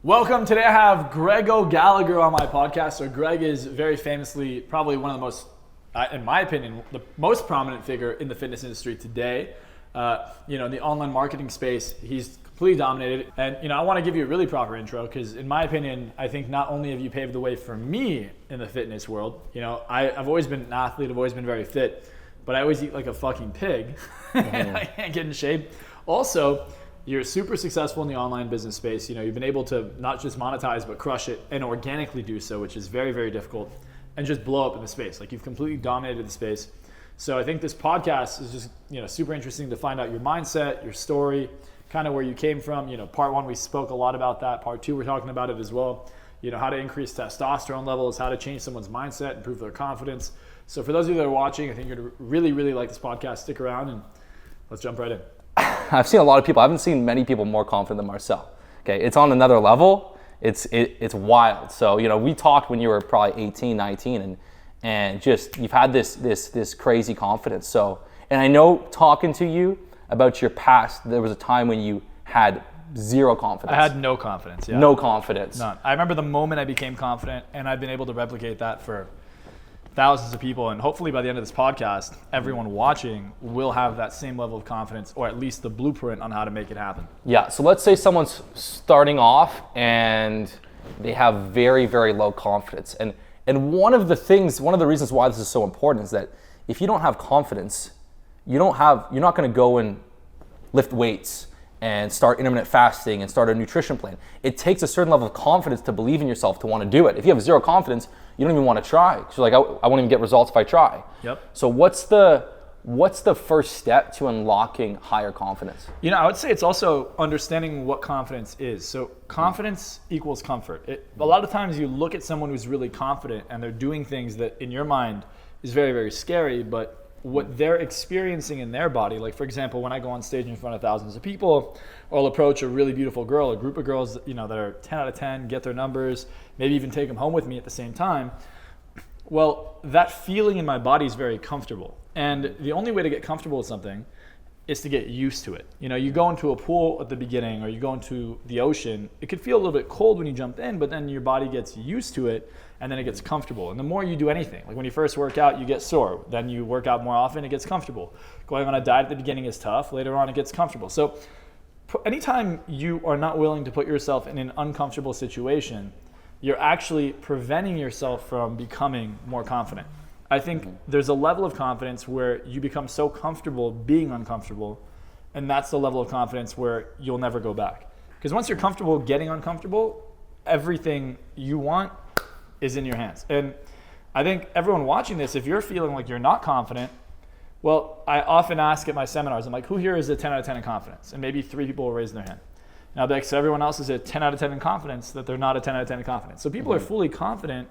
Welcome. Today I have Greg O'Gallagher on my podcast. So Greg is very famously probably one of the most, in my opinion, the most prominent figure in the fitness industry today. In the online marketing space, he's completely dominated. And, I want to give you a really proper intro because in my opinion, I think not only have you paved the way for me in the fitness world, I've always been an athlete, I've always been very fit, but I always eat like a fucking pig and I can't get in shape. Also, you're super successful in the online business space. You've been able to not just monetize, but crush it and organically do so, which is very, very difficult, and just blow up in the space. Like you've completely dominated the space. So I think this podcast is just, super interesting to find out your mindset, your story, kind of where you came from. Part one, we spoke a lot about that. Part two, we're talking about it as well. How to increase testosterone levels, how to change someone's mindset, improve their confidence. So for those of you that are watching, I think you're going to really, really like this podcast. Stick around and let's jump right in. I've seen a lot of people. I haven't seen many people more confident than Marcel. Okay, it's on another level. It's wild. So we talked when you were probably 18, 19, and just you've had this crazy confidence. So, and I know talking to you about your past, there was a time when you had zero confidence. I had no confidence. Yeah. No confidence. None. I remember the moment I became confident, and I've been able to replicate that for thousands of people, and hopefully by the end of this podcast, everyone watching will have that same level of confidence, or at least the blueprint on how to make it happen. Yeah, so let's say someone's starting off and they have very, very low confidence. And one of the reasons why this is so important is that if you don't have confidence, you're not gonna go and lift weights and start intermittent fasting and start a nutrition plan. It takes a certain level of confidence to believe in yourself to want to do it. If you have zero confidence, you don't even want to try. Because you're like, I won't even get results if I try. Yep. So what's the first step to unlocking higher confidence? I would say it's also understanding what confidence is. So confidence equals comfort. A lot of times you look at someone who's really confident and they're doing things that in your mind is very, very scary, but what they're experiencing in their body, like for example, when I go on stage in front of thousands of people, or I'll approach a really beautiful girl, a group of girls, that are 10 out of 10, get their numbers, maybe even take them home with me at the same time. Well, that feeling in my body is very comfortable. And the only way to get comfortable with something is to get used to it. You go into a pool at the beginning, or you go into the ocean, it could feel a little bit cold when you jump in, but then your body gets used to it, and then it gets comfortable. And the more you do anything, like when you first work out, you get sore. Then you work out more often, it gets comfortable. Going on a diet at the beginning is tough. Later on, it gets comfortable. So anytime you are not willing to put yourself in an uncomfortable situation, you're actually preventing yourself from becoming more confident. I think there's a level of confidence where you become so comfortable being uncomfortable, and that's the level of confidence where you'll never go back. Because once you're comfortable getting uncomfortable, everything you want is in your hands. And I think everyone watching this, if you're feeling like you're not confident, well, I often ask at my seminars, I'm like, who here is a 10 out of 10 in confidence? And maybe 3 people will raise their hand. And I'll be like, so everyone else is a 10 out of 10 in confidence that they're not a 10 out of 10 in confidence. So people are fully confident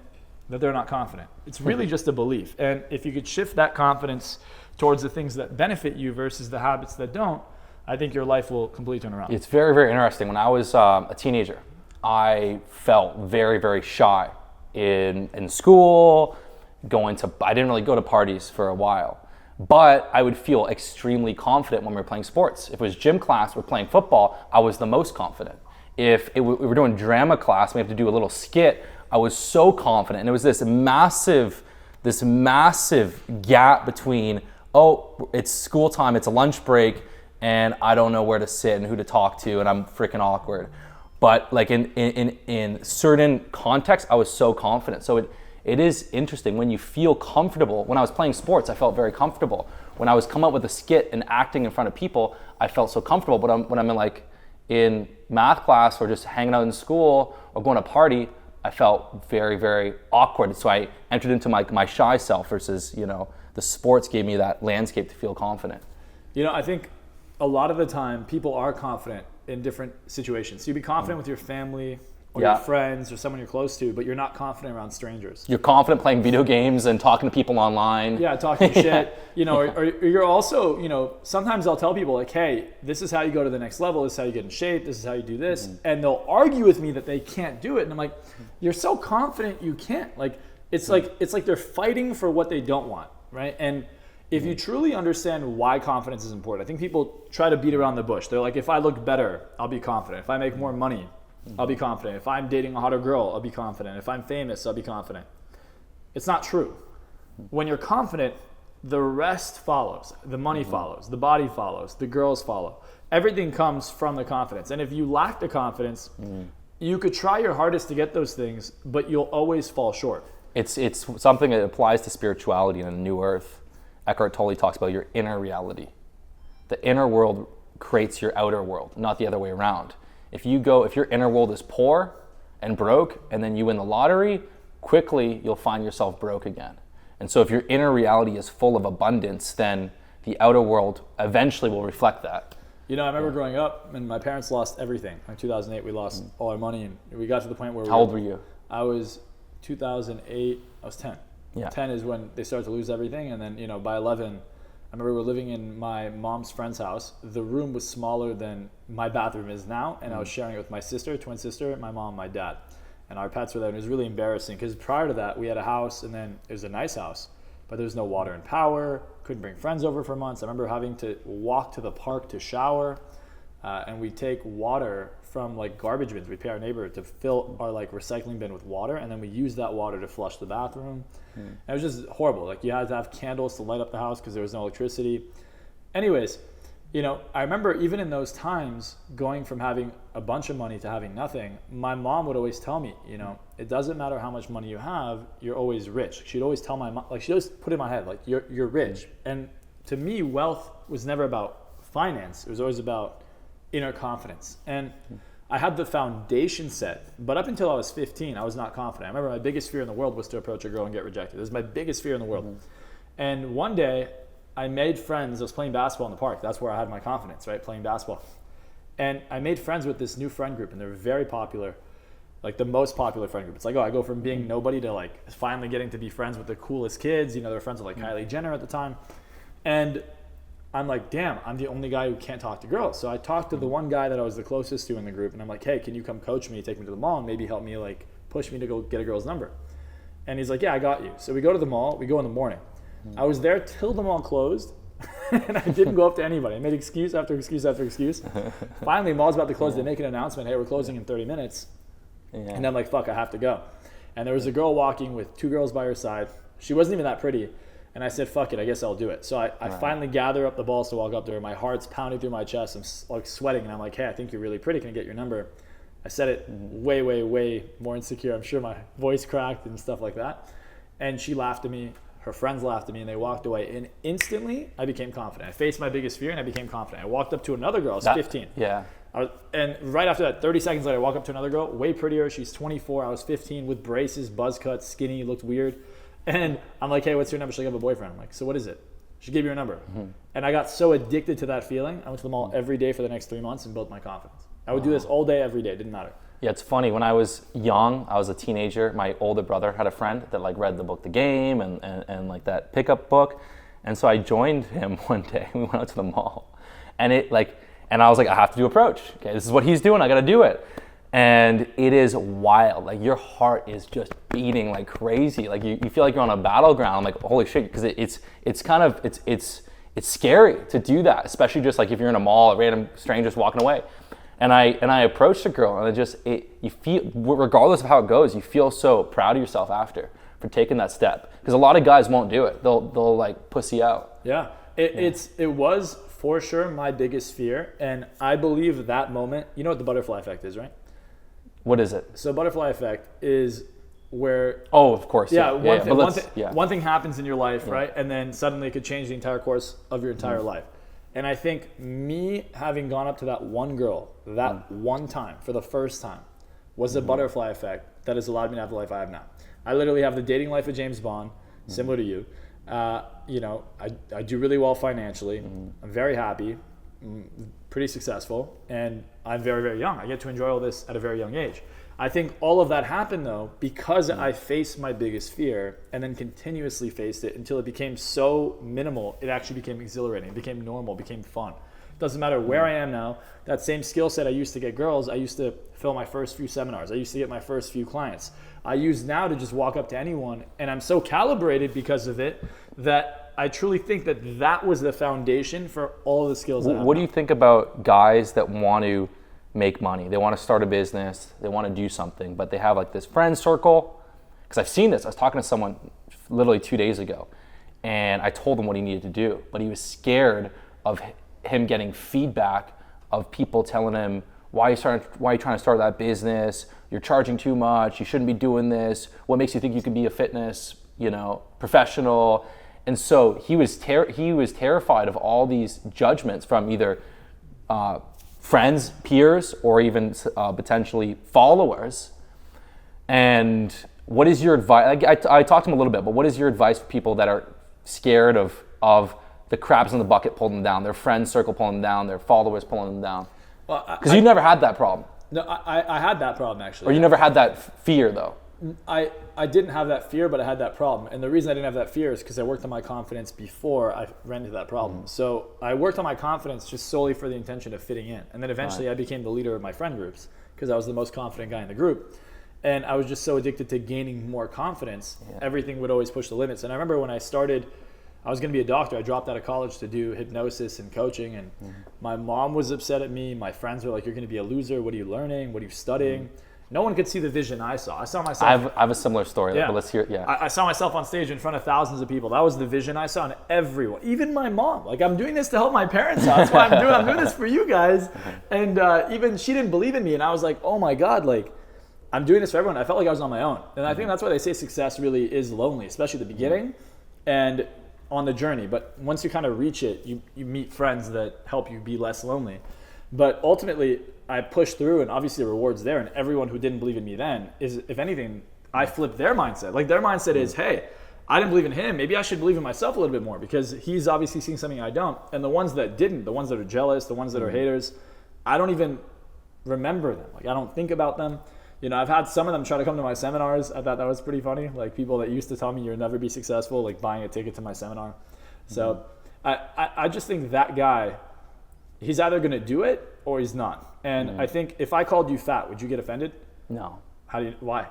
that they're not confident. It's really just a belief. And if you could shift that confidence towards the things that benefit you versus the habits that don't, I think your life will completely turn around. It's very, very interesting. When I was a teenager, I felt very, very shy in school, I didn't really go to parties for a while, but I would feel extremely confident when we were playing sports. If it was gym class, we're playing football, I was the most confident. If we were doing drama class, we have to do a little skit, I was so confident. And it was this massive gap between, it's school time, it's a lunch break, and I don't know where to sit and who to talk to, and I'm freaking awkward. But like in certain contexts, I was so confident. So it is interesting when you feel comfortable. When I was playing sports, I felt very comfortable. When I was coming up with a skit and acting in front of people, I felt so comfortable. But when I'm in math class or just hanging out in school or going to a party, I felt very, very awkward. So I entered into my shy self versus, the sports gave me that landscape to feel confident. I think a lot of the time people are confident in different situations. So you'd be confident with your family or your friends or someone you're close to, but you're not confident around strangers. You're confident playing video games and talking to people online. Yeah, talking shit. Or you're also, sometimes I'll tell people like, hey, this is how you go to the next level. This is how you get in shape. This is how you do this. And they'll argue with me that they can't do it. And I'm like, you're so confident you can't. Like, it's like they're fighting for what they don't want, right? And if you truly understand why confidence is important, I think people try to beat around the bush. They're like, if I look better, I'll be confident. If I make more money, I'll be confident. If I'm dating a hotter girl, I'll be confident. If I'm famous, I'll be confident. It's not true. When you're confident, the rest follows. The money follows. The body follows. The girls follow. Everything comes from the confidence. And if you lack the confidence, you could try your hardest to get those things, but you'll always fall short. It's something that applies to spirituality in a new earth. Eckhart Tolle talks about your inner reality. The inner world creates your outer world, not the other way around. If your inner world is poor and broke, and then you win the lottery, quickly you'll find yourself broke again. And so if your inner reality is full of abundance, then the outer world eventually will reflect that. You know, I remember growing up, and my parents lost everything. In 2008, we lost all our money, and we got to the point where How old were you? I was 2008, I was 10. Yeah. 10 is when they started to lose everything, and then, by 11, I remember we were living in my mom's friend's house. The room was smaller than my bathroom is now, and I was sharing it with my sister, twin sister, my mom, my dad. And our pets were there, and it was really embarrassing because prior to that, we had a house, and then it was a nice house, but there was no water and power, couldn't bring friends over for months. I remember having to walk to the park to shower, and we'd take water from garbage bins. We'd pay our neighbor to fill our recycling bin with water, and then we used that water to flush the bathroom. And it was just horrible. You had to have candles to light up the house because there was no electricity. Anyways, I remember even in those times going from having a bunch of money to having nothing, my mom would always tell me, it doesn't matter how much money you have, you're always rich. She'd always tell my mom, she'd always put in my head, you're rich. And to me, wealth was never about finance. It was always about inner confidence. And I had the foundation set, but up until I was 15, I was not confident. I remember my biggest fear in the world was to approach a girl and get rejected. It was my biggest fear in the world. And one day, I made friends. I was playing basketball in the park. That's where I had my confidence, right? Playing basketball. And I made friends with this new friend group, and they're very popular, the most popular friend group. It's I go from being nobody to finally getting to be friends with the coolest kids. They were friends with Kylie Jenner at the time. And I'm damn, I'm the only guy who can't talk to girls. So I talked to the one guy that I was the closest to in the group, and I'm hey, can you come coach me, take me to the mall, and maybe help me push me to go get a girl's number? And he's yeah, I got you. So we go to the mall. We go in the morning. I was there till the mall closed, and I didn't go up to anybody. I made excuse after excuse after excuse. Finally, mall's about to close. They make an announcement, hey, we're closing in 30 minutes. And I'm fuck, I have to go. And there was a girl walking with two girls by her side. She wasn't even that pretty. And I said, fuck it, I guess I'll do it. So I finally gather up the balls to walk up to her. My heart's pounding through my chest. I'm sweating, and I'm hey, I think you're really pretty. Can I get your number? I said it way, way, way more insecure. I'm sure my voice cracked and stuff like that. And she laughed at me. Her friends laughed at me, and they walked away. And instantly, I became confident. I faced my biggest fear, and I became confident. I walked up to another girl. I was 15. Yeah. And right after that, 30 seconds later, I walk up to another girl, way prettier. She's 24. I was 15 with braces, buzz cuts, skinny, looked weird. And I'm hey, what's your number? She's I have a boyfriend. I'm so what is it? She gave me her number. And I got so addicted to that feeling. I went to the mall every day for the next 3 months and built my confidence. I would do this all day, every day. It didn't matter. Yeah, it's funny. When I was young, I was a teenager. My older brother had a friend that read the book The Game and that pickup book. And so I joined him one day. We went out to the mall. And and I was I have to do approach. Okay, this is what he's doing. I got to do it. And it is wild. Your heart is just beating like crazy. You feel like you're on a battleground. I'm holy shit, because it's scary to do that, especially just if you're in a mall, a random stranger's walking away. And I approached a girl, and you feel, regardless of how it goes, you feel so proud of yourself after for taking that step. Because a lot of guys won't do it. They'll pussy out. Yeah, it was for sure my biggest fear, and I believe that moment. You know what the butterfly effect is, right? What is it? So butterfly effect is where... Oh, of course. Yeah, one thing happens in your life, right? And then suddenly it could change the entire course of your entire life. And I think me having gone up to that one girl, that one time, for the first time, was a butterfly effect that has allowed me to have the life I have now. I literally have the dating life of James Bond, similar to you. I do really well financially. I'm very happy, pretty successful, and I'm very, very young. I get to enjoy all this at a very young age. I think all of that happened, though, because I faced my biggest fear and then continuously faced it until it became so minimal, it actually became exhilarating, it became normal, it became fun. It doesn't matter where I am now. That same skill set I used to get girls, I used to fill my first few seminars. I used to get my first few clients. I use now to just walk up to anyone, and I'm so calibrated because of it that I truly think that was the foundation for all the skills I have. What do you think about guys that want to make money. They want to start a business. They want to do something, but they have like this friend circle. Because I've seen this. I was talking to someone literally 2 days ago, and I told him what he needed to do, but he was scared of him getting feedback of people telling him, why are you trying to start that business? You're charging too much. You shouldn't be doing this. What makes you think you can be a fitness, professional? And so he was terrified of all these judgments from either friends, peers, or even potentially followers. And what is your advice? I talked to him a little bit, but what is your advice for people that are scared of the crabs in the bucket pulling them down, their friend circle pulling them down, their followers pulling them down? Because you never had that problem. No, I had that problem actually. Or you never had that fear though. I didn't have that fear, but I had that problem. And the reason I didn't have that fear is because I worked on my confidence before I ran into that problem. So I worked on my confidence just solely for the intention of fitting in. And then eventually I became the leader of my friend groups because I was the most confident guy in the group. And I was just so addicted to gaining more confidence. Yeah. Everything would always push the limits. And I remember when I started, I was going to be a doctor. I dropped out of college to do hypnosis and coaching. And my mom was upset at me. My friends were like, you're going to be a loser. What are you learning? What are you studying? No one could see the vision I saw. I saw myself. I have a similar story, but let's hear it. Yeah. I saw myself on stage in front of thousands of people. That was the vision I saw in everyone, even my mom. Like, I'm doing this to help my parents out. That's why I'm doing this for you guys. And even she didn't believe in me. And I was like, oh my God, like, I'm doing this for everyone. I felt like I was on my own. And I think that's why they say success really is lonely, especially at the beginning and on the journey. But once you kind of reach it, you meet friends that help you be less lonely. But ultimately, I pushed through, and obviously the reward's there. And everyone who didn't believe in me then is, if anything, I flipped their mindset. Like, their mindset is, hey, I didn't believe in him. Maybe I should believe in myself a little bit more because he's obviously seeing something I don't. And the ones that didn't, the ones that are jealous, the ones that are haters, I don't even remember them. Like, I don't think about them. I've had some of them try to come to my seminars. I thought that was pretty funny. Like, people that used to tell me you'll never be successful, like buying a ticket to my seminar. So I just think that guy, he's either going to do it or he's not. And I think if I called you fat, would you get offended? No. Why?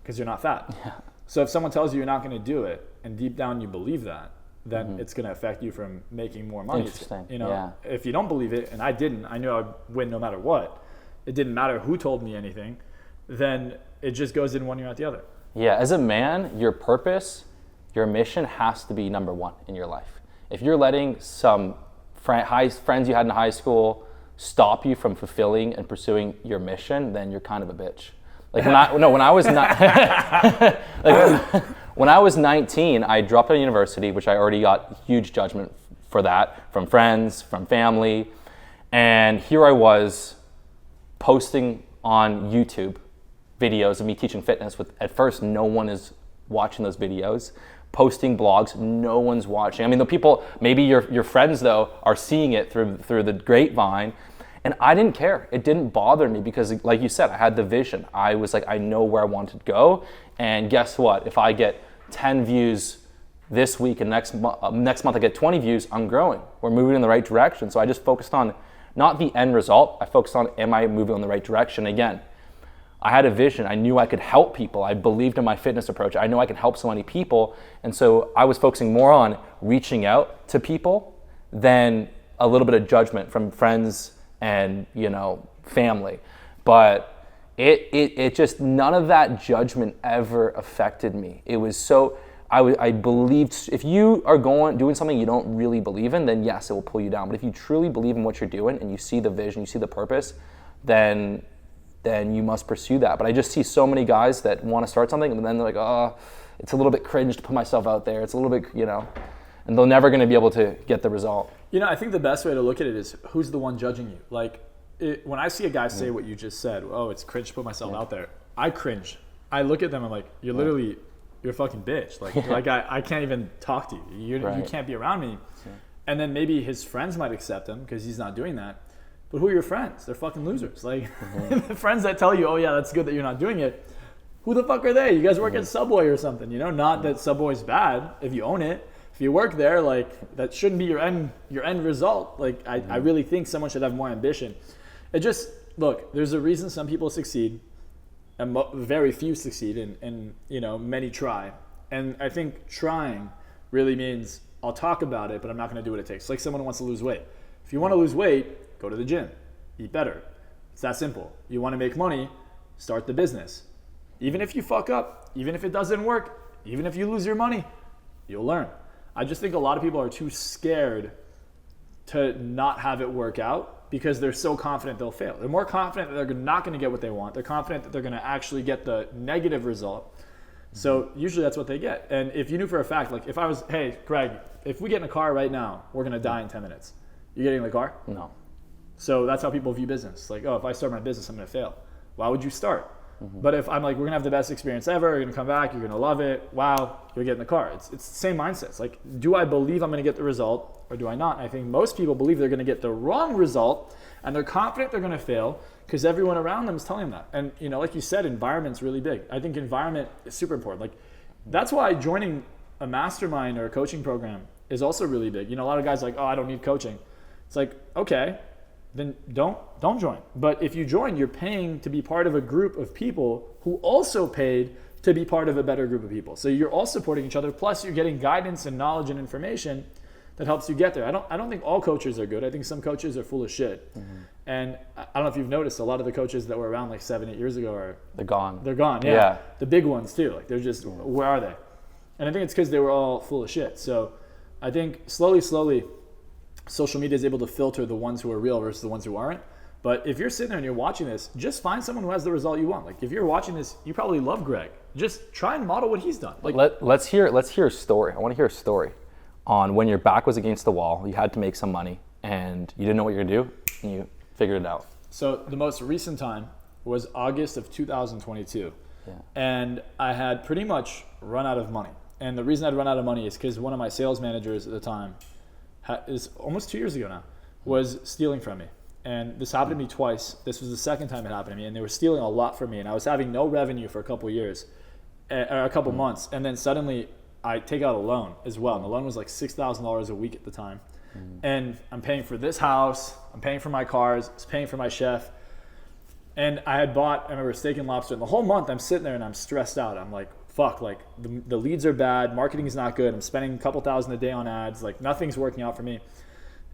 Because you're not fat. Yeah. So if someone tells you you're not going to do it, and deep down you believe that, then it's going to affect you from making more money. Interesting. If you don't believe it, and I didn't, I knew I'd win no matter what. It didn't matter who told me anything. Then it just goes in one ear out the other. Yeah, as a man, your purpose, your mission has to be number one in your life. If you're letting some friends you had in high school stop you from fulfilling and pursuing your mission, then you're kind of a bitch. Like when I was 19, I dropped out of university, which I already got huge judgment for that from friends, from family, and here I was posting on YouTube videos of me teaching fitness with, at first, no one is watching those videos. Posting blogs, no one's watching. I mean, the people, maybe your friends though, are seeing it through the grapevine, and I didn't care. It didn't bother me because, like you said, I had the vision. I was like, I know where I wanted to go, and guess what? If I get 10 views this week and next month I get 20 views, I'm growing. We're moving in the right direction. So I just focused on not the end result. I focused on, am I moving in the right direction? Again, I had a vision. I knew I could help people. I believed in my fitness approach. I know I can help so many people. And so I was focusing more on reaching out to people than a little bit of judgment from friends and, family. But it just, none of that judgment ever affected me. It was so, I believed, if you are doing something you don't really believe in, then yes, it will pull you down. But if you truly believe in what you're doing and you see the vision, you see the purpose, then you must pursue that. But I just see so many guys that want to start something and then they're like, oh, it's a little bit cringe to put myself out there. It's a little bit, and they're never going to be able to get the result. I think the best way to look at it is who's the one judging you. Like, when I see a guy say what you just said, oh, it's cringe to put myself out there, I cringe. I look at them, I'm like, you're literally, you're a fucking bitch. Like I can't even talk to you. You can't be around me. Yeah. And then maybe his friends might accept him because he's not doing that. But who are your friends? They're fucking losers. Like, the friends that tell you, oh yeah, that's good that you're not doing it. Who the fuck are they? You guys work at Subway or something, Not that Subway's bad if you own it. If you work there, like, that shouldn't be your end result. Like, I really think someone should have more ambition. Look, there's a reason some people succeed and very few succeed and many try. And I think trying really means I'll talk about it, but I'm not going to do what it takes. Like someone who wants to lose weight. If you want to lose weight, go to the gym, eat better. It's that simple. You want to make money, start the business. Even if you fuck up, even if it doesn't work, even if you lose your money, you'll learn. I just think a lot of people are too scared to not have it work out because they're so confident they'll fail. They're more confident that they're not going to get what they want. They're confident that they're going to actually get the negative result. So usually that's what they get. And if you knew for a fact, like if I was, hey, Greg, if we get in a car right now, we're going to die in 10 minutes. You getting in the car? No. So that's how people view business. Like, oh, if I start my business, I'm going to fail. Why would you start? But if I'm like, we're going to have the best experience ever, you're going to come back, you're going to love it, wow, you'll get in the car. It's the same mindset. It's like, do I believe I'm going to get the result or do I not? And I think most people believe they're going to get the wrong result and they're confident they're going to fail because everyone around them is telling them that. And, you know, like you said, environment's really big. I think environment is super important. Like, that's why joining a mastermind or a coaching program is also really big. You know, a lot of guys are like, oh, I don't need coaching. It's like, okay, then don't join. But if you join, you're paying to be part of a group of people who also paid to be part of a better group of people. So you're all supporting each other. Plus you're getting guidance and knowledge and information that helps you get there. I don't think all coaches are good. I think some coaches are full of shit. And I don't know if you've noticed, a lot of the coaches that were around like 7-8 years ago they're gone. They're gone, yeah. The big ones too. Like they're just, where are they? And I think it's because they were all full of shit. So I think slowly, social media is able to filter the ones who are real versus the ones who aren't. But if you're sitting there and you're watching this, just find someone who has the result you want. Like if you're watching this, you probably love Greg. Just try and model what he's done. Like let's hear a story. I want to hear a story on when your back was against the wall, you had to make some money and you didn't know what you're gonna do and you figured it out. So the most recent time was August of 2022. And I had pretty much run out of money. And the reason I'd run out of money is because one of my sales managers at the time, is almost 2 years ago now, was stealing from me. And this happened to me twice. This was the second time it happened to me. And they were stealing a lot from me. And I was having no revenue for a couple years, or a couple months. And then suddenly I take out a loan as well. And the loan was like $6,000 a week at the time. And I'm paying for this house. I'm paying for my cars. I was paying for my chef. And I had bought, I remember, steak and lobster. And the whole month I'm sitting there and I'm stressed out. I'm like, fuck, like the leads are bad, marketing is not good, I'm spending a couple thousand a day on ads, like nothing's working out for me.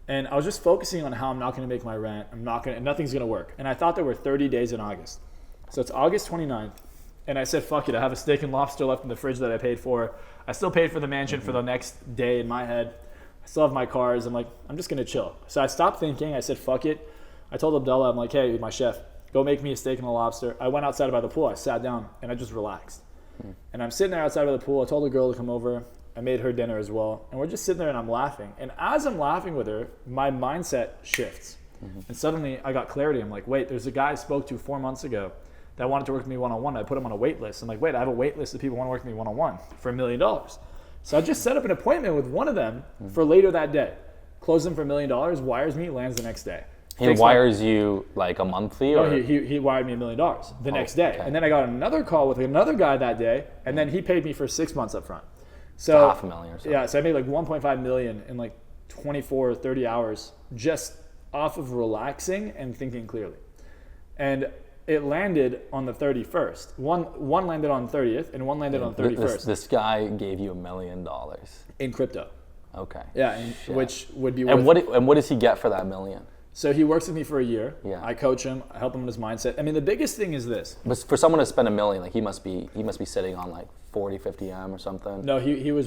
And I was just focusing on how I'm not gonna make my rent, nothing's gonna work. And I thought there were 30 days in August. So it's August 29th, and I said, fuck it, I have a steak and lobster left in the fridge that I paid for. I still paid for the mansion for the next day in my head. I still have my cars, I'm like, I'm just gonna chill. So I stopped thinking, I said, fuck it. I told Abdullah, I'm like, hey, my chef, go make me a steak and a lobster. I went outside by the pool, I sat down, and I just relaxed. And I'm sitting there outside of the pool. I told the girl to come over. I made her dinner as well. And we're just sitting there and I'm laughing. And as I'm laughing with her, my mindset shifts. And suddenly I got clarity. I'm like, wait, there's a guy I spoke to 4 months ago that wanted to work with me one-on-one. I put him on a wait list. I'm like, wait, I have a wait list of people who want to work with me one-on-one for $1 million. So I just set up an appointment with one of them for later that day. Closed them for $1 million, wires me, lands the next day. He wires you like a monthly? Or? No, he wired me $1 million the next day. Okay. And then I got another call with another guy that day, and then he paid me for 6 months up front. So $500,000 or so. Yeah, so I made like 1.5 million in like 24 or 30 hours just off of relaxing and thinking clearly. And it landed on the 31st. One landed on 30th and one landed on 31st. This guy gave you $1 million. In crypto. Okay. Yeah, which would be worth. And what does he get for that $1 million? So he works with me for a year. Yeah. I coach him. I help him with his mindset. I mean, the biggest thing is this. But for someone to spend $1 million, like he must be sitting on like 40, 50 M or something. No, he was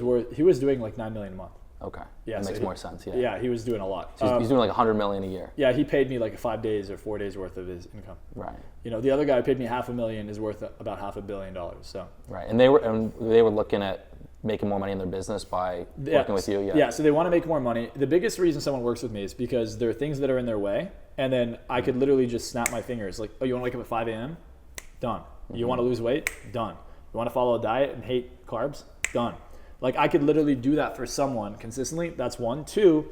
doing like 9 million a month. Okay. Yeah, that makes more sense. Yeah. Yeah, he was doing a lot. So he's doing like 100 million a year. Yeah, he paid me like 5 days or 4 days worth of his income. Right. You know, the other guy who paid me $500,000 is worth about $500 million. So. Right, and they were looking at making more money in their business by working with you. Yeah. So they want to make more money. The biggest reason someone works with me is because there are things that are in their way, and then I could literally just snap my fingers. Like, oh, you want to wake up at 5 a.m.? Done. You want to lose weight? Done. You want to follow a diet and hate carbs? Done. Like, I could literally do that for someone consistently. That's one. Two,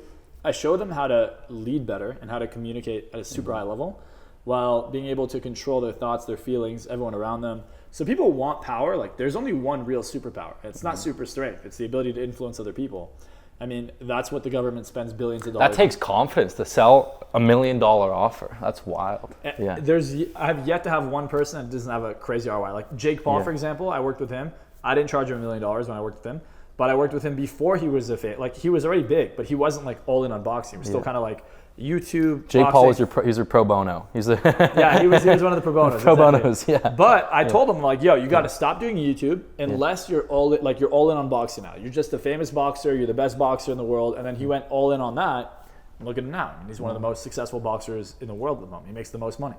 I show them how to lead better and how to communicate at a super high level while being able to control their thoughts, their feelings, everyone around them. So people want power. Like, there's only one real superpower. It's not super strength. It's the ability to influence other people. I mean, that's what the government spends billions of dollars. That takes confidence to sell $1 million offer. That's wild. Yeah. I've yet to have one person that doesn't have a crazy ROI. Like Jake Paul, for example, I worked with him. I didn't charge him $1 million when I worked with him, But I worked with him before he was like he was already big, but he wasn't like all in on boxing. He was still kind of like YouTube. Jake boxing. Paul was your pro bono. He's yeah, he was one of the pro bonos. Pro exactly. bonos, yeah. But I told him like, yo, you got to stop doing YouTube unless you're all in on boxing now. You're just a famous boxer. You're the best boxer in the world. And then he went all in on that. And look at him now. I mean, he's one of the most successful boxers in the world at the moment. He makes the most money.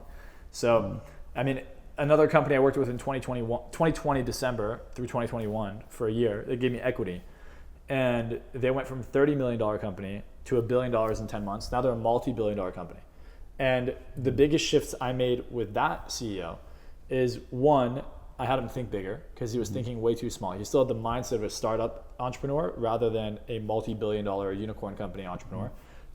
So, I mean, another company I worked with in 2020 December through 2021 for a year, they gave me equity. And they went from $30 million company to $1 billion in 10 months. Now they're a multi-billion dollar company. And the biggest shifts I made with that CEO is, one, I had him think bigger because he was thinking way too small. He still had the mindset of a startup entrepreneur rather than a multi-billion dollar unicorn company entrepreneur.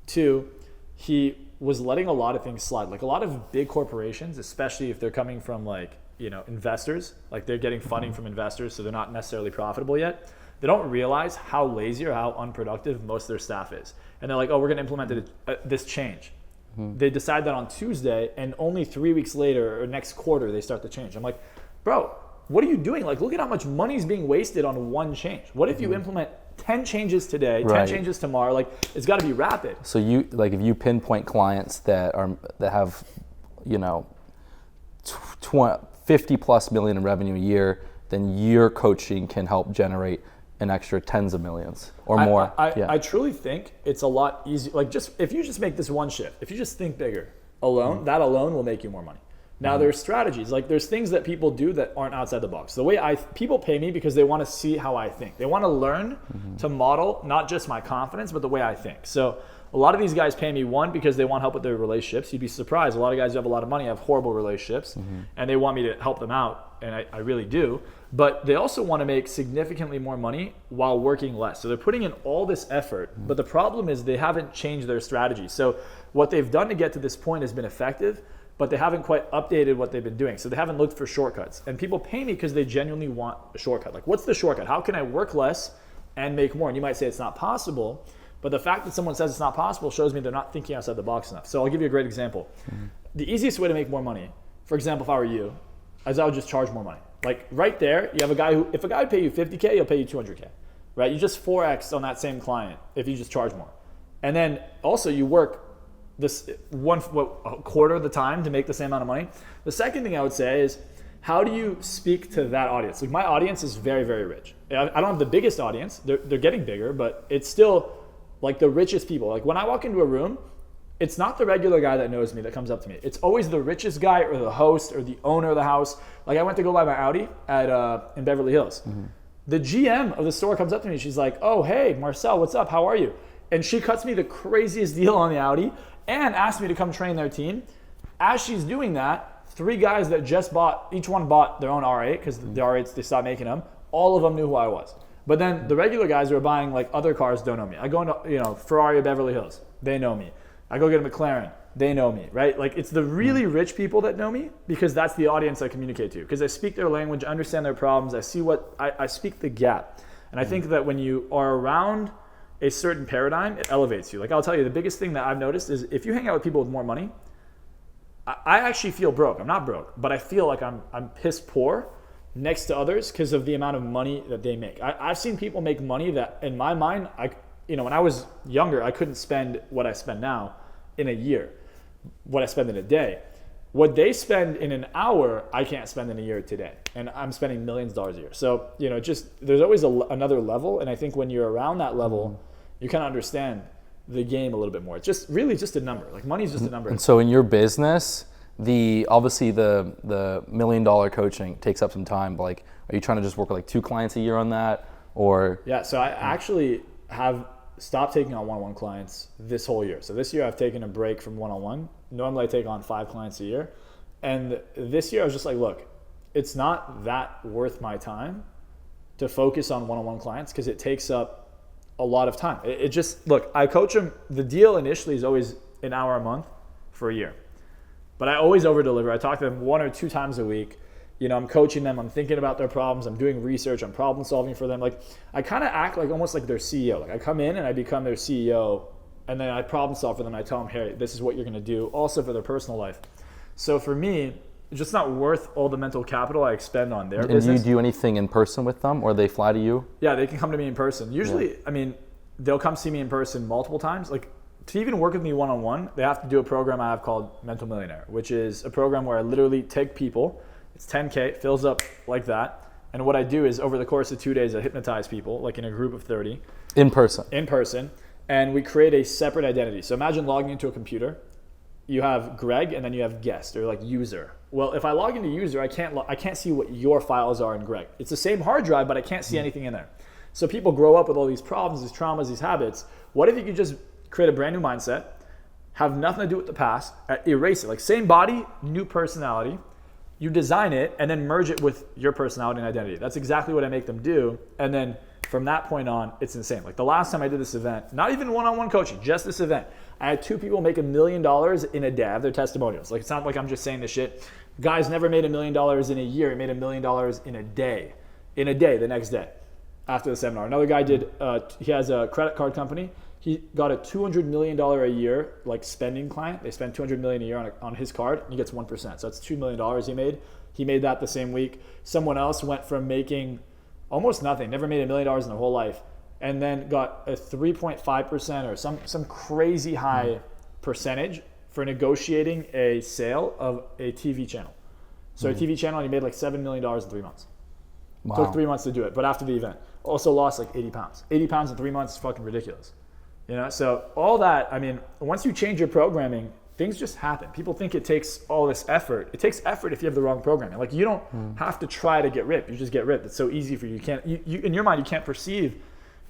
Two, he was letting a lot of things slide. Like a lot of big corporations, especially if they're coming from like, investors, like they're getting funding from investors, so they're not necessarily profitable yet. They don't realize how lazy or how unproductive most of their staff is. And they're like, oh, we're gonna implement this change. They decide that on Tuesday, and only 3 weeks later or next quarter, they start the change. I'm like, bro, what are you doing? Like, look at how much money is being wasted on one change. What if you implement 10 changes today, 10 changes tomorrow? Like, it's gotta be rapid. So if you pinpoint clients that have, 50 plus million in revenue a year, then your coaching can help generate an extra tens of millions or more. I truly think it's a lot easier. Like if you just make this one shift, if you just think bigger alone, that alone will make you more money. Now there's strategies, like there's things that people do that aren't outside the box. The way people pay me because they want to see how I think. They want to learn to model not just my confidence, but the way I think. So a lot of these guys pay me, one, because they want help with their relationships. You'd be surprised. A lot of guys who have a lot of money have horrible relationships, and they want me to help them out, and I really do. But they also want to make significantly more money while working less. So they're putting in all this effort, but the problem is they haven't changed their strategy. So what they've done to get to this point has been effective, but they haven't quite updated what they've been doing. So they haven't looked for shortcuts. And people pay me because they genuinely want a shortcut. Like, what's the shortcut? How can I work less and make more? And you might say it's not possible, but the fact that someone says it's not possible shows me they're not thinking outside the box enough. So I'll give you a great example. The easiest way to make more money, for example, if I were you, is I would just charge more money. Like right there, you have a guy who, if a guy would pay you 50K, he'll pay you 200K, right? You just 4X on that same client if you just charge more. And then also you work this a quarter of the time to make the same amount of money. The second thing I would say is, how do you speak to that audience? Like my audience is very, very rich. I don't have the biggest audience. They're getting bigger, but it's still like the richest people. Like when I walk into a room, it's not the regular guy that knows me that comes up to me. It's always the richest guy or the host or the owner of the house. Like I went to go buy my Audi in Beverly Hills. The GM of the store comes up to me. She's like, oh, hey, Marcel, what's up? How are you? And she cuts me the craziest deal on the Audi and asked me to come train their team. As she's doing that, 3 guys that just each one bought their own R8 because the R8s, they stopped making them. All of them knew who I was. But then the regular guys who are buying like other cars don't know me. I go into Ferrari of Beverly Hills. They know me. I go get a McLaren. They know me, right? Like it's the really rich people that know me because that's the audience I communicate to. Because I speak their language, understand their problems. I see I speak the gap. And I think that when you are around a certain paradigm, it elevates you. Like I'll tell you, the biggest thing that I've noticed is if you hang out with people with more money, I actually feel broke. I'm not broke, but I feel like I'm piss poor next to others because of the amount of money that they make. I've seen people make money that in my mind, when I was younger, I couldn't spend what I spend now in a year, what I spend in a day. What they spend in an hour, I can't spend in a year today. And I'm spending millions of dollars a year. So, there's always another level. And I think when you're around that level, you kind of understand the game a little bit more. It's just really just a number. Like money is just a number. And so in your business, obviously the $1 million coaching takes up some time. But like, are you trying to just work with like 2 clients a year on that? Or yeah, so I actually have stopped taking on one-on-one clients this whole year. So this year I've taken a break from one-on-one. Normally I take on 5 clients a year. And this year I was just like, look, it's not that worth my time to focus on one-on-one clients because it takes up a lot of time. It just, look, I coach them. The deal initially is always an hour a month for a year. But I always over-deliver. I talk to them 1 or 2 times a week. I'm coaching them. I'm thinking about their problems. I'm doing research. I'm problem solving for them. Like I kind of act like almost like their CEO. Like I come in and I become their CEO and then I problem solve for them. I tell them, hey, this is what you're going to do. Also for their personal life. So for me, it's just not worth all the mental capital I expend on their And business. do you do anything in person with them, or they fly to you? Yeah, they can come to me in person. Usually, I mean, they'll come see me in person multiple times. Like, to even work with me one-on-one, they have to do a program I have called Mental Millionaire, which is a program where I literally take people. It's 10K, fills up like that. And what I do is over the course of 2 days, I hypnotize people, like in a group of 30. In person. And we create a separate identity. So imagine logging into a computer. You have Greg, and then you have guest, or like user. Well, if I log into user, I can't see what your files are in Greg. It's the same hard drive, but I can't see anything in there. So people grow up with all these problems, these traumas, these habits. What if you could just create a brand new mindset, have nothing to do with the past, erase it, like same body, new personality. You design it and then merge it with your personality and identity. That's exactly what I make them do. And then from that point on, it's insane. Like the last time I did this event, not even one-on-one coaching, just this event, I had 2 people make $1 million in a day. I have their testimonials. Like, it's not like I'm just saying this shit. Guys never made $1 million in a year. He made $1 million in a day. The next day after the seminar. Another guy did, he has a credit card company. He got a $200 million a year, like spending client. They spend $200 million a year on his card, and he gets 1%. So that's $2 million he made. He made that the same week. Someone else went from making almost nothing, never made $1 million in their whole life, and then got a 3.5% or some crazy high percentage for negotiating a sale of a TV channel. So a TV channel, and he made like $7 million in 3 months. Wow. Took 3 months to do it, but after the event. Also lost like 80 pounds. 80 pounds in 3 months is fucking ridiculous. You know, so all that, I mean, once you change your programming, things just happen. People think it takes all this effort. It takes effort if you have the wrong programming. Like, you don't have to try to get ripped. You just get ripped. It's so easy for you. You can't, you in your mind, you can't perceive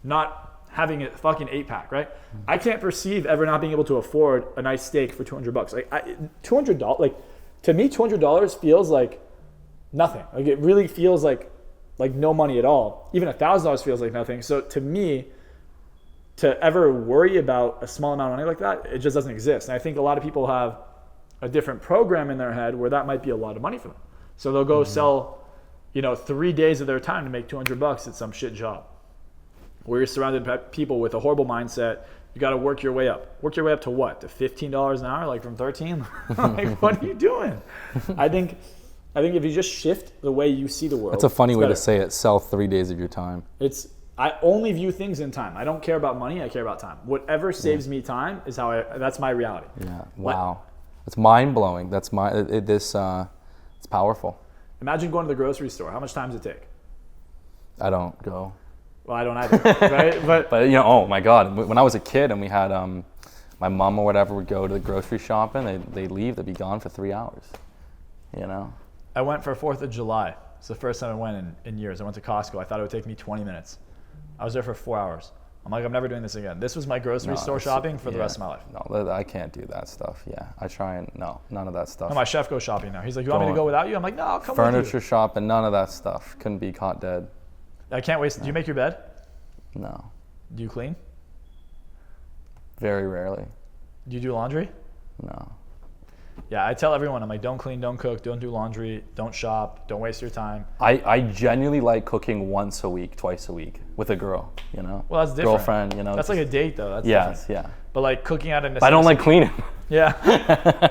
not having a fucking 8-pack, right? I can't perceive ever not being able to afford a nice steak for $200. Like, $200, like, to me, $200 feels like nothing. Like, it really feels like no money at all. Even $1,000 feels like nothing. So to me, to ever worry about a small amount of money like that, it just doesn't exist. And I think a lot of people have a different program in their head where that might be a lot of money for them. So they'll go sell, 3 days of their time to make $200 at some shit job, where you're surrounded by people with a horrible mindset. You got to work your way up. Work your way up to what? To $15 an hour, like from 13? Like, what are you doing? I think if you just shift the way you see the world. That's a funny way better. to say it. Sell 3 days of your time. I only view things in time. I don't care about money. I care about time. Whatever saves me time is that's my reality. Yeah. Wow. It's mind blowing. That's it's powerful. Imagine going to the grocery store. How much time does it take? I don't go. Well, I don't either, right? But oh my God, when I was a kid and we had my mom or whatever would go to the grocery shop and they'd leave, they'd be gone for 3 hours. I went for 4th of July. It's the first time I went in years. I went to Costco. I thought it would take me 20 minutes. I was there for 4 hours. I'm like, I'm never doing this again. This was my grocery store shopping for the rest of my life. No, I can't do that stuff. Yeah, I try and none of that stuff. No, my chef goes shopping now. He's like, you want me to go without you? I'm like, no, I'll come with you. Furniture shopping, none of that stuff. Couldn't be caught dead. I can't waste. Do you make your bed? No. Do you clean? Very rarely. Do you do laundry? No. Yeah, I tell everyone, I'm like, don't clean, don't cook, don't do laundry, don't shop, don't waste your time. I genuinely like cooking once a week, twice a week with a girl, Well, that's different. Girlfriend, That's like a date though. That's yes, different. yeah. But like cooking out of necessity. I don't like cleaning. Yeah.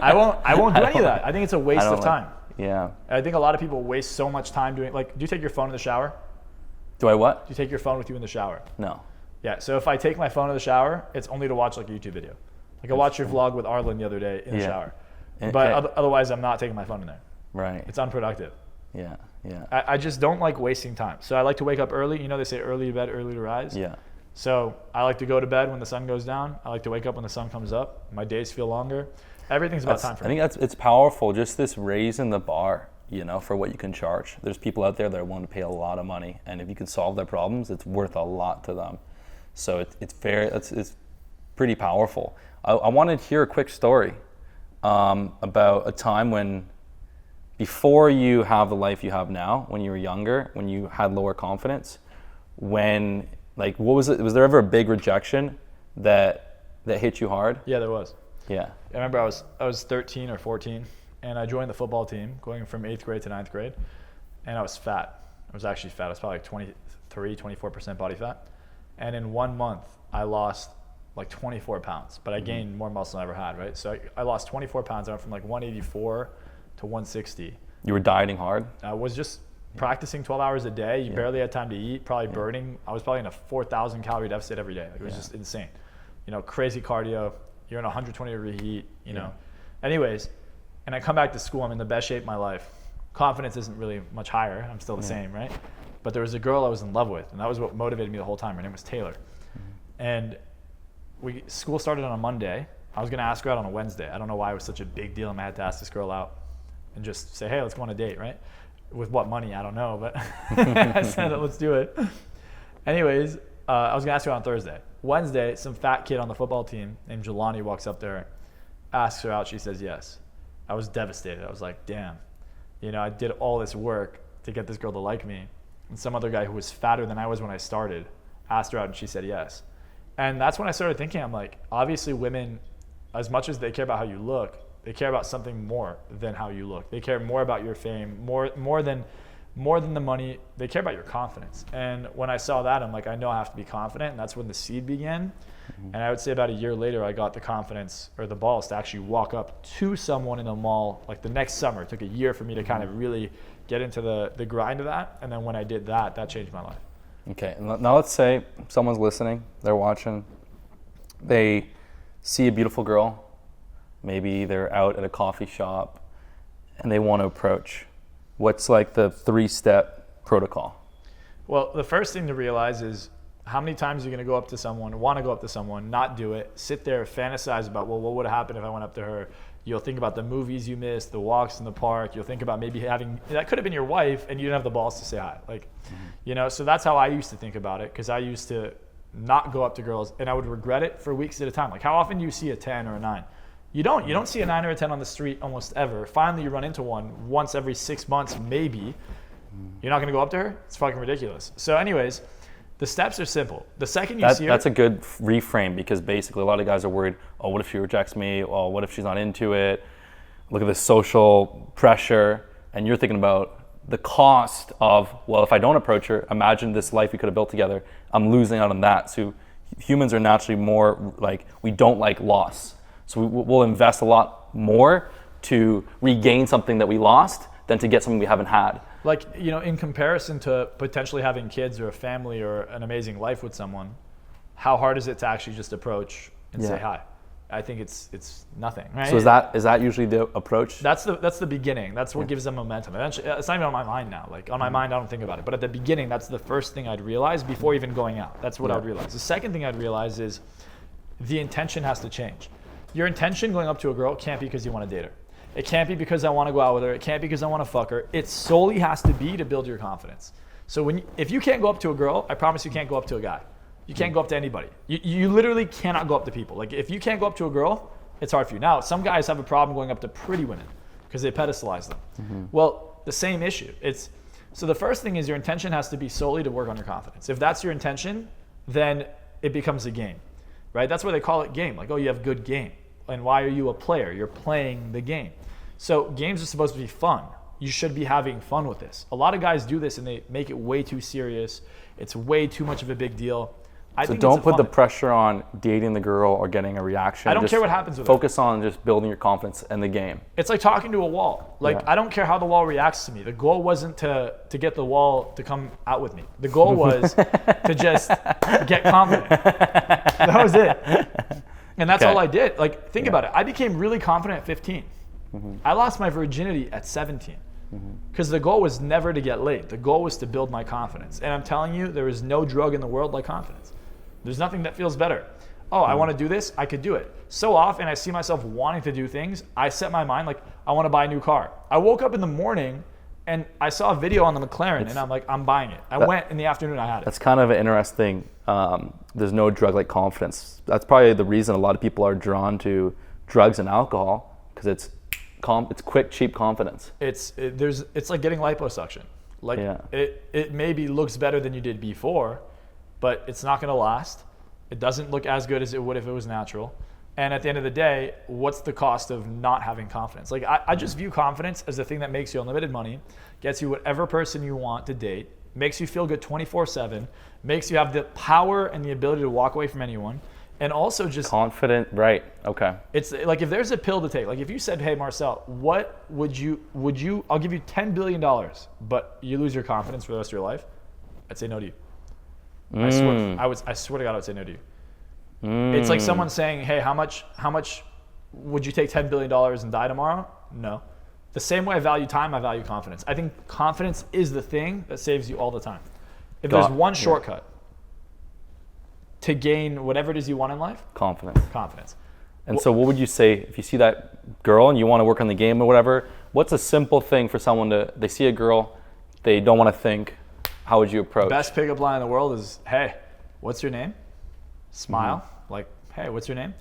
I won't do any of that. I think it's a waste of time. Yeah. I think a lot of people waste so much time doing, like, do you take your phone in the shower? Do I what? Do you take your phone with you in the shower? No. Yeah, so if I take my phone in the shower, it's only to watch like a YouTube video. Like I watched your vlog with Arlen the other day in the shower. But otherwise, I'm not taking my phone in there. Right. It's unproductive. Yeah, yeah. I just don't like wasting time. So I like to wake up early. They say early to bed, early to rise. Yeah. So I like to go to bed when the sun goes down. I like to wake up when the sun comes up. My days feel longer. Everything's about time for me. I think it's powerful, just this raising the bar, for what you can charge. There's people out there that are willing to pay a lot of money, and if you can solve their problems, it's worth a lot to them. So it's pretty powerful. I wanted to hear a quick story about a time when, before you have the life you have now, when you were younger, when you had lower confidence, when, like, what was it? Was there ever a big rejection that hit you hard? Yeah, there was. Yeah. I remember I was 13 or 14, and I joined the football team, going from 8th grade to 9th grade, and I was fat. I was actually fat. I was probably like 24% body fat. And in 1 month, I lost like 24 pounds, but I gained more muscle than I ever had, right? So I lost 24 pounds. I went from like 184 to 160. You were dieting hard? I was just practicing 12 hours a day. You barely had time to eat, probably burning. I was probably in a 4,000 calorie deficit every day. Like, it was just insane. Crazy cardio. You're in 120 degree heat, you know. Anyways, and I come back to school. I'm in the best shape of my life. Confidence isn't really much higher. I'm still the same, right? But there was a girl I was in love with, and that was what motivated me the whole time. Her name was Taylor. And school started on a Monday. I was going to ask her out on a Wednesday. I don't know why it was such a big deal. I had to ask this girl out and just say, hey, let's go on a date, right? With what money, I don't know, but I said, let's do it. Anyways, I was going to ask her out on Thursday. Wednesday, some fat kid on the football team named Jelani walks up there, asks her out. She says yes. I was devastated. I was like, damn, I did all this work to get this girl to like me. And some other guy who was fatter than I was when I started asked her out and she said yes. And that's when I started thinking, I'm like, obviously women, as much as they care about how you look, they care about something more than how you look. They care more about your fame, more than the money. They care about your confidence. And when I saw that, I'm like, I know I have to be confident. And that's when the seed began. And I would say about a year later, I got the confidence or the balls to actually walk up to someone in a mall, like the next summer. It took a year for me to kind of really get into the grind of that. And then when I did that, that changed my life. Okay, now let's say someone's listening, they're watching, they see a beautiful girl, maybe they're out at a coffee shop, and they want to approach. What's like the 3-step protocol? Well, the first thing to realize is how many times you're going to go up to someone, want to go up to someone, not do it, sit there, fantasize about, well, what would have happened if I went up to her? You'll think about the movies you missed, the walks in the park. You'll think about maybe that could have been your wife and you didn't have the balls to say hi. So that's how I used to think about it, because I used to not go up to girls and I would regret it for weeks at a time. Like, how often do you see a 10 or a 9? You don't see a 9 or a 10 on the street almost ever. Finally, you run into one once every 6 months, maybe. You're not going to go up to her? It's fucking ridiculous. So anyways, the steps are simple. The second you see her... That's a good reframe, because basically a lot of guys are worried, oh, what if she rejects me? Oh, what if she's not into it? Look at the social pressure. And you're thinking about the cost of, well, if I don't approach her, imagine this life we could have built together. I'm losing out on that. So humans are naturally more like, we don't like loss. So we'll invest a lot more to regain something that we lost than to get something we haven't had. Like, in comparison to potentially having kids or a family or an amazing life with someone, how hard is it to actually just approach and say hi? I think it's nothing, right? So is that usually the approach? That's the beginning. That's what gives them momentum. Eventually, it's not even on my mind now. Like, on my mind, I don't think about it. But at the beginning, that's the first thing I'd realize before even going out. That's what I'd realize. The second thing I'd realize is the intention has to change. Your intention going up to a girl can't be because you want to date her. It can't be because I want to go out with her. It can't be because I want to fuck her. It solely has to be to build your confidence. So if you can't go up to a girl, I promise you can't go up to a guy. You can't go up to anybody. You literally cannot go up to people. Like, if you can't go up to a girl, it's hard for you. Now, some guys have a problem going up to pretty women because they pedestalize them. Well, the same issue. So the first thing is your intention has to be solely to work on your confidence. If that's your intention, then it becomes a game, right? That's why they call it game. Like, oh, you have good game. And why are you a player? You're playing the game. So games are supposed to be fun. You should be having fun with this. A lot of guys do this and they make it way too serious. It's way too much of a big deal. So don't put the pressure on dating the girl or getting a reaction. I don't care what happens with it. Focus on just building your confidence in the game. It's like talking to a wall. Like, I don't care how the wall reacts to me. The goal wasn't to get the wall to come out with me. The goal was to just get confident. That was it. And that's all I did. Like, think about it. I became really confident at 15. I lost my virginity at 17. Because the goal was never to get laid. The goal was to build my confidence. And I'm telling you, there is no drug in the world like confidence. There's nothing that feels better. Oh, I want to do this, I could do it. So often I see myself wanting to do things. I set my mind like, I want to buy a new car. I woke up in the morning and I saw a video on the McLaren and I'm like, I'm buying it. I went in the afternoon, I had it. That's kind of an interesting, there's no drug like confidence. That's probably the reason a lot of people are drawn to drugs and alcohol, because it's quick, cheap confidence. It's like getting liposuction. Like, it maybe looks better than you did before, but it's not going to last. It doesn't look as good as it would if it was natural. And at the end of the day, what's the cost of not having confidence? Like, I just view confidence as the thing that makes you unlimited money, gets you whatever person you want to date, makes you feel good 24/7, makes you have the power and the ability to walk away from anyone. And also just confident, right? Okay. it's like if there's a pill to take, like if you said, hey Marcel, what would you I'll give you $10 billion, but you lose your confidence for the rest of your life, I'd say no to you. I swear to God I would say no to you. It's like someone saying, hey, how much would you take $10 billion and die tomorrow? No. The same way I value time, I value confidence. I think confidence is the thing that saves you all the time. If there's one shortcut to gain whatever it is you want in life, confidence. And so what would you say if you see that girl and you want to work on the game or whatever, what's a simple thing for someone they see a girl, they don't want to think, how would you approach? Best pickup line in the world is, hey, what's your name? Smile, like, hey, what's your name?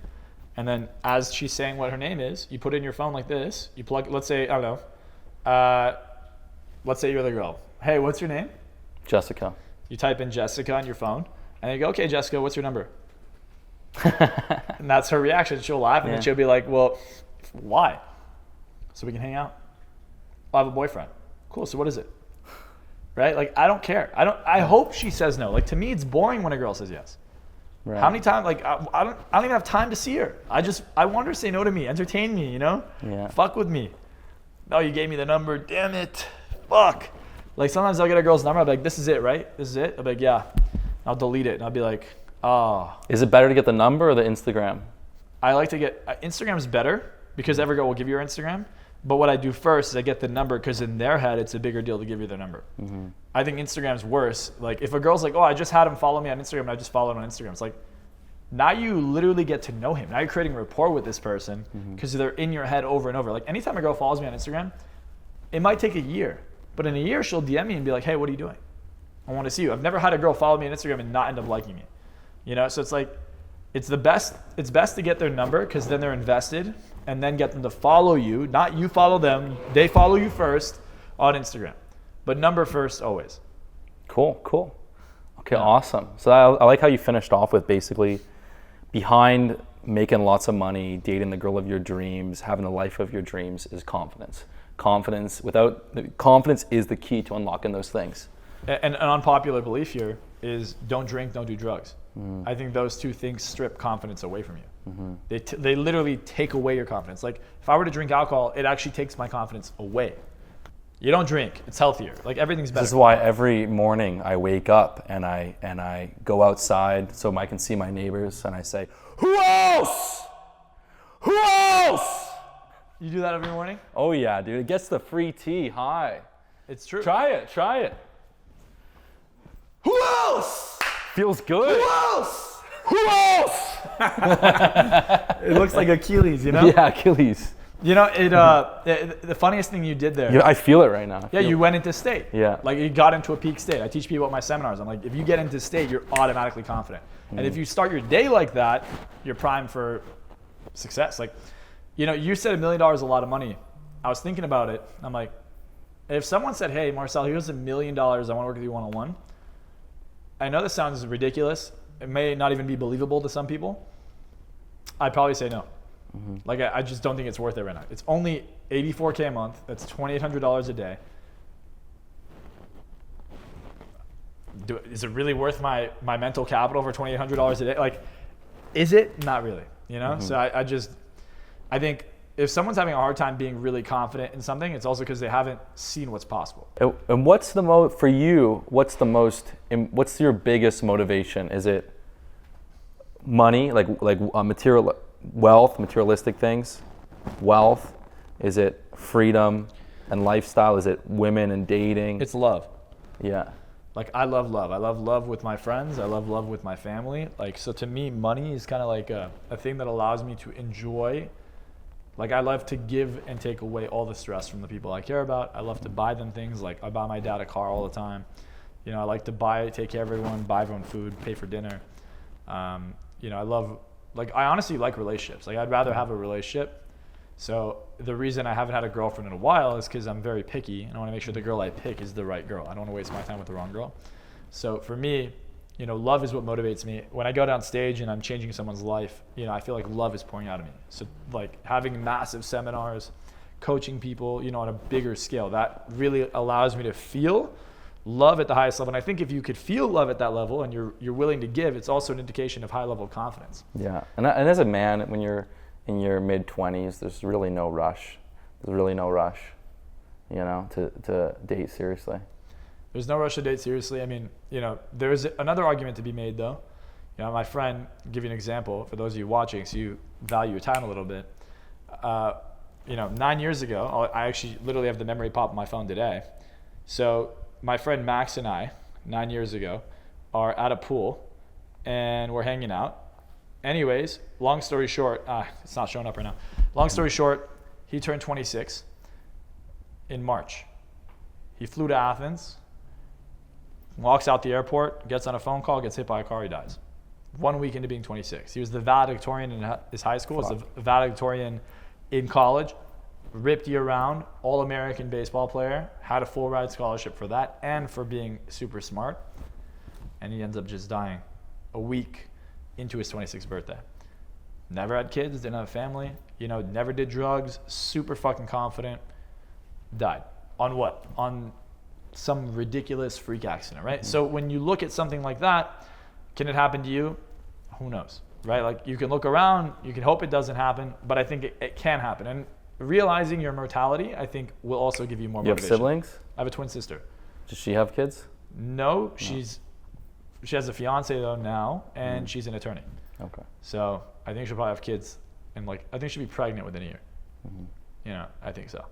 And then as she's saying what her name is, you put it in your phone like this, you plug, let's say, I don't know, let's say you're the girl. Hey, what's your name? Jessica. You type in Jessica on your phone, and you go, okay, Jessica, what's your number? And that's her reaction. She'll laugh, and then she'll be like, well, why? So we can hang out? I'll have a boyfriend. Cool, so what is it? Right? Like, I don't care. I hope she says no. Like, to me, it's boring when a girl says yes. Right. How many times, like, I don't even have time to see her. I want her to say no to me, entertain me, you know? Yeah. Fuck with me. No, you gave me the number, damn it. Fuck. Like, sometimes I'll get a girl's number, I'll be like, this is it, right? This is it? I'll be like, yeah. I'll delete it, and I'll be like, oh. Is it better to get the number or the Instagram? I like to get, Instagram's better, because every girl will give you her Instagram. But what I do first is I get the number, because in their head, it's a bigger deal to give you their number. Mm-hmm. I think Instagram's worse. Like, if a girl's like, oh, I just had him follow me on Instagram, and I just followed him on Instagram. It's like, now you literally get to know him. Now you're creating rapport with this person, because they're in your head over and over. Like, anytime a girl follows me on Instagram, it might take a year. But in a year, she'll DM me and be like, hey, what are you doing? I want to see you. I've never had a girl follow me on Instagram and not end up liking me. You know, so it's like, it's best to get their number, because then they're invested, and then get them to follow you. Not you follow them. They follow you first on Instagram. But number first always. Cool. Okay, awesome. So I like how you finished off with basically behind making lots of money, dating the girl of your dreams, having the life of your dreams is confidence. Confidence is the key to unlocking those things. And an unpopular belief here is don't drink, don't do drugs. I think those two things strip confidence away from you. They literally take away your confidence. Like, if I were to drink alcohol, it actually takes my confidence away. You don't drink, it's healthier. Like, everything's better. This is why every morning I wake up and I go outside so I can see my neighbors and I say, who else? Who else? You do that every morning? Oh yeah, dude. It gets the free tea. Hi. It's true. Try it. Who else? Feels good. Who else? Who else? It looks like Achilles, you know? Yeah, Achilles. You know, the funniest thing you did there. Yeah, I feel it right now. You went into state. Yeah. Like, you got into a peak state. I teach people at my seminars. I'm like, if you get into state, you're automatically confident. And if you start your day like that, you're primed for success. Like, you know, you said $1 million is a lot of money. I was thinking about it. I'm like, if someone said, hey, Marcel, here's $1 million. I want to work with you one-on-one. I know this sounds ridiculous. It may not even be believable to some people. I'd probably say no. Like, I just don't think it's worth it right now. It's only $84K a month. That's $2,800 a day. Is it really worth my mental capital for $2,800 a day? Like, is it? Not really. You know? So I think if someone's having a hard time being really confident in something, it's also because they haven't seen what's possible. And what's the for you? What's your biggest motivation? Is it money, like material wealth, materialistic things? Wealth? Is it freedom and lifestyle? Is it women and dating? It's love. Yeah. Like, I love love. I love love with my friends. I love love with my family. Like, so to me, money is kind of like a thing that allows me to enjoy. Like, I love to give and take away all the stress from the people I care about. I love to buy them things. Like, I buy my dad a car all the time. You know, I like to take care of everyone, buy everyone food, pay for dinner. You know, I honestly like relationships. Like, I'd rather have a relationship. So the reason I haven't had a girlfriend in a while is because I'm very picky, and I want to make sure the girl I pick is the right girl. I don't want to waste my time with the wrong girl. So for me, you know, love is what motivates me. When I go down stage and I'm changing someone's life, you know, I feel like love is pouring out of me. So, like, having massive seminars, coaching people, you know, on a bigger scale, that really allows me to feel love at the highest level. And I think if you could feel love at that level and you're willing to give, it's also an indication of high level of confidence. Yeah, and as a man, when you're in your mid-20s, there's really no rush. There's really no rush, you know, to date seriously. There's no rush to date seriously. I mean, you know, there's another argument to be made though. You know, my friend, I'll give you an example for those of you watching, so you value your time a little bit. You know, 9 years ago, I actually literally have the memory pop on my phone today. So my friend Max and I, 9 years ago, are at a pool and we're hanging out. Anyways, long story short, it's not showing up right now. Long story short, he turned 26 in March. He flew to Athens, walks out the airport, gets on a phone call, gets hit by a car, he dies. 1 week into being 26. He was the valedictorian in his high school, was the valedictorian in college, ripped year round, all-American baseball player, had a full ride scholarship for that and for being super smart. And he ends up just dying a week into his 26th birthday. Never had kids, didn't have a family, you know, never did drugs, super fucking confident, died. On what? On some ridiculous freak accident, right? So when you look at something like that, can it happen to you? Who knows, right? Like you can look around, you can hope it doesn't happen, but I think it can happen. And realizing your mortality, I think, will also give you more motivation. You have siblings? I have a twin sister. Does she have kids? No, she has a fiance though now, and she's an attorney. Okay. So I think she'll probably have kids, and I think she'll be pregnant within a year. You know, I think so.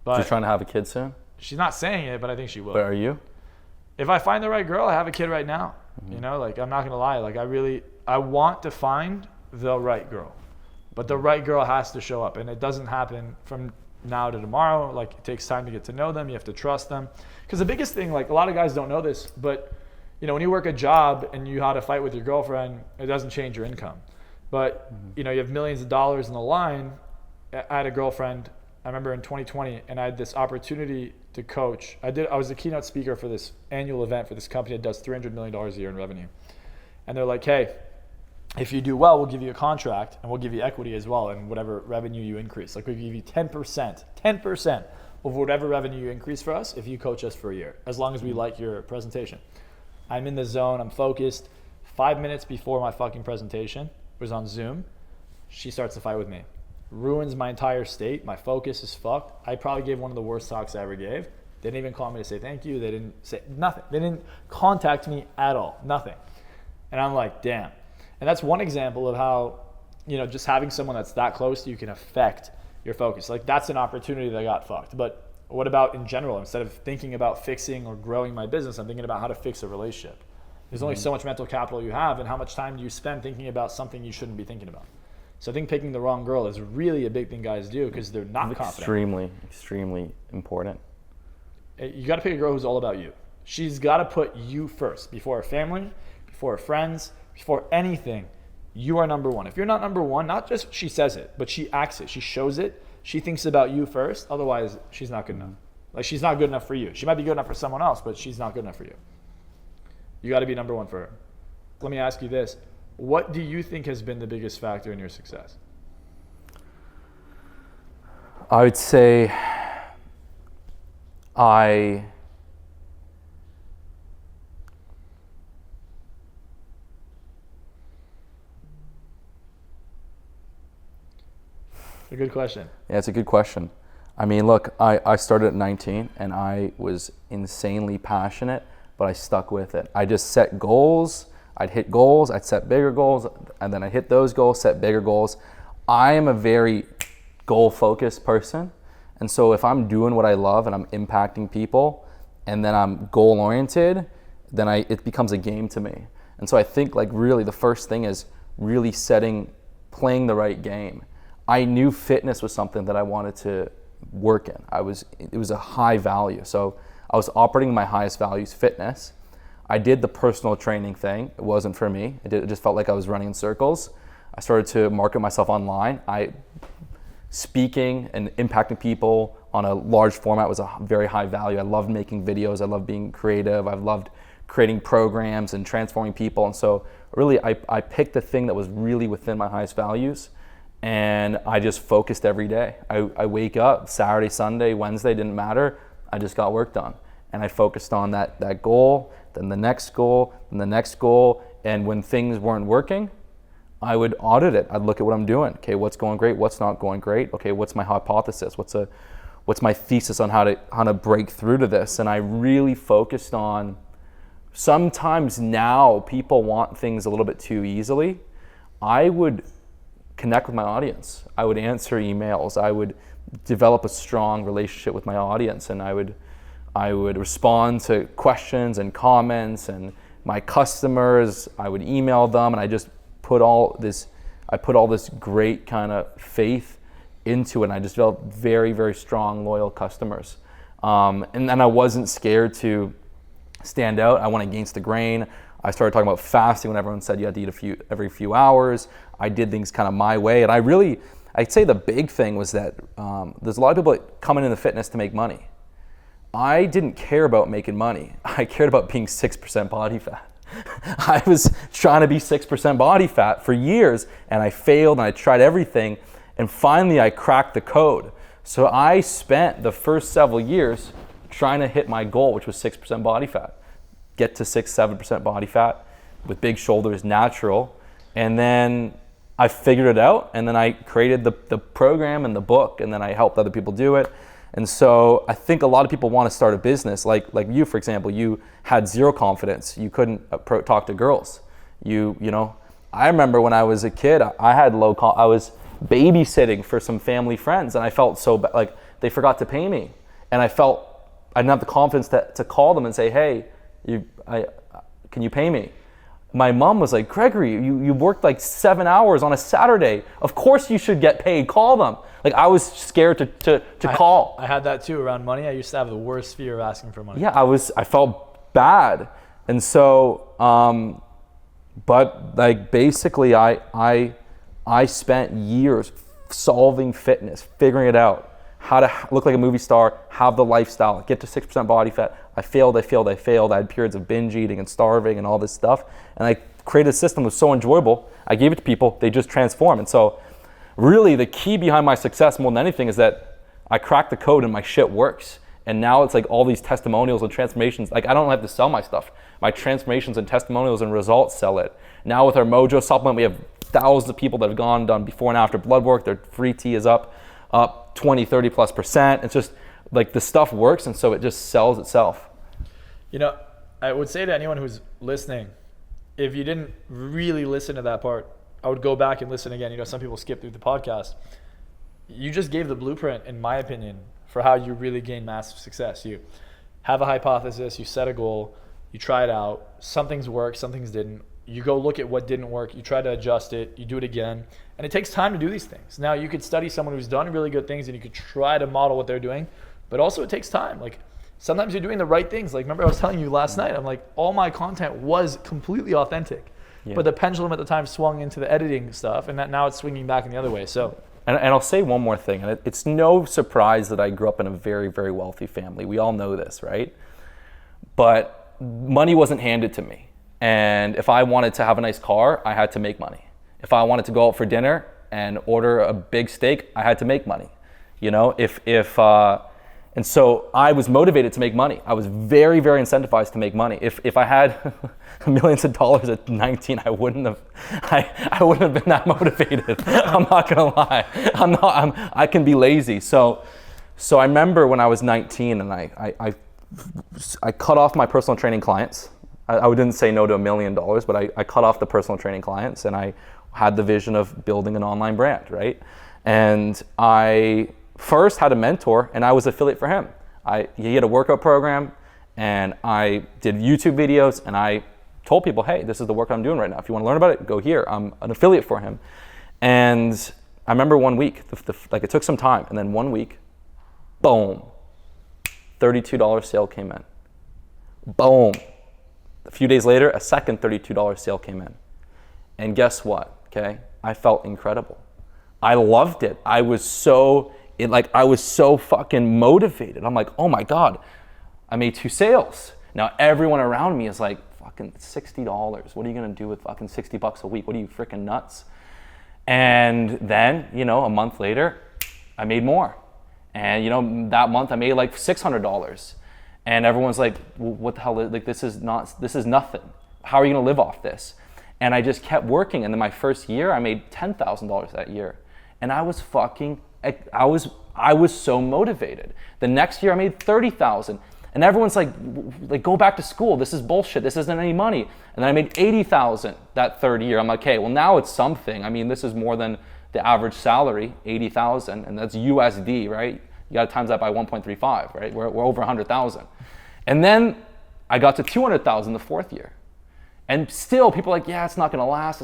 But She's trying to have a kid soon? she's not saying it, but I think she will. But are you? If I find the right girl, I have a kid right now. You know, like I'm not gonna lie, like I want to find the right girl, but the right girl has to show up, and it doesn't happen from now to tomorrow. Like it takes time to get to know them. You have to trust them, because the biggest thing, like a lot of guys don't know this, but you know, when you work a job and you had to fight with your girlfriend, it doesn't change your income. But you know, you have millions of dollars in the line. I had a girlfriend, I remember in 2020, and I had this opportunity to coach. I was a keynote speaker for this annual event for this company that does $300 million a year in revenue. And they're like, hey, if you do well, we'll give you a contract and we'll give you equity as well and whatever revenue you increase. Like we'll give you 10% of whatever revenue you increase for us if you coach us for a year, as long as we like your presentation. I'm in the zone, I'm focused. 5 minutes before my fucking presentation, it was on Zoom, she starts to fight with me. Ruins my entire state. My focus is fucked. I probably gave one of the worst talks I ever gave. They didn't even call me to say thank you. They didn't say nothing. They didn't contact me at all. Nothing. And I'm like, damn. And that's one example of how, you know, just having someone that's that close to you can affect your focus. Like that's an opportunity that got fucked. But what about in general? Instead of thinking about fixing or growing my business, I'm thinking about how to fix a relationship. There's only so much mental capital you have, and how much time do you spend thinking about something you shouldn't be thinking about? So I think picking the wrong girl is really a big thing guys do, because they're not confident. Extremely important. You got to pick a girl who's all about you. She's got to put you first before her family, before her friends, before anything. You are number one. If you're not number one, not just she says it, but she acts it. She shows it. She thinks about you first. Otherwise, she's not good enough. Like she's not good enough for you. She might be good enough for someone else, but she's not good enough for you. You got to be number one for her. Let me ask you this. What do you think has been the biggest factor in your success? I would say A good question. Yeah, it's a good question. I mean, look, I started at 19 and I was insanely passionate, but I stuck with it. I just set goals. I'd hit goals, I'd set bigger goals, and then I'd hit those goals, set bigger goals. I am a very goal-focused person. And so if I'm doing what I love and I'm impacting people and then I'm goal-oriented, then it becomes a game to me. And so I think like really the first thing is really playing the right game. I knew fitness was something that I wanted to work in. It was a high value. So I was operating my highest values, fitness. I did the personal training thing. It wasn't for me. It just felt like I was running in circles. I started to market myself online. Speaking and impacting people on a large format was a very high value. I loved making videos. I loved being creative. I loved creating programs and transforming people. And so really I picked the thing that was really within my highest values, and I just focused every day. I wake up Saturday, Sunday, Wednesday, didn't matter. I just got work done. and I focused on that goal, then the next goal, and the next goal. And when things weren't working, I would audit it. I'd look at what I'm doing. Okay, what's going great? What's not going great? Okay, what's my hypothesis? What's my thesis on how to break through to this? And I really focused on, sometimes now people want things a little bit too easily. I would connect with my audience. I would answer emails. I would develop a strong relationship with my audience, and I would respond to questions and comments, and my customers, I would email them, and I just put all this great kind of faith into it, and I just developed very, very strong, loyal customers. And then I wasn't scared to stand out. I went against the grain. I started talking about fasting when everyone said you had to eat every few hours. I did things kind of my way, and I'd say the big thing was that there's a lot of people that come into fitness to make money. I didn't care about making money. I cared about being 6% body fat. I was trying to be 6% body fat for years, and I failed, and I tried everything, and finally I cracked the code. So I spent the first several years trying to hit my goal, which was 6% body fat. Get to 6-7% body fat with big shoulders, natural. And then I figured it out, and then I created the program and the book, and then I helped other people do it. And so I think a lot of people want to start a business. Like you, for example, you had zero confidence. You couldn't talk to girls. You know, I remember when I was a kid, I had I was babysitting for some family friends, and I felt so bad, like they forgot to pay me. And I didn't have the confidence to call them and say, hey, can you pay me? My mom was like, Gregory, you worked like 7 hours on a Saturday. Of course you should get paid. Call them. Like, I was scared to call. I had that too around money. I used to have the worst fear of asking for money. Yeah, I felt bad. And so, but like basically I spent years solving fitness, figuring it out, how to look like a movie star, have the lifestyle, get to 6% body fat. I failed. I had periods of binge eating and starving and all this stuff. And I created a system that was so enjoyable. I gave it to people, they just transform. And so really the key behind my success more than anything is that I cracked the code and my shit works. And now it's like all these testimonials and transformations. Like, I don't have to sell my stuff. My transformations and testimonials and results sell it. Now with our Mojo supplement, we have thousands of people that have done before and after blood work. Their free T is up 20-30+%. It's just like the stuff works, and so it just sells itself. You know, I would say to anyone who's listening, if you didn't really listen to that part, I would go back and listen again. You know, some people skip through the podcast. You just gave the blueprint, in my opinion, for how you really gain massive success. You have a hypothesis, you set a goal, you try it out, some things work, some things didn't. You go look at what didn't work, you try to adjust it, you do it again. And it takes time to do these things. Now, you could study someone who's done really good things and you could try to model what they're doing, but also it takes time. Like, sometimes you're doing the right things. Like, remember I was telling you last night, I'm like, all my content was completely authentic, but the pendulum at the time swung into the editing stuff, and that now it's swinging back in the other way. So, and I'll say one more thing, and it's no surprise that I grew up in a very, very wealthy family. We all know this, right? But money wasn't handed to me. And if I wanted to have a nice car, I had to make money. If I wanted to go out for dinner and order a big steak, I had to make money. You know, and so I was motivated to make money. I was very, very incentivized to make money. If I had millions of dollars at 19, I wouldn't have been that motivated. I'm not gonna lie. I can be lazy. So I remember when I was 19 and I cut off my personal training clients. I didn't say no to $1 million, but I cut off the personal training clients, and I had the vision of building an online brand, right? And I first had a mentor, and I was affiliate for him. He had a workout program, and I did YouTube videos, and I told people, hey, this is the work I'm doing right now. If you want to learn about it, go here. I'm an affiliate for him. And I remember one week, like it took some time, and then one week, boom, $32 sale came in. Boom. A few days later, a second $32 sale came in. And guess what, okay? I felt incredible. I loved it. I was so fucking motivated. I'm like, oh my God, I made 2 sales. Now everyone around me is like, fucking $60. What are you gonna do with fucking $60 a week? What are you, freaking nuts? And then, you know, a month later, I made more. And you know, that month I made like $600. And everyone's like, what the hell, like this is nothing. How are you gonna live off this? And I just kept working. And then my first year, I made $10,000 that year. And I was so motivated. The next year I made 30,000. And everyone's like, go back to school. This is bullshit. This isn't any money. And then I made 80,000 that third year. I'm like, okay, well now it's something. I mean, this is more than the average salary, 80,000, and that's USD, right? You gotta times that by 1.35, right? We're over 100,000. And then I got to 200,000 the fourth year. And still people are like, yeah, it's not gonna last.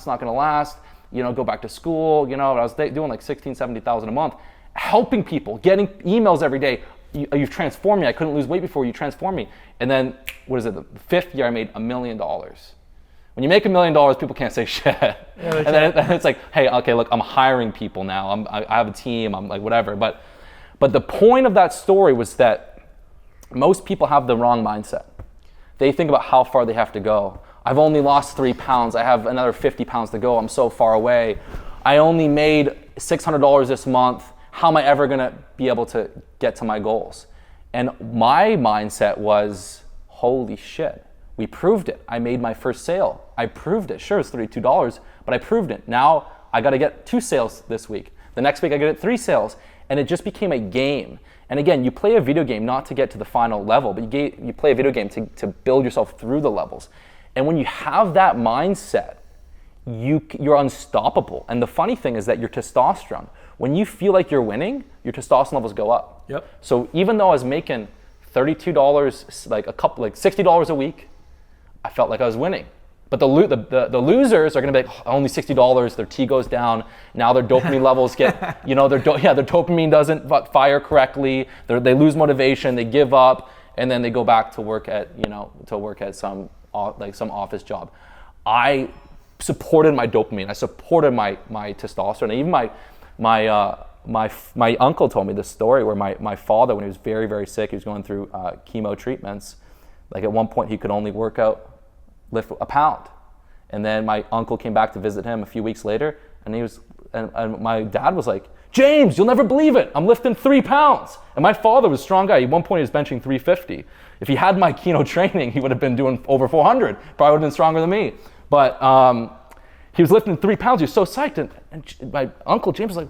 You know, go back to school. You know, I was doing like 16, 70,000 a month, helping people, getting emails every day. You've transformed me. I couldn't lose weight before. You transformed me. And then, the fifth year I made $1 million. When you make $1 million, people can't say shit. Yeah, and then it's like, hey, okay, look, I'm hiring people now. I have a team. I'm like, whatever. But the point of that story was that most people have the wrong mindset. They think about how far they have to go. I've only lost 3 pounds. I have another 50 pounds to go. I'm so far away. I only made $600 this month. How am I ever gonna be able to get to my goals? And my mindset was, holy shit, we proved it. I made my first sale. I proved it. Sure, it's $32, but I proved it. Now I gotta get 2 sales this week. The next week I get 3 sales. And it just became a game. And again, you play a video game not to get to the final level, but you play a video game to build yourself through the levels. And when you have that mindset, you're unstoppable. And the funny thing is that your testosterone, when you feel like you're winning, your testosterone levels go up. Yep. So even though I was making $32, like $60 a week, I felt like I was winning. But the losers are gonna be like, oh, only $60, their T goes down, now their dopamine levels get, their dopamine doesn't fire correctly, they lose motivation, they give up, and then they go back to work at, some office job. I supported my dopamine, I supported my testosterone. Even my uncle told me this story where my father, when he was very, very sick, he was going through chemo treatments, like at one point he could only lift a pound. And then my uncle came back to visit him a few weeks later, and my dad was like, James, you'll never believe it, I'm lifting 3 pounds. And my father was a strong guy. At one point he was benching 350. If he had my Keno training, he would have been doing over 400, probably would have been stronger than me. But he was lifting 3 pounds, he was so psyched. And my uncle James was like,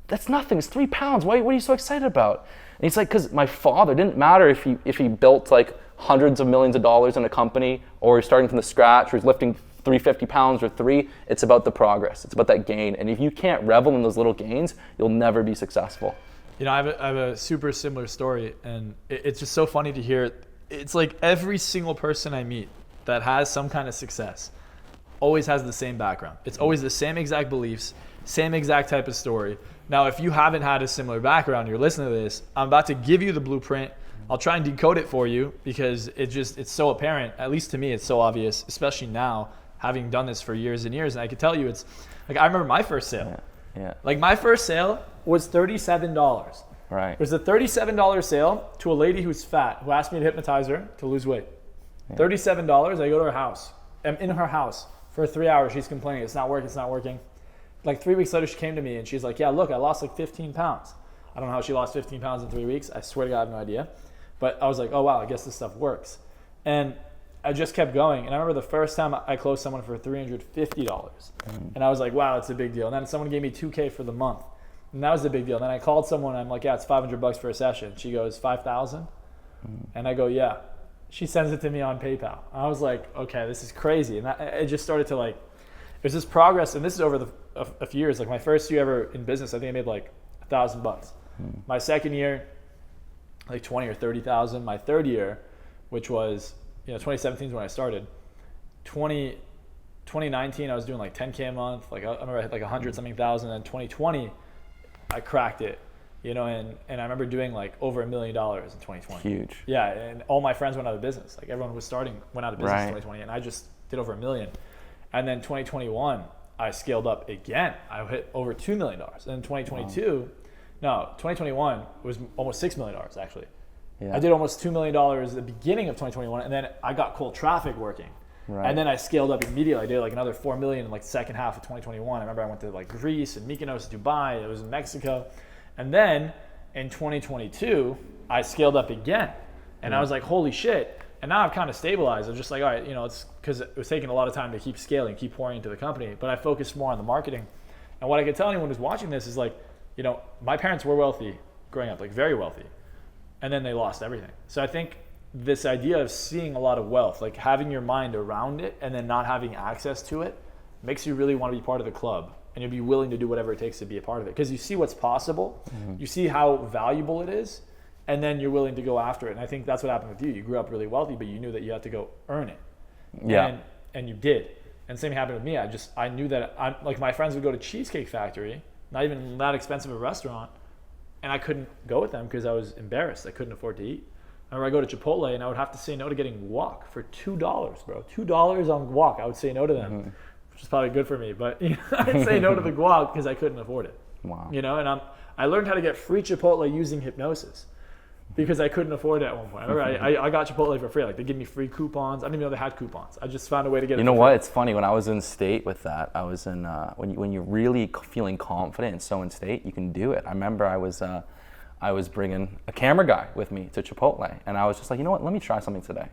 that's nothing, it's 3 pounds, what are you so excited about? And he's like, because my father, it didn't matter if he built like hundreds of millions of dollars in a company, or he's starting from the scratch, or he's lifting 350 pounds or 3, it's about the progress, it's about that gain. And if you can't revel in those little gains, you'll never be successful. I have a super similar story, and it's just so funny to hear. It's like every single person I meet that has some kind of success always has the same background. It's always the same exact beliefs, same exact type of story. Now, if you haven't had a similar background, you're listening to this, I'm about to give you the blueprint. I'll try and decode it for you because it's so apparent, at least to me, it's so obvious, especially now, having done this for years and years. And I can tell you, it's like, I remember my first sale. Yeah. Like my first sale was $37. Right. It was a $37 sale to a lady who's fat, who asked me to hypnotize her to lose weight. Yeah. $37, I go to her house. I'm in her house for 3 hours. She's complaining, it's not working. Like 3 weeks later, she came to me and she's like, yeah, look, I lost like 15 pounds. I don't know how she lost 15 pounds in 3 weeks. I swear to God, I have no idea. But I was like, oh wow, I guess this stuff works. And I just kept going. And I remember the first time I closed someone for $350. And I was like, wow, that's a big deal. And then someone gave me $2,000 for the month. And that was a big deal. And then I called someone, and I'm like, yeah, it's $500 for a session. She goes, 5,000? And I go, yeah. She sends it to me on PayPal. I was like, okay, this is crazy. And it just started to like, there's this progress, and this is over a few years. Like my first year ever in business, I think I made like $1,000. My second year, like 20 or 30,000. My third year, which was, 2017 is when I started. 2019, I was doing like 10K a month. Like I remember I hit like 100 something thousand. And 2020, I cracked it, and I remember doing like over $1 million in 2020. Huge. Yeah, and all my friends went out of business. Like everyone went out of business in 2020, and I just did over $1 million. And then 2021, I scaled up again. I hit over $2 million. And then 2022. No, 2021 was almost $6 million actually. Yeah. I did almost $2 million at the beginning of 2021, and then I got cold traffic working. Right. And then I scaled up immediately. I did like another $4 million in like the second half of 2021. I remember I went to like Greece and Mykonos, Dubai. It was in Mexico. And then in 2022, I scaled up again. And I was like, holy shit. And now I've kind of stabilized. I'm just like, all right, it's because it was taking a lot of time to keep scaling, keep pouring into the company. But I focused more on the marketing. And what I could tell anyone who's watching this is like, my parents were wealthy growing up, like very wealthy. And then they lost everything. So I think this idea of seeing a lot of wealth, like having your mind around it and then not having access to it, makes you really want to be part of the club. And you'll be willing to do whatever it takes to be a part of it. Because you see what's possible, you see how valuable it is, and then you're willing to go after it. And I think that's what happened with you. You grew up really wealthy, but you knew that you had to go earn it. Yeah. And you did. And same happened with me. I knew that my friends would go to Cheesecake Factory, not even that expensive a restaurant, and I couldn't go with them because I was embarrassed. I couldn't afford to eat. I remember I go to Chipotle and I would have to say no to getting guac for $2, bro. $2 on guac. I would say no to them, which is probably good for me. But I'd say no to the guac because I couldn't afford it. Wow. And I learned how to get free Chipotle using hypnosis because I couldn't afford it at one point. I remember I got Chipotle for free. Like they give me free coupons. I didn't even know they had coupons. I just found a way to get it. You know what? It's funny. When I was in state with that, I was in when you're really feeling confident and so in state, you can do it. I remember I was bringing a camera guy with me to Chipotle, and I was just like, you know what? Let me try something today.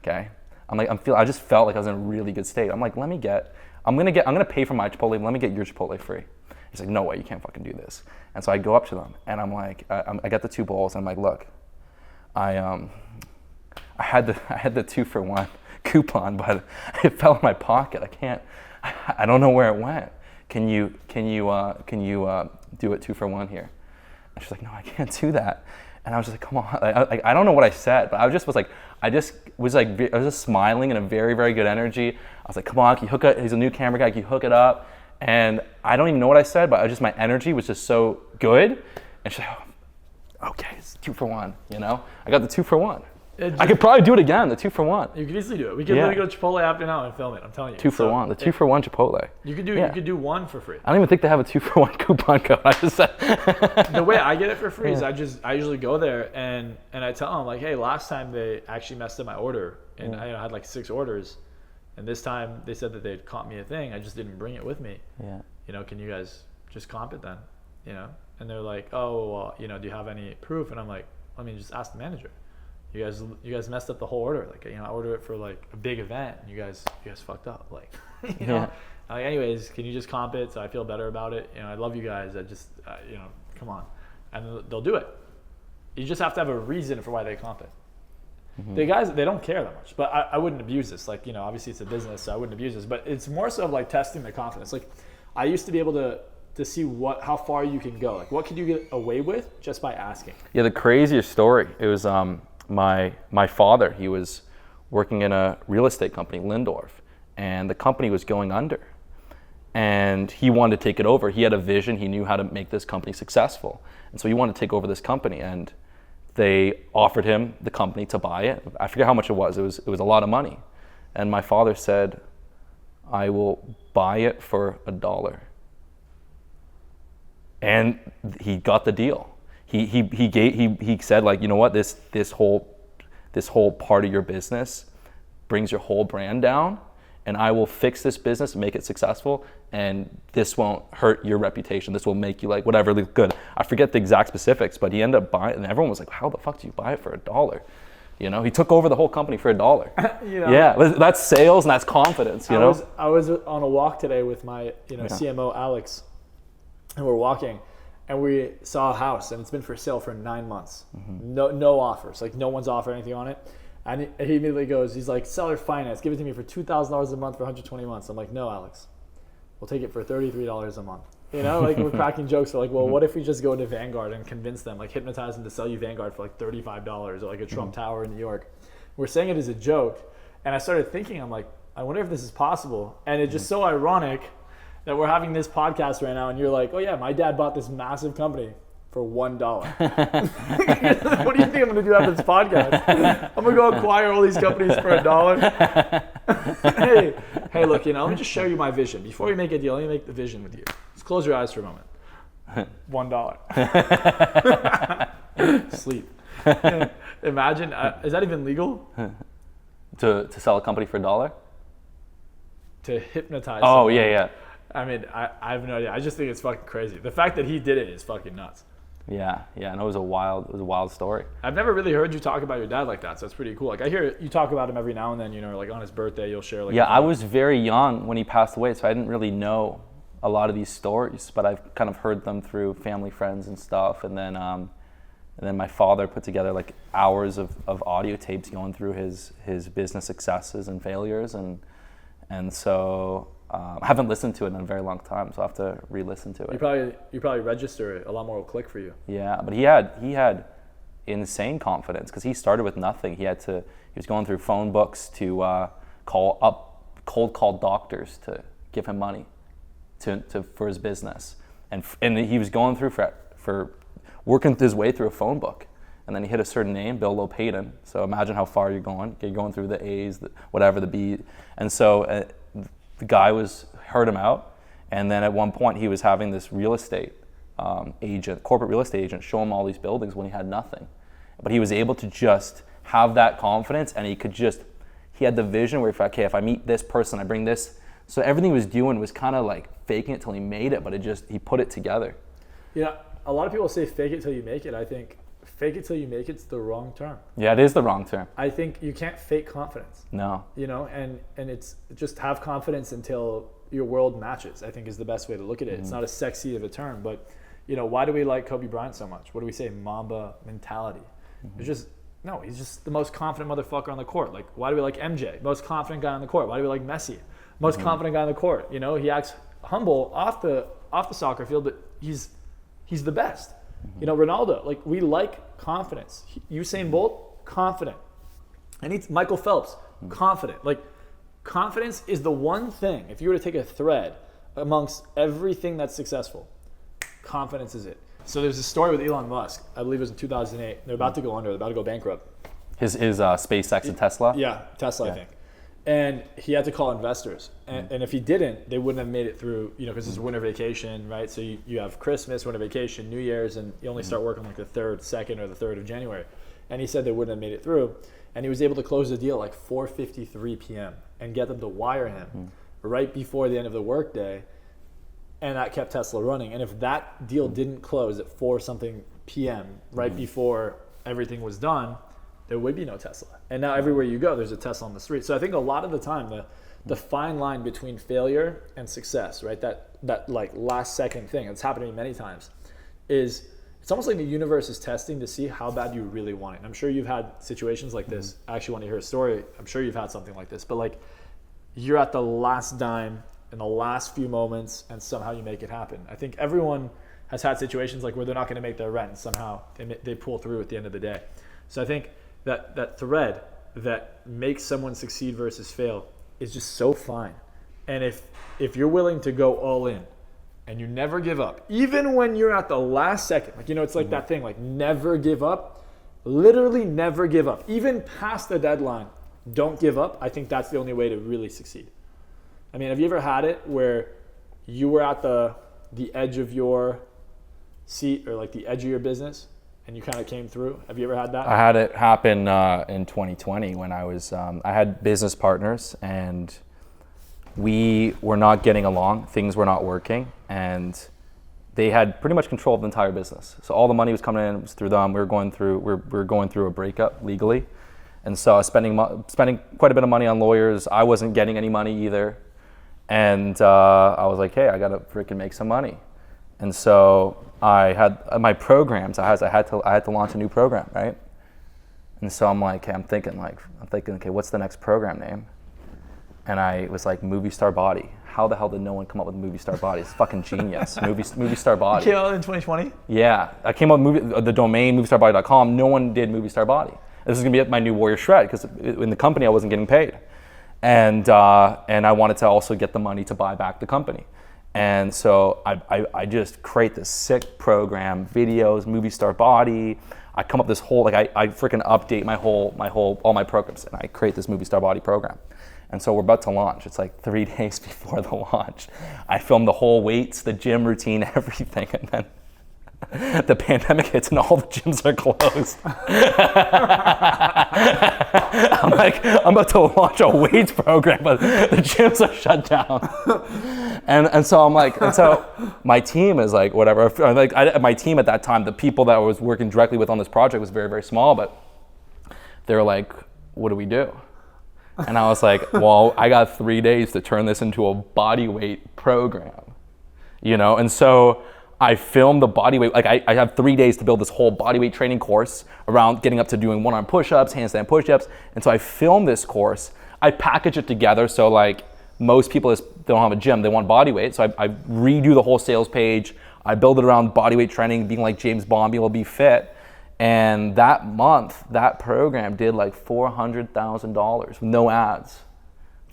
Okay. I just felt like I was in a really good state. I'm like, I'm gonna pay for my Chipotle. Let me get your Chipotle free. He's like, no way, you can't fucking do this. And so I go up to them, and I'm like, I got the 2 bowls, and I'm like, look, I had the 2-for-1 coupon, but it fell in my pocket. I don't know where it went. Can you do it 2-for-1 here? And she's like, no, I can't do that. And I was just like, come on. I don't know what I said, but I was just smiling in a very, very good energy. I was like, come on, can you hook it? He's a new camera guy, can you hook it up? And I don't even know what I said, but my energy was just so good. And she's like, oh, okay, it's 2-for-1, I got the 2-for-1. I could probably do it again, the 2-for-1. You could easily do it. We could literally go to Chipotle after now and film it. I'm telling you. 2-for-1, the 2-for-1 Chipotle. You could do one for free. I don't even think they have a 2-for-1 coupon code. I just said. The way I get it for free is I usually go there and I tell them like, hey, last time they actually messed up my order and I had like 6 orders, and this time they said that they'd comp me a thing. I just didn't bring it with me. Yeah. Can you guys just comp it then? And they're like, oh, well, do you have any proof? And I'm like, just ask the manager. You guys messed up the whole order. Like, I ordered it for like a big event, and you guys fucked up. Like, Like, anyways, can you just comp it so I feel better about it? I love you guys. I just, come on, and they'll do it. You just have to have a reason for why they comp it. The guys, they don't care that much, but I wouldn't abuse this. Like, obviously it's a business, so I wouldn't abuse this. But it's more so of like testing the confidence. Like, I used to be able to see how far you can go. Like, what could you get away with just by asking? Yeah, the craziest story. It was my father. He was working in a real estate company, Lindorf, and the company was going under. And he wanted to take it over. He had a vision. He knew how to make this company successful, and so he wanted to take over this company. And they offered him the company to buy it. I forget how much it was. It was a lot of money. And my father said, I will buy it for $1. And he got the deal. He said, like, you know what, this whole part of your business brings your whole brand down, and I will fix this business and make it successful, and this won't hurt your reputation. This will make you like whatever look good. I forget the exact specifics, but he ended up buying it, and everyone was like, how the fuck do you buy it for $1? He took over the whole company for $1. Yeah, that's sales and that's confidence. I was on a walk today with my CMO Alex, and we're walking, and we saw a house, and it's been for sale for 9 months. No offers, like no one's offered anything on it. And he immediately goes, he's like, seller finance, give it to me for $2,000 a month for 120 months. I'm like, no, Alex, we'll take it for $33 a month. Like we're cracking jokes. We're like, well, what if we just go into Vanguard and convince them, like hypnotize them to sell you Vanguard for like $35 or like a Trump Tower in New York? We're saying it as a joke. And I started thinking, I'm like, I wonder if this is possible. And it's just so ironic that we're having this podcast right now and you're like, oh yeah, my dad bought this massive company for $1. What do you think I'm going to do after this podcast? I'm going to go acquire all these companies for $1. Hey, look, let me just show you my vision. Before we make a deal, let me make the vision with you. Just close your eyes for a moment. $1. Sleep. Imagine, is that even legal? To sell a company for $1? To hypnotize someone. Yeah. I have no idea. I just think it's fucking crazy. The fact that he did it is fucking nuts. Yeah, and it was a wild story. I've never really heard you talk about your dad like that, so it's pretty cool. Like I hear you talk about him every now and then, like on his birthday you'll share like. Yeah, I was very young when he passed away, so I didn't really know a lot of these stories, but I've kind of heard them through family, friends and stuff. And then my father put together like hours of audio tapes going through his business successes and failures, and so I haven't listened to it in a very long time, so I have to re-listen to it. You probably register it. A lot more will click for you. Yeah, but he had insane confidence because he started with nothing. He was going through phone books to cold call doctors to give him money for his business, and he was going through for working his way through a phone book, and then he hit a certain name, Bill Lopatin. So imagine how far you're going. You're going through the A's, the B, and so the guy heard him out, and then at one point he was having this real estate corporate real estate agent, show him all these buildings when he had nothing, but he was able to just have that confidence, and he had the vision where if I meet this person, I bring this. So everything he was doing was kind of like faking it till he made it, but he put it together. Yeah, a lot of people say fake it till you make it. I think fake it till you make it's the wrong term. Yeah, it is the wrong term. I think you can't fake confidence. No. And it's just have confidence until your world matches, I think is the best way to look at it. It's not as sexy of a term, but why do we like Kobe Bryant so much? What do we say? Mamba mentality. It's just, no, he's just the most confident motherfucker on the court. Like, why do we like MJ? Most confident guy on the court. Why do we like Messi? Most confident guy on the court. He acts humble off the soccer field, but he's the best. Ronaldo, like, we like confidence. Usain Bolt, confident. And Michael Phelps, confident. Like, confidence is the one thing, if you were to take a thread amongst everything that's successful, confidence is it. So there's a story with Elon Musk. I believe it was in 2008. They're about to go under. They're about to go bankrupt. His SpaceX and Tesla? Yeah, Tesla, I think. And he had to call investors. And if he didn't, they wouldn't have made it through, because it's winter vacation, right? So you have Christmas, winter vacation, New Year's, and you only start working like the 2nd or the 3rd of January. And he said they wouldn't have made it through. And he was able to close the deal like 4:53 p.m. and get them to wire him right before the end of the workday. And that kept Tesla running. And if that deal didn't close at 4-something p.m. right before everything was done, there would be no Tesla. And now everywhere you go, there's a Tesla on the street. So I think a lot of the time, the fine line between failure and success, right? That like last second thing, it's happened to me many times, is it's almost like the universe is testing to see how bad you really want it. And I'm sure you've had situations like this. I actually want to hear a story. I'm sure you've had something like this, but like you're at the last dime in the last few moments and somehow you make it happen. I think everyone has had situations like where they're not going to make their rent and somehow they pull through at the end of the day. So I think that thread that makes someone succeed versus fail is just so fine. And if you're willing to go all in and you never give up, even when you're at the last second, like, it's like that thing, like never give up, literally never give up, even past the deadline, don't give up. I think that's the only way to really succeed. I mean, have you ever had it where you were at the edge of your seat or like the edge of your business and you kind of came through? Have you ever had that? I had it happen in 2020 when I was, I had business partners and we were not getting along. Things were not working and they had pretty much control of the entire business. So all the money was coming in, it was through them. We were going through a breakup legally. And so I was spending quite a bit of money on lawyers. I wasn't getting any money either. And I was like, hey, I gotta freaking make some money. And so I had my programs. I had to launch a new program, right? And so I'm like, I'm thinking, okay, what's the next program name? And I was like, Movie Star Body. How the hell did no one come up with Movie Star Body? It's fucking genius. Movie Star Body. You came out in 2020? Yeah, I came up with the domain moviestarbody.com. No one did Movie Star Body. This is gonna be my new Warrior Shred because in the company I wasn't getting paid. And I wanted to also get the money to buy back the company. And so I just create this sick program, videos, Movie Star Body. I come up with this whole, I freaking update all my programs and I create this Movie Star Body program. And so we're about to launch. It's like 3 days before the launch. I film the whole weights, the gym routine, everything. And then the pandemic hits and all the gyms are closed. I'm like, I'm about to launch a weights program, but the gyms are shut down. And so I'm like, and so my team is like, whatever. My team at that time, the people that I was working directly with on this project was very, very small, but they were like, what do we do? And I was like, well, I got 3 days to turn this into a body weight program, you know? And so I filmed the body weight, like I have 3 days to build this whole body weight training course around getting up to doing one-arm push-ups, handstand push-ups. And so I filmed this course. I package it together. So like most people just don't have a gym, they want body weight. So I redo the whole sales page. I build it around body weight training, being like James Bond, being able to be fit. And that month, that program did like $400,000 with no ads.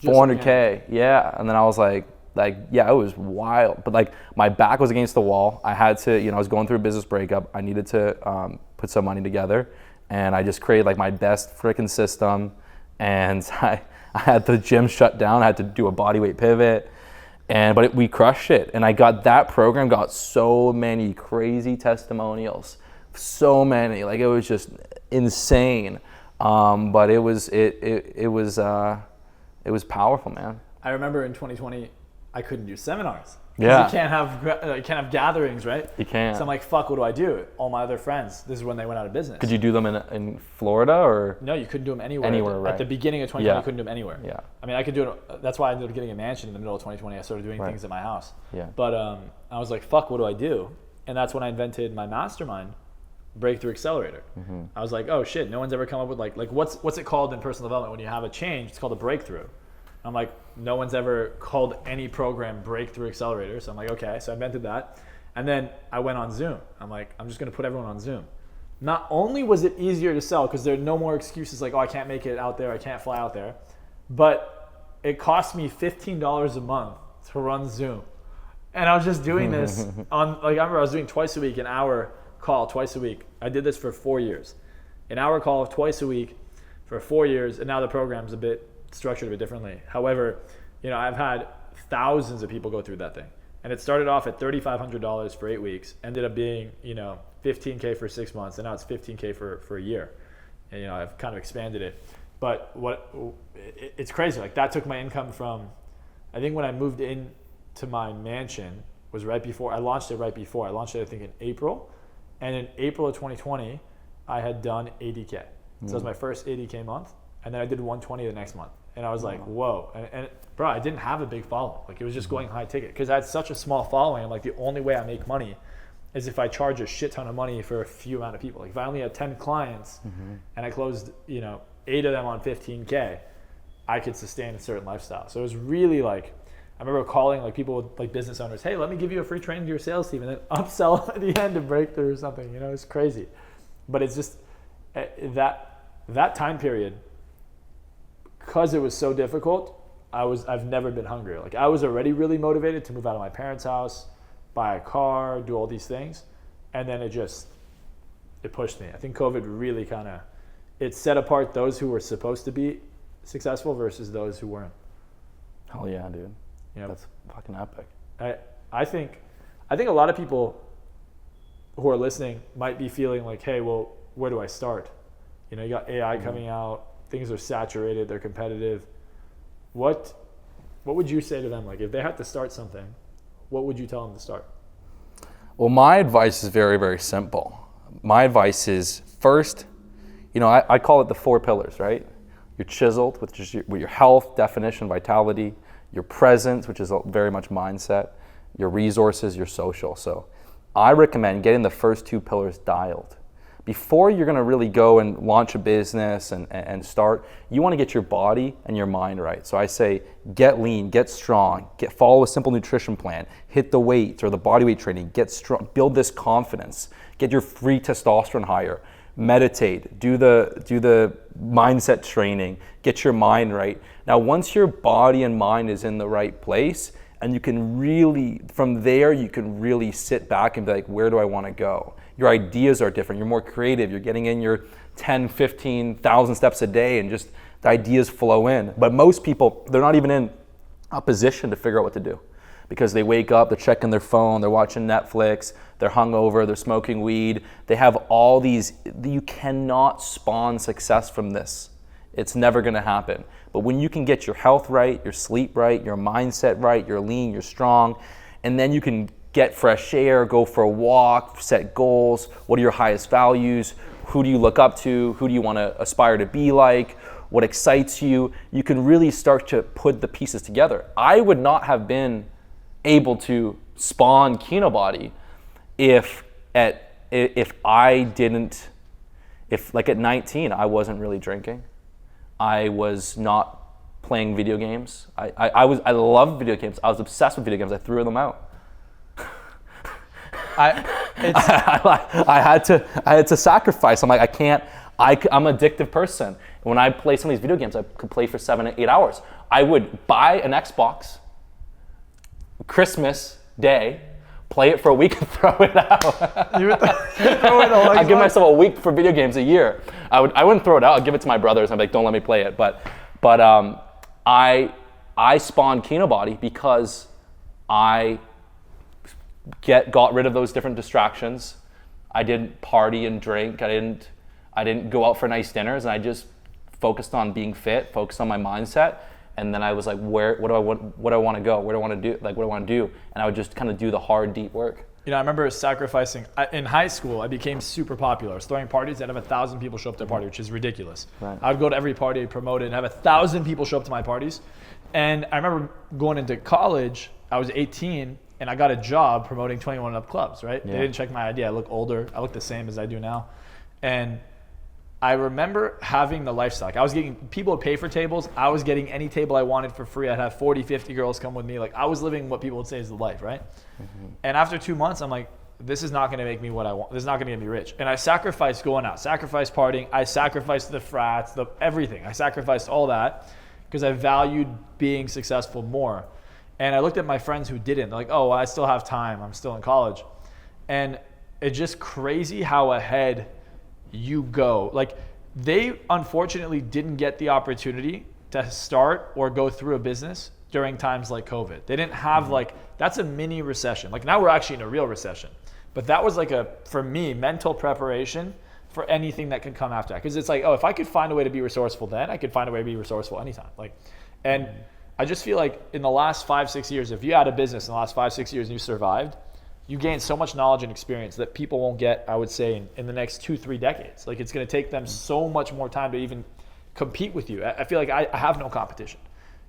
Just 400K, yeah. And then I was like, yeah, it was wild. But like my back was against the wall. I had to, I was going through a business breakup. I needed to put some money together. And I just created like my best freaking system. And I had the gym shut down. I had to do a bodyweight pivot. But we crushed it. And that program got so many crazy testimonials. So many, like it was just insane. But it was powerful, man. I remember in 2020, I couldn't do seminars. Yeah. You can't have gatherings, right? You can't. So I'm like, fuck, what do I do? All my other friends, this is when they went out of business. Could you do them in Florida or? No, you couldn't do them anywhere. Anywhere, right. At the beginning of 2020, Yeah. you couldn't do them anywhere. Yeah. I mean, I could do it. That's why I ended up getting a mansion in the middle of 2020. I started doing Right. things at my house. Yeah. But I was like, fuck, what do I do? And that's when I invented my mastermind, Breakthrough Accelerator. Mm-hmm. I was like, oh shit, no one's ever come up with like what's it called in personal development when you have a change? It's called a breakthrough. I'm like, no one's ever called any program Breakthrough Accelerator. So I'm like, okay, so I invented that. And then I went on Zoom. I'm like, I'm just gonna put everyone on Zoom. Not only was it easier to sell because there are no more excuses like, oh, I can't make it out there, I can't fly out there, but it cost me $15 a month to run Zoom. And I was just doing this on, like, I remember I was doing twice a week, an hour call twice a week. I did this for 4 years. An hour call twice a week for 4 years, and now the program's a bit structured a bit differently. However, I've had thousands of people go through that thing. And it started off at $3,500 for 8 weeks, ended up being, $15K for 6 months, and now it's $15K for a year. And, I've kind of expanded it. But it's crazy. Like, that took my income from, I think when I moved in to my mansion was right before, I launched it right before. I launched it, I think, in April. And in April of 2020, I had done 80K. So that was my first 80K month. And then I did 120 the next month. And I was like, whoa. And bro, I didn't have a big following. Like, it was just going high ticket. Because I had such a small following. I'm like, the only way I make money is if I charge a shit ton of money for a few amount of people. Like, if I only had 10 clients and I closed, 8 of them on 15K, I could sustain a certain lifestyle. So it was really like, I remember calling like people, like business owners, hey, let me give you a free training to your sales team and then upsell at the end to Breakthrough or something. It's crazy. But it's just that time period, because it was so difficult, I've never been hungrier. Like, I was already really motivated to move out of my parents' house, buy a car, do all these things. And then it pushed me. I think COVID really it set apart those who were supposed to be successful versus those who weren't. Hell yeah, dude. That's fucking epic. I think a lot of people who are listening might be feeling like, hey, well, where do I start? You got AI coming out, things are saturated, they're competitive. What would you say to them? Like, if they had to start something, what would you tell them to start? Well, my advice is very, very simple. My advice is first, I call it the 4 pillars, right? You're chiseled, with your health, definition, vitality, your presence, which is very much mindset, your resources, your social. So I recommend getting the first 2 pillars dialed. Before you're gonna really go and launch a business and start, you wanna get your body and your mind right. So I say, get lean, get strong, follow a simple nutrition plan, hit the weights or the body weight training, get strong, build this confidence, get your free testosterone higher, meditate, do the mindset training, get your mind right. Now, once your body and mind is in the right place, and you can really, from there, you can really sit back and be like, where do I want to go? Your ideas are different. You're more creative. You're getting in your 10, 15,000 steps a day and just the ideas flow in. But most people, they're not even in a position to figure out what to do because they wake up, they're checking their phone, they're watching Netflix, they're hungover, they're smoking weed. They have all these, you cannot spawn success from this. It's never going to happen. But when you can get your health right, your sleep right, your mindset right, you're lean, you're strong, and then you can get fresh air, go for a walk, set goals. What are your highest values? Who do you look up to? Who do you want to aspire to be like? What excites you? You can really start to put the pieces together. I would not have been able to spawn Kinobody if like at 19 I wasn't really drinking. I was not playing video games. I loved video games. I was obsessed with video games. I threw them out. I had to sacrifice. I'm like, I'm an addictive person. When I play some of these video games, I could play for 7 to 8 hours. I would buy an Xbox Christmas Day, play it for a week and throw it out. I'd give myself a week for video games a year. I wouldn't throw it out. I'd give it to my brothers. I'm like, don't let me play it. But I spawned Kinobody because I got rid of those different distractions. I didn't party and drink. I didn't go out for nice dinners, and I just focused on being fit, focused on my mindset. And then I was like, what do I want to go? Where do I want to do? Like, what do I want to do? And I would just kind of do the hard, deep work. You know, I remember sacrificing. In high school, I became super popular. I was throwing parties. I'd have 1,000 people show up to a party, which is ridiculous. Right. I would go to every party, promote it, and have 1,000 people show up to my parties. And I remember going into college, I was 18, and I got a job promoting 21 and up clubs, right? Yeah. They didn't check my ID. I look older. I look the same as I do now. And I remember having the lifestyle. Like, I was getting, people would pay for tables. I was getting any table I wanted for free. I'd have 40, 50 girls come with me. Like, I was living what people would say is the life, right? Mm-hmm. And after 2 months, I'm like, this is not going to make me what I want. This is not going to get me rich. And I sacrificed going out, sacrificed partying. I sacrificed the frats, everything. I sacrificed all that because I valued being successful more. And I looked at my friends who didn't. They're like, oh, well, I still have time. I'm still in college. And it's just crazy how ahead you go. Like, they unfortunately didn't get the opportunity to start or go through a business during times like COVID. They didn't have that's a mini recession. Like, now we're actually in a real recession. But that was like for me, mental preparation for anything that could come after that. Because it's like, oh, if I could find a way to be resourceful then, I could find a way to be resourceful anytime. And I just feel like in the last 5-6 years, if you had a business in the last 5-6 years and you survived, you gain so much knowledge and experience that people won't get, I would say, in the next 2-3 decades. Like, it's going to take them so much more time to even compete with you. I feel like I have no competition.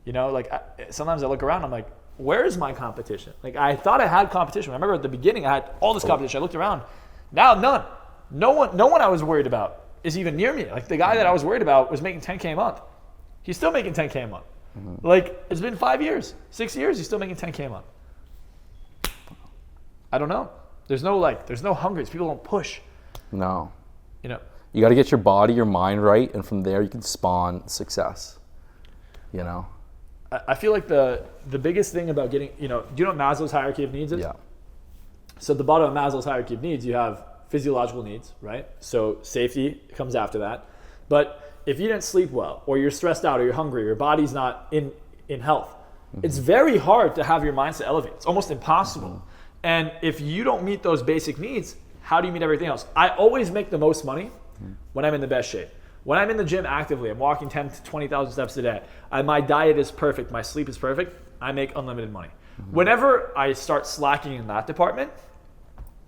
You know, like, sometimes I look around, I'm like, where is my competition? Like, I thought I had competition. I remember at the beginning, I had all this competition. I looked around. Now, none. No one I was worried about is even near me. Like, the guy that I was worried about was making $10K a month. He's still making $10K a month. Mm-hmm. Like, it's been 5 years, 6 years, he's still making $10K a month. I don't know. There's no hunger. People don't push. No. You know. You got to get your body, your mind right, and from there you can spawn success. You know. I feel like the biggest thing about getting, do you know what Maslow's hierarchy of needs is? Yeah. So at the bottom of Maslow's hierarchy of needs, you have physiological needs, right? So safety comes after that. But if you didn't sleep well, or you're stressed out, or you're hungry, or your body's not in health, mm-hmm. It's very hard to have your mindset elevate. It's almost impossible. Mm-hmm. And if you don't meet those basic needs, how do you meet everything else? I always make the most money when I'm in the best shape. When I'm in the gym actively, I'm walking 10 to 20,000 steps a day. My diet is perfect. My sleep is perfect. I make unlimited money. Mm-hmm. Whenever I start slacking in that department,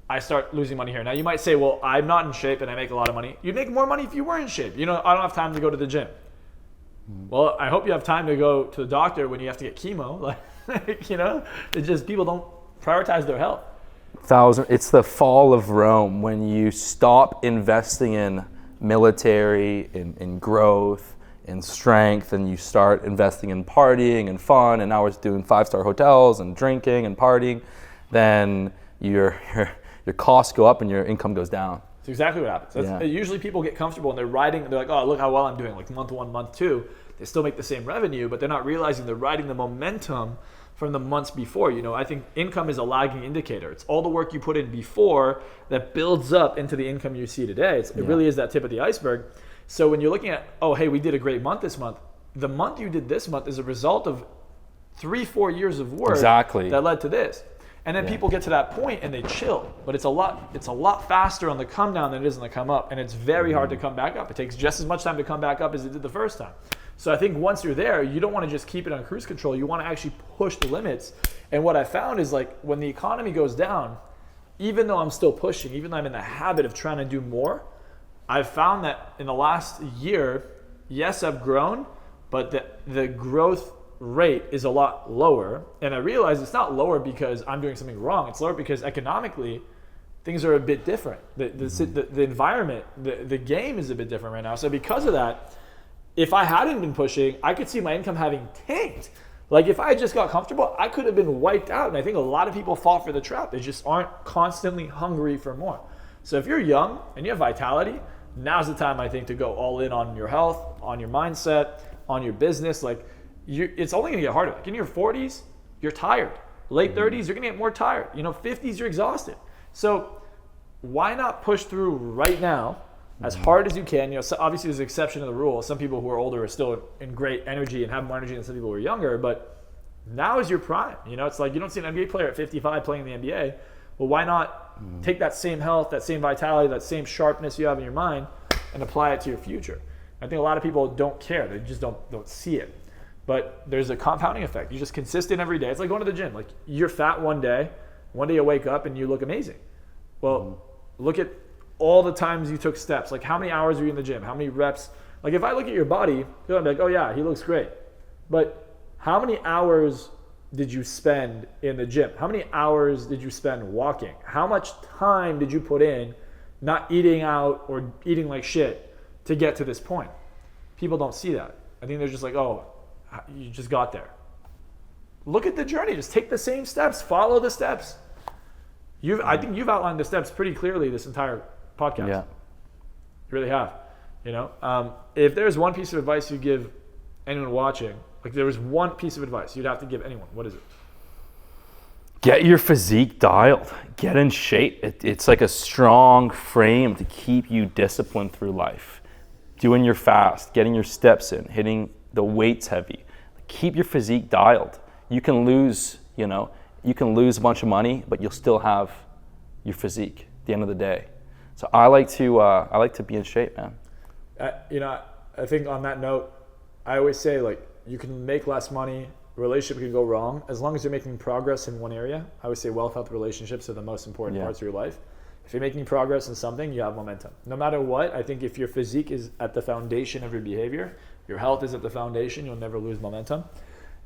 I start losing money here. Now, you might say, well, I'm not in shape and I make a lot of money. You'd make more money if you were in shape. I don't have time to go to the gym. Mm-hmm. Well, I hope you have time to go to the doctor when you have to get chemo. It's just people don't prioritize their health. It's the fall of Rome when you stop investing in military, in growth, in strength, and you start investing in partying and fun, and now we're doing 5-star hotels and drinking and partying, then your costs go up and your income goes down. That's exactly what happens. Usually people get comfortable and they're like, oh, look how well I'm doing, like month 1, month 2. They still make the same revenue, but they're not realizing they're riding the momentum from the months before. I think income is a lagging indicator. It's all the work you put in before that builds up into the income you see today. It really is that tip of the iceberg. So when you're looking at, oh, hey, we did a great month this month, the month you did this month is a result of 3-4 years of work that led to this. And then people get to that point and they chill, but it's a lot faster on the come down than it is on the come up, and it's very hard to come back up. It takes just as much time to come back up as it did the first time. So I think once you're there, you don't want to just keep it on cruise control. You want to actually push the limits. And what I found is like when the economy goes down, even though I'm still pushing, even though I'm in the habit of trying to do more, I've found that in the last year, yes, I've grown, but the growth rate is a lot lower. And I realize it's not lower because I'm doing something wrong. It's lower because economically, things are a bit different. The environment, the game is a bit different right now. So because of that, if I hadn't been pushing, I could see my income having tanked. Like if I just got comfortable, I could have been wiped out. And I think a lot of people fall for the trap. They just aren't constantly hungry for more. So if you're young and you have vitality, now's the time I think to go all in on your health, on your mindset, on your business. Like it's only gonna get harder. Like in your 40s, you're tired. Late 30s, you're gonna get more tired. 50s, you're exhausted. So why not push through right now as hard as you can? So obviously there's an exception to the rule. Some people who are older are still in great energy and have more energy than some people who are younger, but now is your prime. It's like you don't see an NBA player at 55 playing in the NBA. Well, why not take that same health, that same vitality, that same sharpness you have in your mind and apply it to your future? I think a lot of people don't care. They just don't see it. But there's a compounding effect. You're just consistent every day. It's like going to the gym. Like you're fat one day you wake up and you look amazing. Well, look at all the times you took steps. Like how many hours were you in the gym? How many reps? Like if I look at your body, you're gonna be like, oh yeah, he looks great. But how many hours did you spend in the gym? How many hours did you spend walking? How much time did you put in not eating out or eating like shit to get to this point? People don't see that. I think they're just like, oh, you just got there. Look at the journey. Just take the same steps. Follow the steps. I think you've outlined the steps pretty clearly this entire podcast. Yeah. You really have. If there's one piece of advice you give anyone watching, like there was one piece of advice you'd have to give anyone, what is it? Get your physique dialed. Get in shape. It's like a strong frame to keep you disciplined through life. Doing your fast, getting your steps in, hitting the weights heavy. Keep your physique dialed. You can lose a bunch of money, but you'll still have your physique at the end of the day. So I like to be in shape, man. I think on that note, I always say like you can make less money, relationship can go wrong as long as you're making progress in one area. I would say wealth, health, relationships are the most important parts of your life. If you're making progress in something, you have momentum. No matter what, I think if your physique is at the foundation of your behavior, your health is at the foundation, you'll never lose momentum.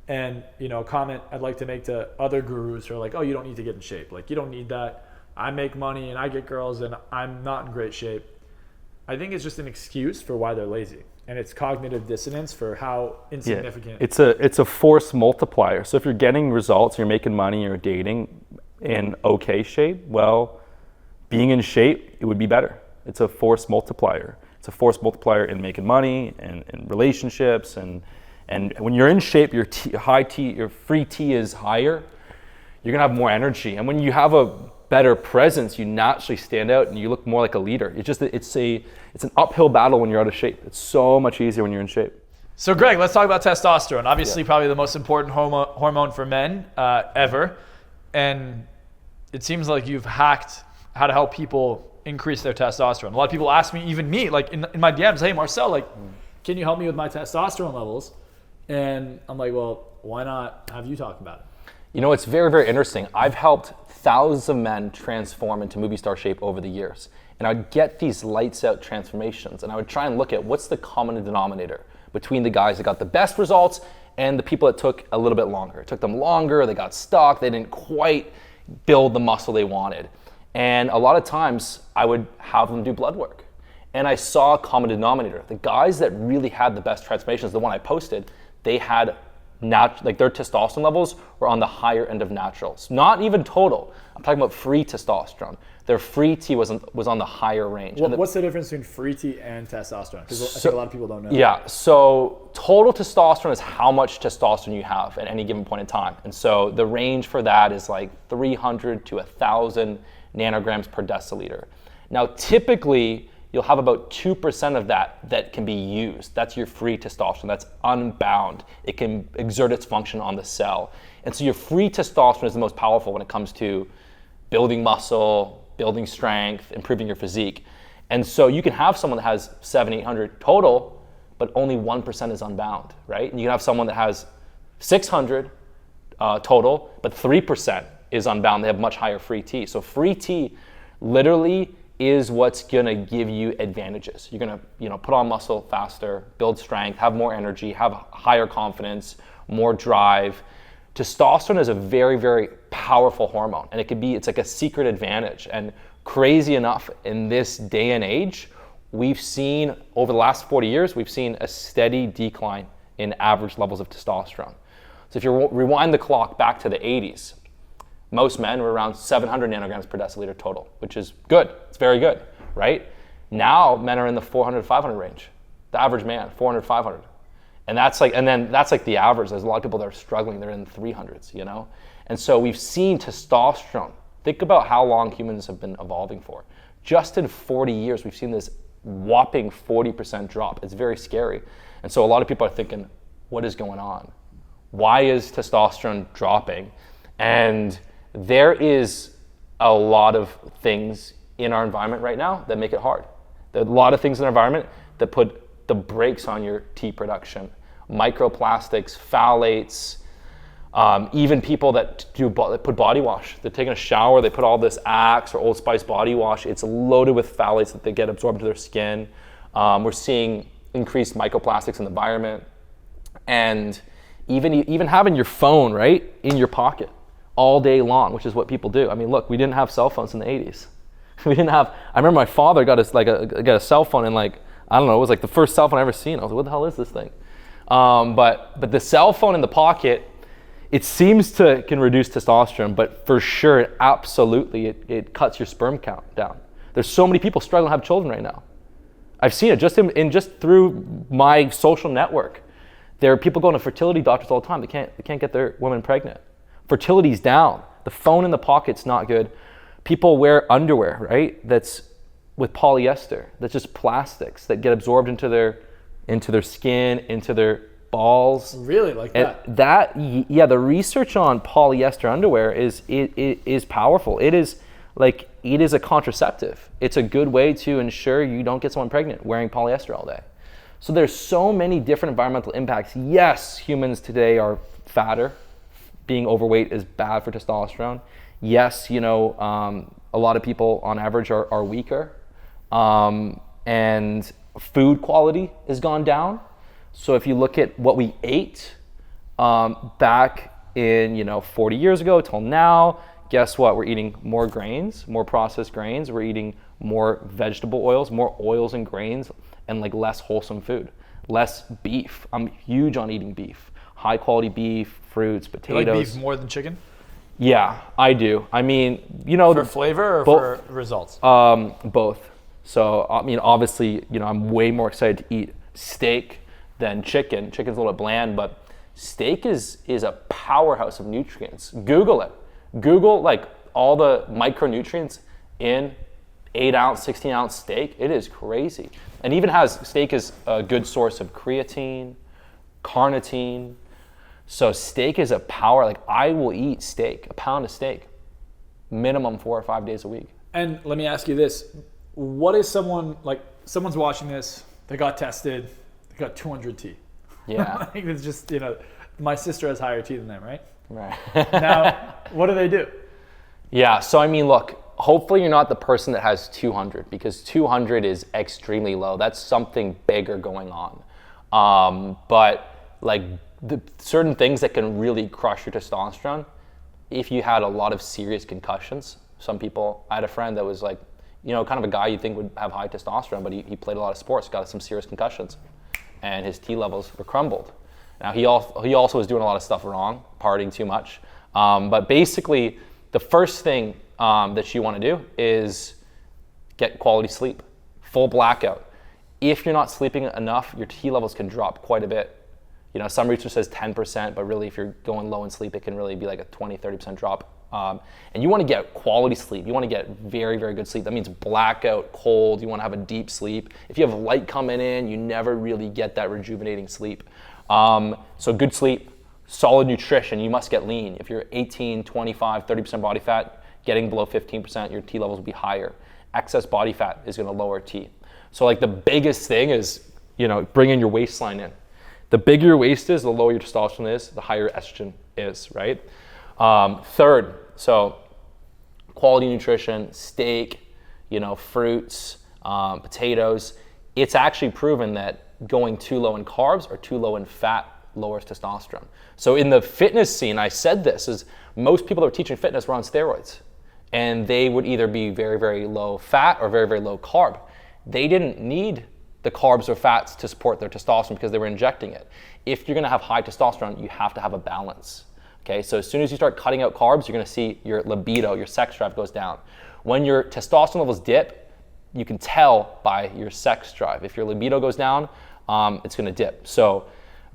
And, a comment I'd like to make to other gurus who are like, oh, you don't need to get in shape. Like, you don't need that. I make money and I get girls and I'm not in great shape. I think it's just an excuse for why they're lazy. And it's cognitive dissonance for how insignificant. Yeah. It's a force multiplier. So if you're getting results, you're making money, you're dating in okay shape, well, being in shape, it would be better. It's a force multiplier. It's a force multiplier in making money and in relationships. And when you're in shape, your free T is higher. You're gonna have more energy. And when you have a better presence, you naturally stand out and you look more like a leader. It's an uphill battle when you're out of shape. It's so much easier when you're in shape. So Greg, let's talk about testosterone. Obviously, probably the most important hormone for men ever. And it seems like you've hacked how to help people increase their testosterone. A lot of people ask me, even me, like in my DMs, hey Marcel, like, can you help me with my testosterone levels? And I'm like, well, why not have you talk about it? It's very, very interesting. I've helped thousands of men transform into movie star shape over the years. And I'd get these lights out transformations and I would try and look at what's the common denominator between the guys that got the best results and the people that took a little bit longer. It took them longer, they got stuck, they didn't quite build the muscle they wanted. And a lot of times I would have them do blood work. And I saw a common denominator. The guys that really had the best transformations, the one I posted, they had their testosterone levels were on the higher end of naturals. Not even total. I'm talking about free testosterone. Their free T was on the higher range. What's the difference between free T and testosterone? Because I think a lot of people don't know. Yeah, so total testosterone is how much testosterone you have at any given point in time. And so the range for that is like 300 to 1,000 nanograms per deciliter. Now, typically, you'll have about 2% of that can be used. That's your free testosterone. That's unbound. It can exert its function on the cell. And so your free testosterone is the most powerful when it comes to building muscle, building strength, improving your physique. And so you can have someone that has 700, 800 total, but only 1% is unbound, right? And you can have someone that has 600 total, but 3% is unbound. They have much higher free T. So free T literally is what's gonna give you advantages. You're gonna put on muscle faster, build strength, have more energy, have higher confidence, more drive. Testosterone is a very, very powerful hormone, and it's like a secret advantage. And crazy enough, in this day and age, we've seen over the last 40 years, we've seen a steady decline in average levels of testosterone. So if you rewind the clock back to the 80s, most men were around 700 nanograms per deciliter total, which is good. It's very good, right? Now men are in the 400, 500 range. The average man, 400, 500. And that's like the average. There's a lot of people that are struggling. They're in the 300s, And so we've seen testosterone. Think about how long humans have been evolving for. Just in 40 years, we've seen this whopping 40% drop. It's very scary. And so a lot of people are thinking, what is going on? Why is testosterone dropping? And there is a lot of things in our environment right now that make it hard. There are a lot of things in our environment that put the brakes on your T production. Microplastics, phthalates, even people that put body wash. They're taking a shower, they put all this Axe or Old Spice body wash. It's loaded with phthalates that they get absorbed into their skin. We're seeing increased microplastics in the environment. And even having your phone, right, in your pocket all day long, which is what people do. I mean, look, we didn't have cell phones in the 80s. I remember my father got a cell phone and I don't know, it was like the first cell phone I ever seen. I was like, what the hell is this thing? But the cell phone in the pocket, it seems can reduce testosterone, but for sure, absolutely, it cuts your sperm count down. There's so many people struggling to have children right now. I've seen it just through my social network. There are people going to fertility doctors all the time. They can't get their women pregnant. Fertility's down. The phone in the pocket's not good. People wear underwear, right? That's with polyester. That's just plastics that get absorbed into their skin, into their balls. Really, like that? The research on polyester underwear is powerful. It is a contraceptive. It's a good way to ensure you don't get someone pregnant wearing polyester all day. So there's so many different environmental impacts. Yes, humans today are fatter. Being overweight is bad for testosterone. Yes, a lot of people on average are weaker. And food quality has gone down. So if you look at what we ate back in 40 years ago till now, guess what? We're eating more grains, more processed grains. We're eating more vegetable oils, more oils and grains, and less wholesome food, less beef. I'm huge on eating beef. High quality beef, fruits, potatoes. You like beef more than chicken? Yeah, I do. I mean, for flavor or for results? Both. So, I mean, obviously, I'm way more excited to eat steak than chicken. Chicken's a little bit bland, but steak is a powerhouse of nutrients. Google it. Google all the micronutrients in 8-ounce, 16-ounce steak. It is crazy. And even steak is a good source of creatine, carnitine. So steak is a power. I will eat steak, a pound of steak, minimum 4 or 5 days a week. And let me ask you this. What is someone's watching this, they got tested, they got 200 T. Yeah. It's just, my sister has higher T than them, right? Right. Now, what do they do? Yeah, so I mean, look, hopefully you're not the person that has 200 because 200 is extremely low. That's something bigger going on. But the certain things that can really crush your testosterone, if you had a lot of serious concussions. I had a friend that was kind of a guy you think would have high testosterone, but he played a lot of sports, got some serious concussions, and his T levels were crumbled. Now he also was doing a lot of stuff wrong, partying too much. But basically, the first thing that you want to do is get quality sleep, full blackout. If you're not sleeping enough, your T levels can drop quite a bit. Some research says 10%, but really if you're going low in sleep, it can really be like a 20, 30% drop And you want to get quality sleep. You want to get very, very good sleep. That means blackout, cold. You want to have a deep sleep. If you have light coming in, you never really get that rejuvenating sleep. So good sleep, solid nutrition. You must get lean. If you're 18, 25, 30% body fat, getting below 15%, your T levels will be higher. Excess body fat is going to lower T. So like the biggest thing is, bringing your waistline in. The bigger your waist is, the lower your testosterone is, the higher estrogen is, right? Third, so quality nutrition, steak, fruits, potatoes. It's actually proven that going too low in carbs or too low in fat lowers testosterone. So in the fitness scene, I said this, is most people that were teaching fitness were on steroids. And they would either be very, very low fat or very, very low carb. They didn't need the carbs or fats to support their testosterone because they were injecting it. If you're gonna have high testosterone, you have to have a balance. Okay, so as soon as you start cutting out carbs, you're gonna see your libido, your sex drive goes down. When your testosterone levels dip, you can tell by your sex drive. If your libido goes down, it's gonna dip. So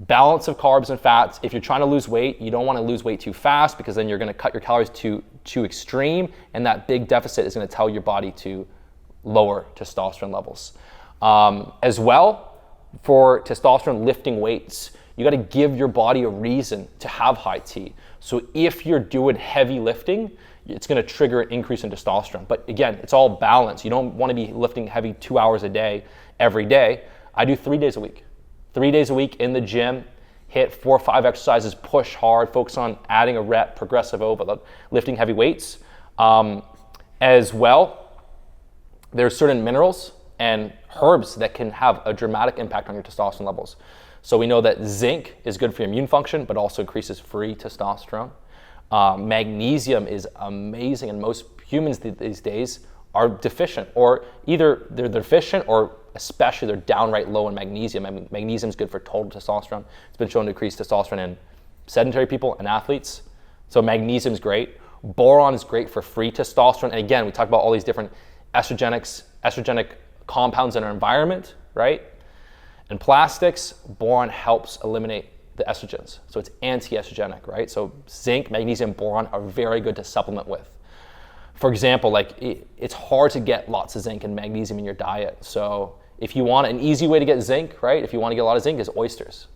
balance of carbs and fats. If you're trying to lose weight, you don't wanna lose weight too fast because then you're gonna cut your calories too extreme, and that big deficit is gonna tell your body to lower testosterone levels. As well, for testosterone lifting weights, you gotta give your body a reason to have high T. So if you're doing heavy lifting, it's gonna trigger an increase in testosterone. But again, it's all balance. You don't wanna be lifting heavy 2 hours a day, every day. I do 3 days a week. 3 days a week in the gym, hit 4 or 5 exercises, push hard, focus on adding a rep, progressive overload, lifting heavy weights. As well, there's certain minerals and herbs that can have a dramatic impact on your testosterone levels. So we know that zinc is good for your immune function, but also increases free testosterone. Magnesium is amazing, and most humans these days are deficient, or either they're deficient or especially they're downright low in magnesium. I mean, magnesium is good for total testosterone. It's been shown to increase testosterone in sedentary people and athletes. So magnesium is great. Boron is great for free testosterone. And again, we talked about all these different estrogenic compounds in our environment, right? And plastics, boron helps eliminate the estrogens. So it's anti-estrogenic, right? So zinc, magnesium, boron are very good to supplement with. For example, it's hard to get lots of zinc and magnesium in your diet. So if you want an easy way to get zinc, right? If you want to get a lot of zinc, is oysters.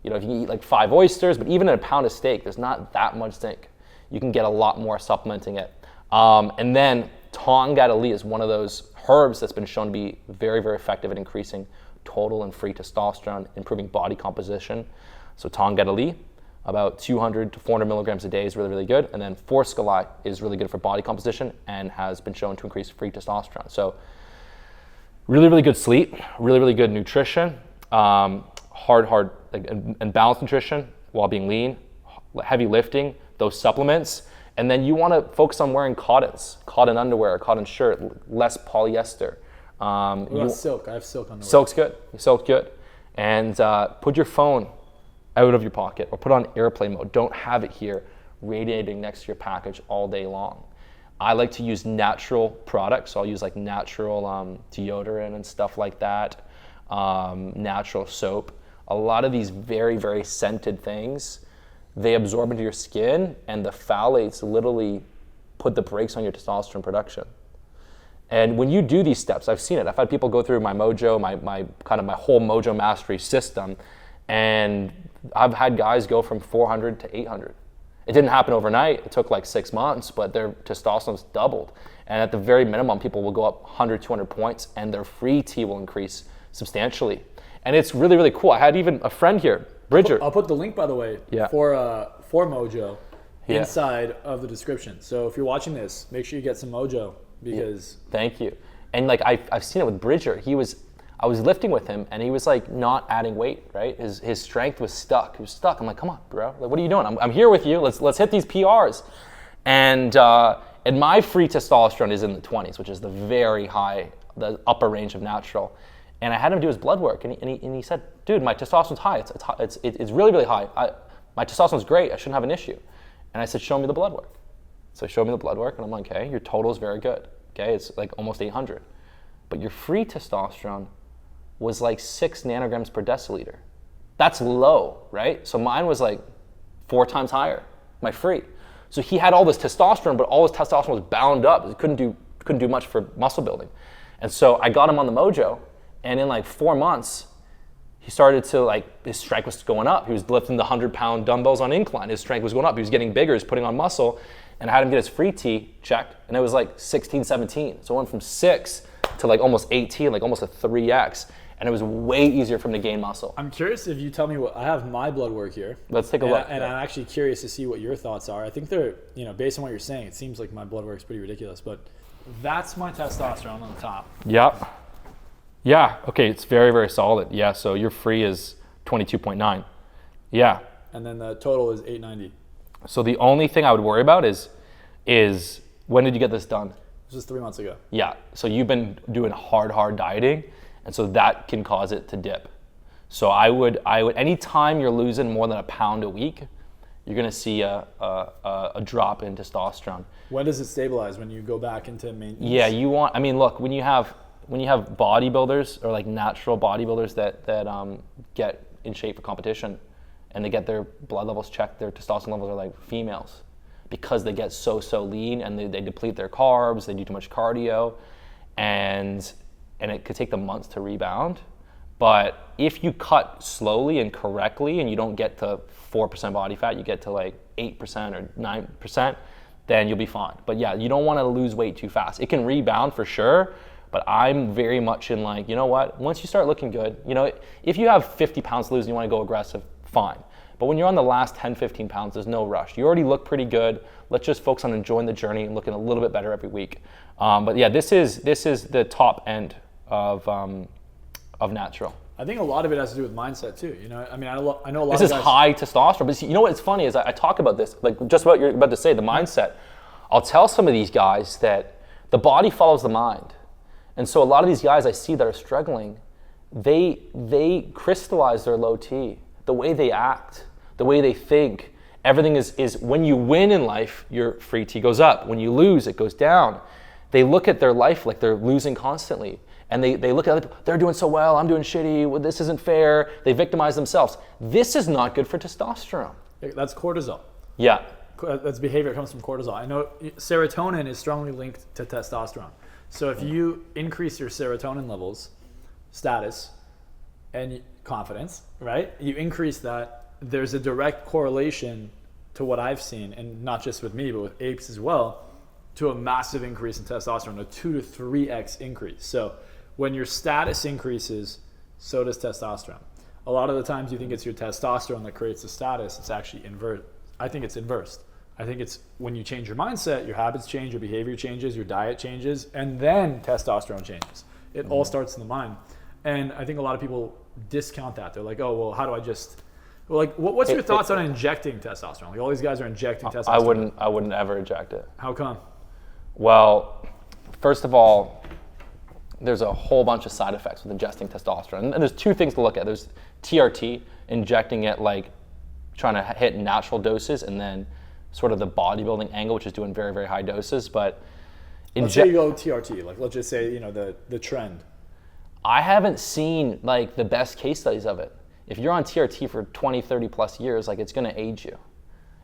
If you eat like 5 oysters, but even in a pound of steak, there's not that much zinc. You can get a lot more supplementing it. And then Tongkat is one of those herbs that's been shown to be very, very effective at increasing total and free testosterone, improving body composition. So Tongkat, about 200 to 400 milligrams a day is really, really good. And then Forskolai is really good for body composition and has been shown to increase free testosterone. So really, really good sleep, really, really good nutrition, hard, and balanced nutrition while being lean, heavy lifting, those supplements. And then you want to focus on wearing cotton underwear, cotton shirt, less polyester. What about silk? I have silk underwear. Silk's good. And put your phone out of your pocket or put it on airplane mode. Don't have it here radiating next to your package all day long. I like to use natural products. So I'll use like natural deodorant and stuff like that, natural soap. A lot of these very, very scented things, they absorb into your skin, and the phthalates literally put the brakes on your testosterone production. And when you do these steps, I've seen it. I've had people go through my Mojo, my whole Mojo mastery system, and I've had guys go from 400 to 800. It didn't happen overnight. It took like 6 months, but their testosterone's doubled. And at the very minimum, people will go up 100, 200 points, and their free T will increase substantially. And it's really, really cool. I had even a friend here, Bridger. I'll put the link, by the way, for Mojo inside of the description. So if you're watching this, make sure you get some Mojo because. Thank you. And like I've seen it with Bridger. I was lifting with him, and he was like not adding weight, right? His strength was stuck. He was stuck. I'm like, come on, bro. Like, what are you doing? I'm here with you. Let's hit these PRs. And my free testosterone is in the 20s, which is the very high, the upper range of natural. And I had him do his blood work, and he said, dude, my testosterone's high. It's really, really high. My testosterone's great. I shouldn't have an issue. And I said, show me the blood work. So he showed me the blood work, and I'm like, okay, your total is very good. Okay, it's like almost 800. But your free testosterone was like 6 nanograms per deciliter. That's low, right? So mine was like 4 times higher, my free. So he had all this testosterone, but all his testosterone was bound up. He couldn't do much for muscle building. And so I got him on the Mojo, and in like 4 months, he started to like, his strength was going up. He was lifting the 100-pound dumbbells on incline. His strength was going up. He was getting bigger. He was putting on muscle. And I had him get his free T checked, and it was like 16, 17. So it went from 6 to like almost 18, like almost a 3x. And it was way easier for him to gain muscle. I'm curious if you tell me what, I have my blood work here. Let's take a look. And I'm actually curious to see what your thoughts are. I think they're, based on what you're saying, it seems like my blood work is pretty ridiculous, but that's my testosterone on the top. Yep. Yeah, okay, it's very, very solid. Yeah, so your free is 22.9. Yeah. And then the total is 890. So the only thing I would worry about is when did you get this done? This was 3 months ago. Yeah, so you've been doing hard dieting, and so that can cause it to dip. So I would anytime you're losing more than a pound a week, you're gonna see a drop in testosterone. When does it stabilize? When you go back into maintenance? Yeah, look, when you have bodybuilders or like natural bodybuilders that get in shape for competition, and they get their blood levels checked, their testosterone levels are like females, because they get so lean and they deplete their carbs, they do too much cardio, and it could take them months to rebound. But if you cut slowly and correctly and you don't get to 4% body fat, you get to like 8% or 9%, then you'll be fine. But yeah, you don't want to lose weight too fast. It can rebound for sure, but I'm very much in like, you know what, once you start looking good, if you have 50 pounds to lose and you want to go aggressive, fine. But when you're on the last 10, 15 pounds, there's no rush. You already look pretty good. Let's just focus on enjoying the journey and looking a little bit better every week. But yeah, this is the top end of natural. I think a lot of it has to do with mindset too. I know a lot of guys. This is high testosterone, but you know what's funny is I talk about this, like just what you're about to say, the mindset. I'll tell some of these guys that the body follows the mind. And so a lot of these guys I see that are struggling, they crystallize their low T, the way they act, the way they think. Everything is when you win in life, your free T goes up. When you lose, it goes down. They look at their life like they're losing constantly. And they look at other people, they're doing so well, I'm doing shitty, well, this isn't fair. They victimize themselves. This is not good for testosterone. That's cortisol. Yeah. That's behavior, it comes from cortisol. I know serotonin is strongly linked to testosterone. So if you increase your serotonin levels, status, and confidence, right? You increase that, there's a direct correlation to what I've seen, and not just with me, but with apes as well, to a massive increase in testosterone, a 2 to 3x increase. So when your status increases, so does testosterone. A lot of the times you think it's your testosterone that creates the status, it's actually inverse. I think it's inversed. I think it's when you change your mindset, your habits change, your behavior changes, your diet changes, and then testosterone changes. It all starts in the mind. And I think a lot of people discount that. They're like, oh, well, how do I just, well, like, what's your thoughts on injecting testosterone? Like all these guys are injecting testosterone. I wouldn't ever inject it. How come? Well, first of all, there's a whole bunch of side effects with ingesting testosterone. And there's two things to look at. There's TRT, injecting it like trying to hit natural doses, and then sort of the bodybuilding angle, which is doing very, very high doses. But let's say you go TRT, like let's just say, the trend. I haven't seen like the best case studies of it. If you're on TRT for 20, 30 plus years, like it's gonna age you.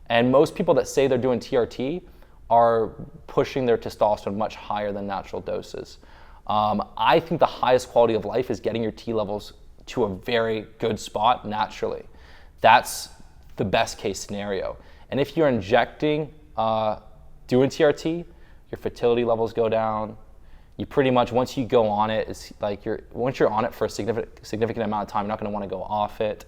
And most people that say they're doing TRT are pushing their testosterone much higher than natural doses. I think the highest quality of life is getting your T levels to a very good spot naturally. That's the best case scenario. And if you're injecting, doing TRT, your fertility levels go down. You pretty much, once you go on it, it's like once you're on it for a significant amount of time, you're not going to want to go off it.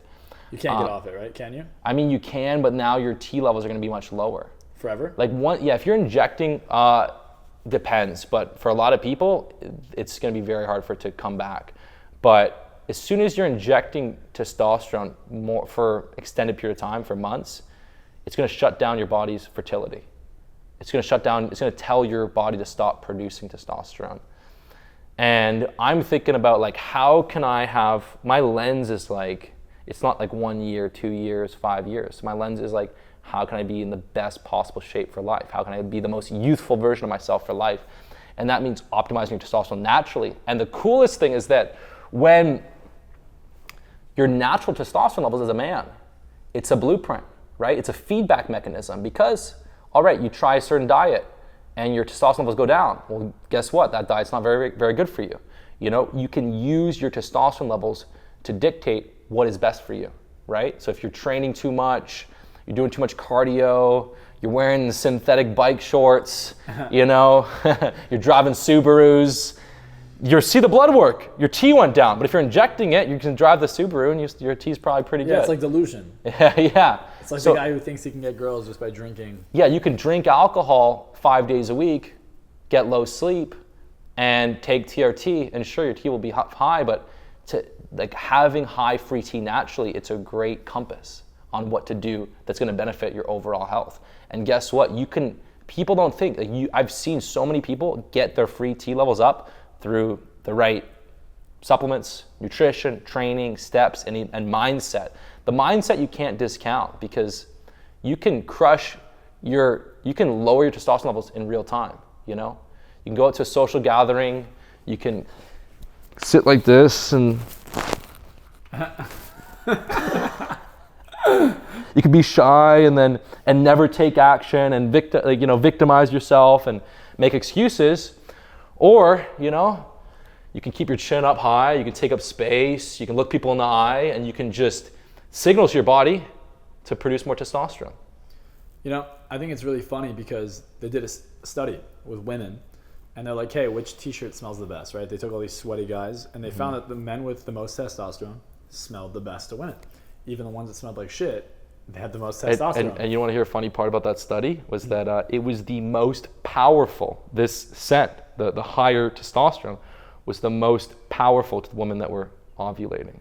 You can't get off it, right? Can you? I mean, you can, but now your T levels are going to be much lower. Forever? If you're injecting, depends, but for a lot of people, it's going to be very hard for it to come back. But as soon as you're injecting testosterone more for extended period of time, for months, it's going to shut down your body's fertility. It's going to tell your body to stop producing testosterone. And I'm thinking about like, how can I have, my lens is like, it's not like 1 year, 2 years, 5 years. My lens is like, how can I be in the best possible shape for life? How can I be the most youthful version of myself for life? And that means optimizing your testosterone naturally. And the coolest thing is that when your natural testosterone levels as a man, it's a blueprint, right? It's a feedback mechanism, because all right, you try a certain diet and your testosterone levels go down. Well, guess what? That diet's not very, very good for you. You know, you can use your testosterone levels to dictate what is best for you, right? So if you're training too much, you're doing too much cardio, you're wearing synthetic bike shorts, you know, you're driving Subarus, you see the blood work, your T went down. But if you're injecting it, you can drive the Subaru and your T's probably pretty good. Yeah, it's like delusion. Yeah. It's like the guy who thinks he can get girls just by drinking. Yeah, you can drink alcohol 5 days a week, get low sleep, and take TRT, and sure, your T will be high, but like having high free T naturally, it's a great compass on what to do that's going to benefit your overall health. And guess what? People don't think, I've seen so many people get their free T levels up through the right supplements, nutrition, training, steps, and mindset. The mindset you can't discount, because you can you can lower your testosterone levels in real time, you know? You can go out to a social gathering, you can sit like this and you can be shy and never take action and victimize yourself and make excuses. Or, you know, you can keep your chin up high, you can take up space, you can look people in the eye, and you can just signal to your body to produce more testosterone. You know, I think it's really funny because they did a study with women, and they're like, hey, which t-shirt smells the best, right? They took all these sweaty guys, and they found that the men with the most testosterone smelled the best to women. Even the ones that smelled like shit, they had the most testosterone. And you want to hear a funny part about that study? Was that it was the most powerful, this scent, the higher testosterone, was the most powerful to the women that were ovulating.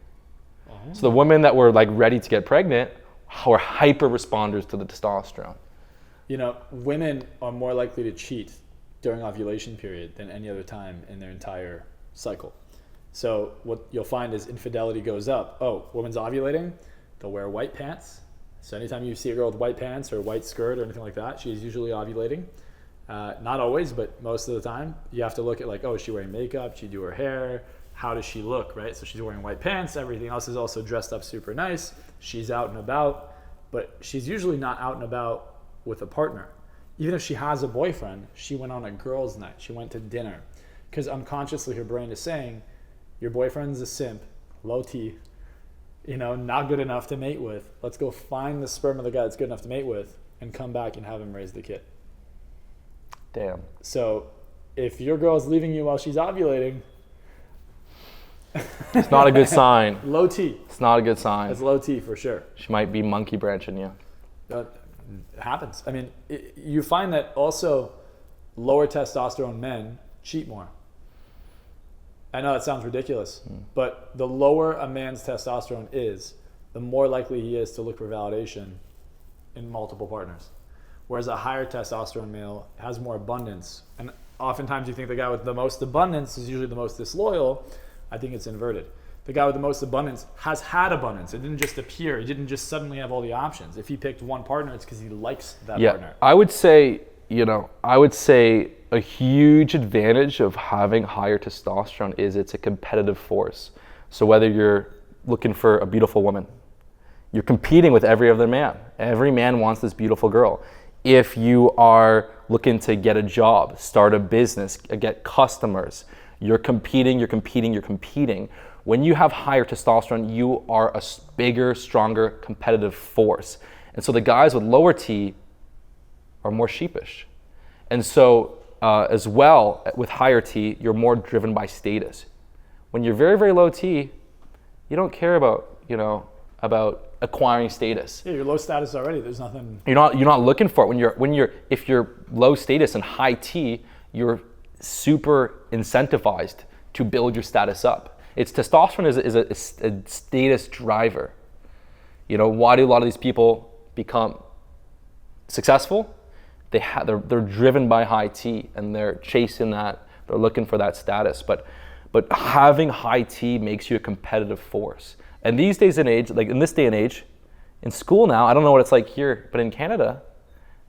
Oh. So the women that were like ready to get pregnant were hyper responders to the testosterone. You know, women are more likely to cheat during ovulation period than any other time in their entire cycle. So what you'll find is infidelity goes up. Oh, woman's ovulating, they'll wear white pants. So anytime you see a girl with white pants or white skirt or anything like that, she's usually ovulating. Not always, but most of the time. You have to look at like, oh, is she wearing makeup? Did she do her hair? How does she look, right? So she's wearing white pants. Everything else is also dressed up super nice. She's out and about, but she's usually not out and about with a partner. Even if she has a boyfriend, she went on a girls' night. She went to dinner. Because unconsciously her brain is saying, your boyfriend's a simp, low T, you know, not good enough to mate with. Let's go find the sperm of the guy that's good enough to mate with and come back and have him raise the kid. Damn. So if your girl's leaving you while she's ovulating, it's not a good sign. Low T. It's not a good sign. It's low T for sure. She might be monkey branching you. It happens. I mean, you find that also lower testosterone men cheat more. I know that sounds ridiculous, but the lower a man's testosterone is, the more likely he is to look for validation in multiple partners. Whereas a higher testosterone male has more abundance. And oftentimes you think the guy with the most abundance is usually the most disloyal. I think it's inverted. The guy with the most abundance has had abundance. It didn't just appear. He didn't just suddenly have all the options. If he picked one partner, it's because he likes that partner. I would say, a huge advantage of having higher testosterone is it's a competitive force. So whether you're looking for a beautiful woman, you're competing with every other man. Every man wants this beautiful girl. If you are looking to get a job, start a business, get customers, you're competing. When you have higher testosterone, you are a bigger, stronger, competitive force. And so the guys with lower T are more sheepish. And so as well, with higher T, you're more driven by status. When you're very, very low T, you don't care about acquiring status. Yeah, you're low status already. There's nothing. You're not looking for it. If you're low status and high T, you're super incentivized to build your status up. Testosterone is a status driver. You know, why do a lot of these people become successful? They're driven by high T and they're chasing that. They're looking for that status. But having high T makes you a competitive force. And these days and age, like in this day and age, in school now, I don't know what it's like here, but in Canada,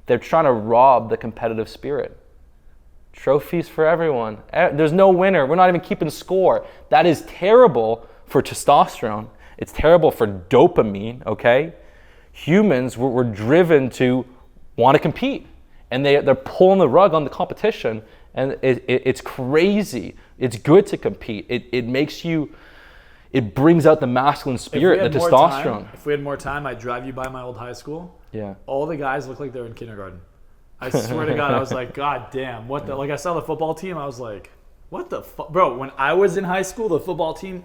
they're trying to rob the competitive spirit. Trophies for everyone. There's no winner. We're not even keeping score. That is terrible for testosterone. It's terrible for dopamine, okay? Humans, we're driven to want to compete. and they're pulling the rug on the competition, and it's crazy. It's good to compete. It makes you, it brings out the masculine spirit, the testosterone. If we had more time, I'd drive you by my old high school. Yeah. All the guys look like they're in kindergarten. I swear to God, I was like, God damn, what the, like I saw the football team, I was like, what the fuck? Bro, when I was in high school, the football team,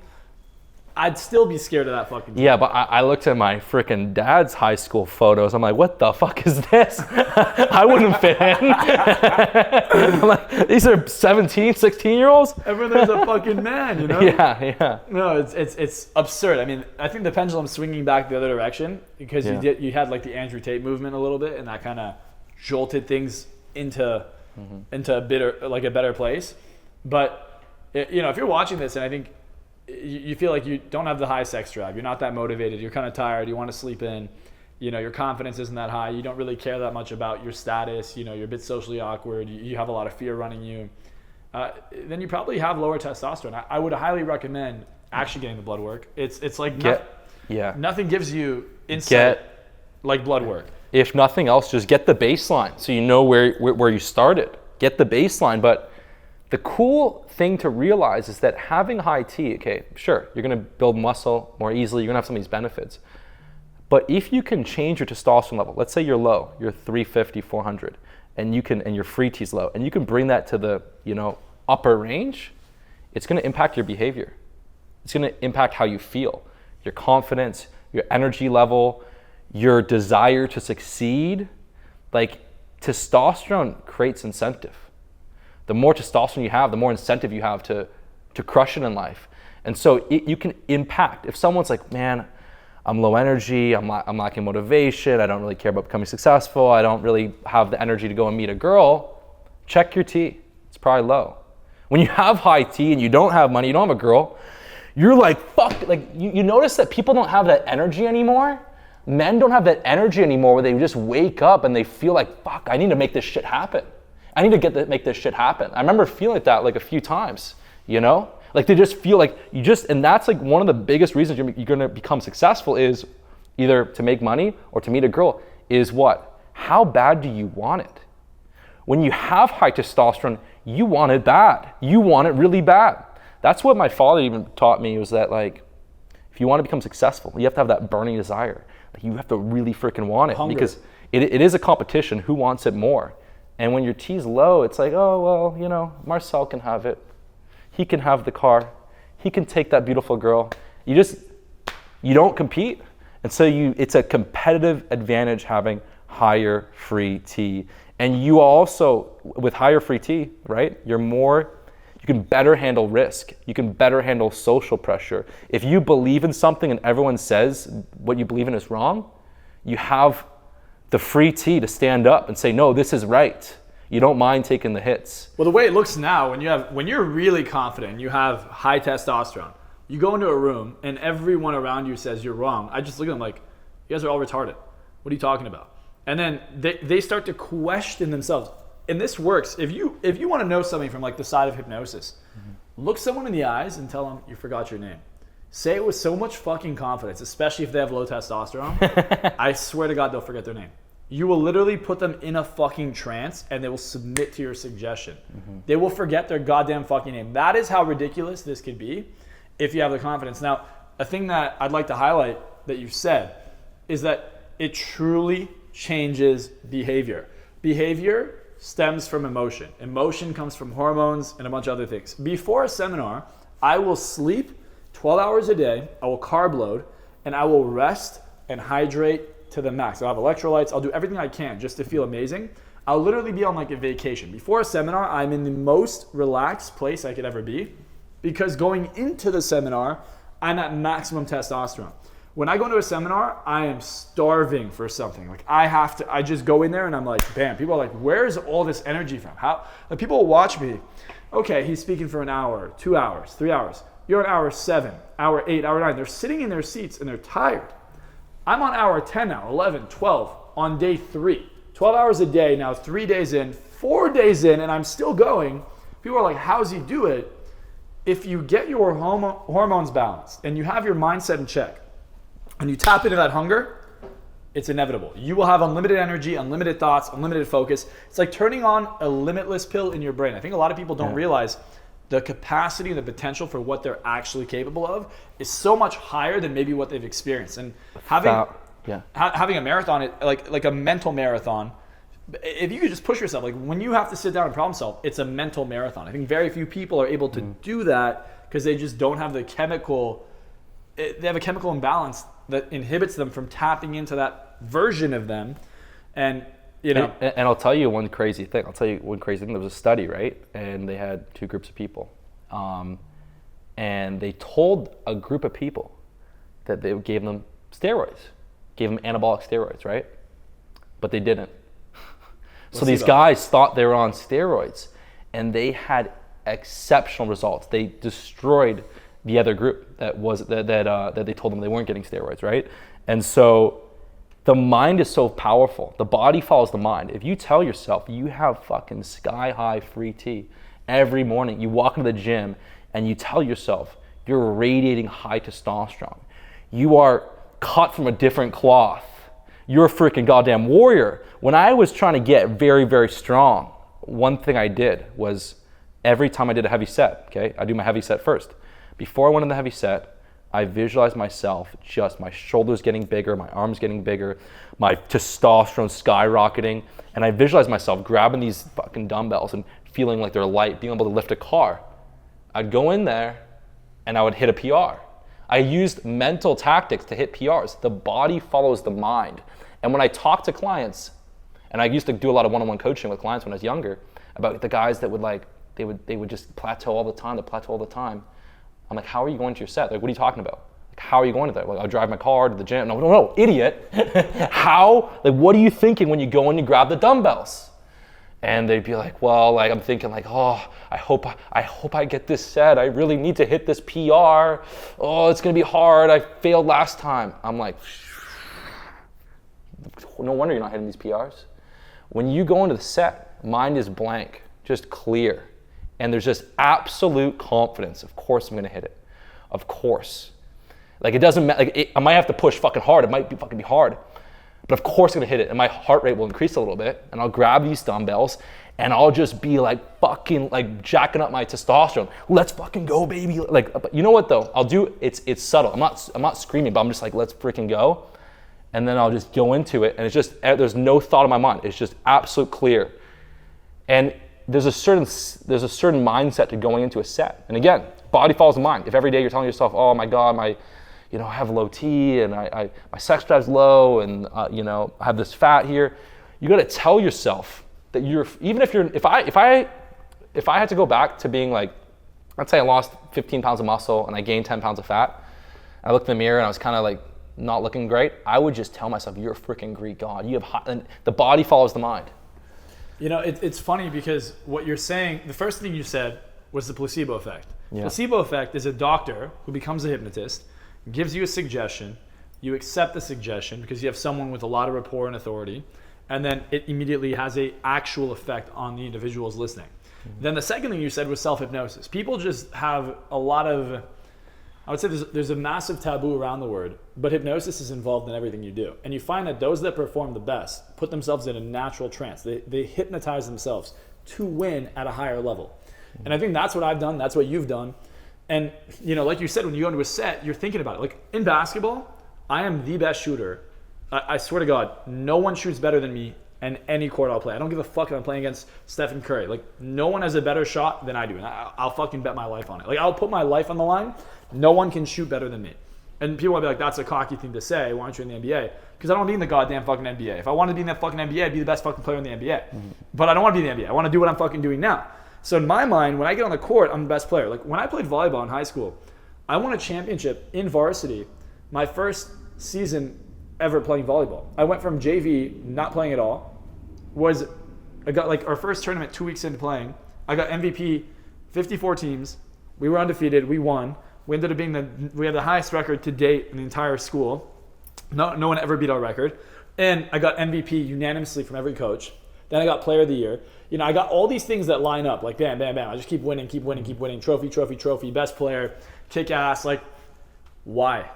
I'd still be scared of that fucking team. Yeah, but I looked at my freaking dad's high school photos. I'm like, what the fuck is this? I wouldn't fit in. I'm like, these are 17, 16-year-olds? Everyone's a fucking man, you know? Yeah. No, it's absurd. I mean, I think the pendulum's swinging back the other direction because you had like the Andrew Tate movement a little bit, and that kind of jolted things into a better place. But you know, if you're watching this, and I think you feel like you don't have the high sex drive, you're not that motivated, you're kind of tired, you want to sleep in, you know, your confidence isn't that high, you don't really care that much about your status, you know, you're a bit socially awkward, you have a lot of fear running you, then you probably have lower testosterone. I would highly recommend actually getting the blood work. It's like nothing gives you insight like blood work. If nothing else, just get the baseline so you know where you started. Get the baseline. But the cool thing to realize is that having high T, okay, sure, you're going to build muscle more easily, you're going to have some of these benefits. But if you can change your testosterone level, let's say you're low, you're 350, 400, and your free T is low, and you can bring that to the, you know, upper range, it's going to impact your behavior. It's going to impact how you feel, your confidence, your energy level, your desire to succeed. Like, testosterone creates incentive. The more testosterone you have, the more incentive you have to crush it in life. And so you can impact. If someone's like, man, I'm low energy, I'm lacking motivation, I don't really care about becoming successful, I don't really have the energy to go and meet a girl, check your T. It's probably low. When you have high T and you don't have money, you don't have a girl, you're like, fuck, like you notice that people don't have that energy anymore? Men don't have that energy anymore where they just wake up and they feel like, fuck, I need to make this shit happen. I need to make this shit happen. I remember feeling like that like a few times, you know? Like they just feel like and that's like one of the biggest reasons you're gonna become successful is either to make money or to meet a girl is what? How bad do you want it? When you have high testosterone, you want it bad. You want it really bad. That's what my father even taught me was that like, if you want to become successful, you have to have that burning desire. Like you have to really freaking want it. Hunger. Because it is a competition. Who wants it more? And when your T's low, it's like, oh, well, you know, Marcel can have it. He can have the car. He can take that beautiful girl. You don't compete. And so it's a competitive advantage having higher free T. And you also, with higher free T, right, you can better handle risk. You can better handle social pressure. If you believe in something and everyone says what you believe in is wrong, you have the free T to stand up and say, no, this is right. You don't mind taking the hits. Well, the way it looks now, when you're really confident, you have high testosterone, you go into a room and everyone around you says you're wrong. I just look at them like, you guys are all retarded. What are you talking about? And then they start to question themselves. And this works. If you want to know something from like the side of hypnosis, look someone in the eyes and tell them you forgot your name. Say it with so much fucking confidence, especially if they have low testosterone. I swear to God, they'll forget their name. You will literally put them in a fucking trance and they will submit to your suggestion. They will forget their goddamn fucking name. That is how ridiculous this could be if you have the confidence. Now, a thing that I'd like to highlight that you said is that it truly changes behavior. Behavior stems from emotion. Emotion comes from hormones and a bunch of other things. Before a seminar, I will sleep 12 hours a day, I will carb load, and I will rest and hydrate to the max. I'll have electrolytes, I'll do everything I can just to feel amazing. I'll literally be on like a vacation. Before a seminar, I'm in the most relaxed place I could ever be because going into the seminar, I'm at maximum testosterone. When I go into a seminar, I am starving for something. Like I just go in there and I'm like, bam. People are like, where's all this energy from? How? Like people will watch me. Okay, he's speaking for an hour, 2 hours, 3 hours. You're on hour 7, hour 8, hour 9. They're sitting in their seats and they're tired. I'm on hour 10 now, 11, 12 on day 3. 12 hours a day now, 3 days in, 4 days in, and I'm still going. People are like, how's he do it? If you get your hormones balanced and you have your mindset in check and you tap into that hunger, it's inevitable. You will have unlimited energy, unlimited thoughts, unlimited focus. It's like turning on a limitless pill in your brain. I think a lot of people don't realize the capacity and the potential for what they're actually capable of is so much higher than maybe what they've experienced. And having a marathon, like a mental marathon, if you could just push yourself, like when you have to sit down and problem solve, it's a mental marathon. I think very few people are able to do that because they just don't have they have a chemical imbalance that inhibits them from tapping into that version of them. And and I'll tell you one crazy thing. There was a study, right? And they had two groups of people. And they told a group of people that they gave them anabolic steroids, right? But they didn't. So these guys thought they were on steroids, and they had exceptional results. They destroyed the other group that they told them they weren't getting steroids, right? And so the mind is so powerful. The body follows the mind. If you tell yourself you have fucking sky high free tea every morning, you walk into the gym and you tell yourself you're radiating high testosterone, you are cut from a different cloth, you're a freaking goddamn warrior. When I was trying to get very, very strong, one thing I did was every time I did a heavy set, okay, I do my heavy set first. Before I went in the heavy set, I visualized myself just my shoulders getting bigger, my arms getting bigger, my testosterone skyrocketing, and I visualized myself grabbing these fucking dumbbells and feeling like they're light, being able to lift a car. I'd go in there and I would hit a PR. I used mental tactics to hit PRs. The body follows the mind. And when I talk to clients, and I used to do a lot of one-on-one coaching with clients when I was younger, about the guys that would they would just plateau all the time. I'm like, how are you going to your set? Like, what are you talking about? Like, how are you going to that? Like, I'll drive my car to the gym. No, idiot. How? Like, what are you thinking when you go and you grab the dumbbells? And they'd be like, well, like, I'm thinking like, oh, I hope I get this set. I really need to hit this PR. Oh, it's gonna be hard. I failed last time. I'm like, no wonder you're not hitting these PRs. When you go into the set, mind is blank, just clear. And there's just absolute confidence. Of course I'm gonna hit it. Of course. Like, it doesn't matter, like, I might have to push fucking hard. It might be fucking hard. But of course I'm gonna hit it. And my heart rate will increase a little bit. And I'll grab these dumbbells and I'll just be like fucking like jacking up my testosterone. Let's fucking go, baby. Like, you know what though? I'll do, it's subtle. I'm not screaming, but I'm just like, let's freaking go. And then I'll just go into it. And it's just, there's no thought in my mind. It's just absolute clear. And there's a certain mindset to going into a set. And again, body follows the mind. If every day you're telling yourself, oh my God, I have low T and my sex drive's low and I have this fat here, you got to tell yourself that if I had to go back to being like, let's say I lost 15 pounds of muscle and I gained 10 pounds of fat, I looked in the mirror and I was kind of like not looking great, I would just tell myself, you're a freaking Greek god. And the body follows the mind. It's funny because what you're saying, the first thing you said was the placebo effect. Yeah. Placebo effect is a doctor who becomes a hypnotist, gives you a suggestion, you accept the suggestion because you have someone with a lot of rapport and authority, and then it immediately has an actual effect on the individuals listening. Mm-hmm. Then the second thing you said was self-hypnosis. People just have a lot of, I would say there's a massive taboo around the word, but hypnosis is involved in everything you do. And you find that those that perform the best put themselves in a natural trance. They hypnotize themselves to win at a higher level. Mm-hmm. And I think that's what I've done, that's what you've done. And like you said, when you go into a set, you're thinking about it. Like in basketball, I am the best shooter. I swear to God, no one shoots better than me in any court I'll play. I don't give a fuck if I'm playing against Stephen Curry. Like, no one has a better shot than I do. And I'll fucking bet my life on it. Like, I'll put my life on the line. No one can shoot better than me. And people will be like, that's a cocky thing to say. Why aren't you in the NBA? Because I don't want to be in the goddamn fucking NBA. If I wanted to be in that fucking NBA, I'd be the best fucking player in the NBA. Mm-hmm. But I don't want to be in the NBA. I want to do what I'm fucking doing now. So in my mind, when I get on the court, I'm the best player. Like when I played volleyball in high school, I won a championship in varsity my first season ever playing volleyball. I went from JV, not playing at all, I got like our first tournament 2 weeks into playing. I got MVP, 54 teams. We were undefeated. We won. We ended up we had the highest record to date in the entire school. No one ever beat our record. And I got MVP unanimously from every coach. Then I got player of the year. I got all these things that line up, like bam, bam, bam. I just keep winning. Trophy, best player, kick ass. Like, why?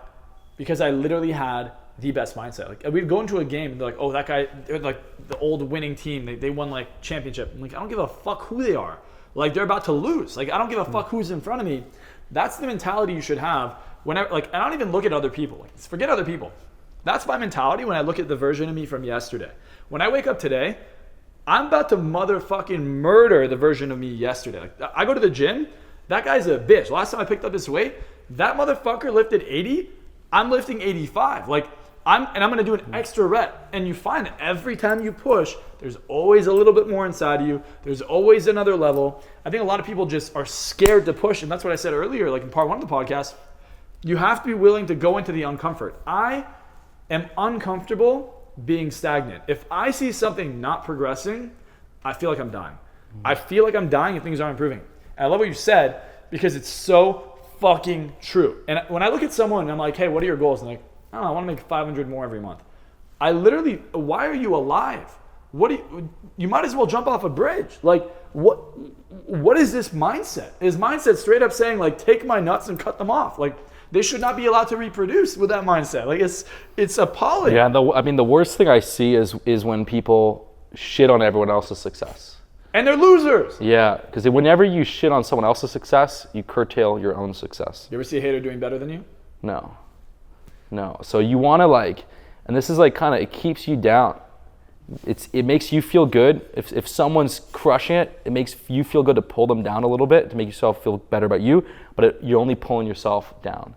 Because I literally had the best mindset. Like we'd go into a game and they're like, oh, that guy, they're like the old winning team. They won like championship. I'm like, I don't give a fuck who they are. Like they're about to lose. Like I don't give a fuck who's in front of me. That's the mentality you should have whenever. Like I don't even look at other people. Like, forget other people. That's my mentality when I look at the version of me from yesterday. When I wake up today, I'm about to motherfucking murder the version of me yesterday. Like I go to the gym. That guy's a bitch. Last time I picked up this weight, that motherfucker lifted 80. I'm lifting 85. Like I'm gonna do an extra rep. And you find that every time you push, there's always a little bit more inside of you. There's always another level. I think a lot of people just are scared to push, and that's what I said earlier, like in part 1 of the podcast. You have to be willing to go into the uncomfort. I am uncomfortable being stagnant. If I see something not progressing, I feel like I'm dying. I feel like I'm dying if things aren't improving. And I love what you said because it's so fucking true. And when I look at someone and I'm like, hey, what are your goals? And they're like, I don't know, I want to make 500 more every month. I literally, why are you alive? You might as well jump off a bridge. Like, what is this mindset? Is mindset straight up saying like, take my nuts and cut them off? Like, they should not be allowed to reproduce with that mindset. Like it's appalling. Yeah, the worst thing I see is when people shit on everyone else's success. And they're losers. Yeah, because whenever you shit on someone else's success, you curtail your own success. You ever see a hater doing better than you? No. So you want to and this is it keeps you down. It makes you feel good. If someone's crushing it, it makes you feel good to pull them down a little bit to make yourself feel better about you, but you're only pulling yourself down.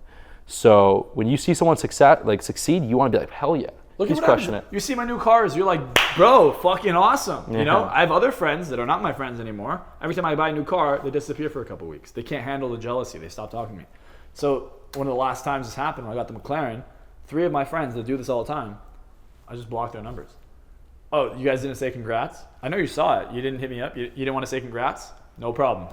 So when you see someone succeed, you want to be like, hell yeah, he's crushing it. You see my new cars, you're like, bro, fucking awesome. Yeah. You know, I have other friends that are not my friends anymore. Every time I buy a new car, they disappear for a couple weeks. They can't handle the jealousy. They stop talking to me. So one of the last times this happened, when I got the McLaren, 3 of my friends that do this all the time, I just blocked their numbers. Oh, you guys didn't say congrats? I know you saw it. You didn't hit me up. You didn't want to say congrats? No problem.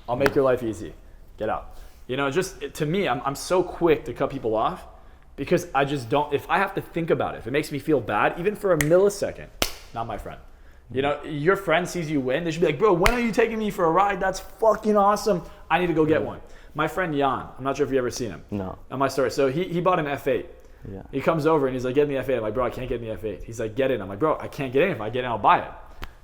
I'll make your life easy. Get out. You know, to me, I'm so quick to cut people off because I just don't, if I have to think about it, if it makes me feel bad, even for a millisecond, not my friend. You know, your friend sees you win, they should be like, bro, when are you taking me for a ride? That's fucking awesome. I need to go get one. My friend Jan, I'm not sure if you ever seen him. No. On my story. So he bought an F8. Yeah. He comes over and he's like, get in the F8. I'm like, bro, I can't get in the F8. He's like, get in. I'm like, bro, I can't get in. If I get in, I'll buy it.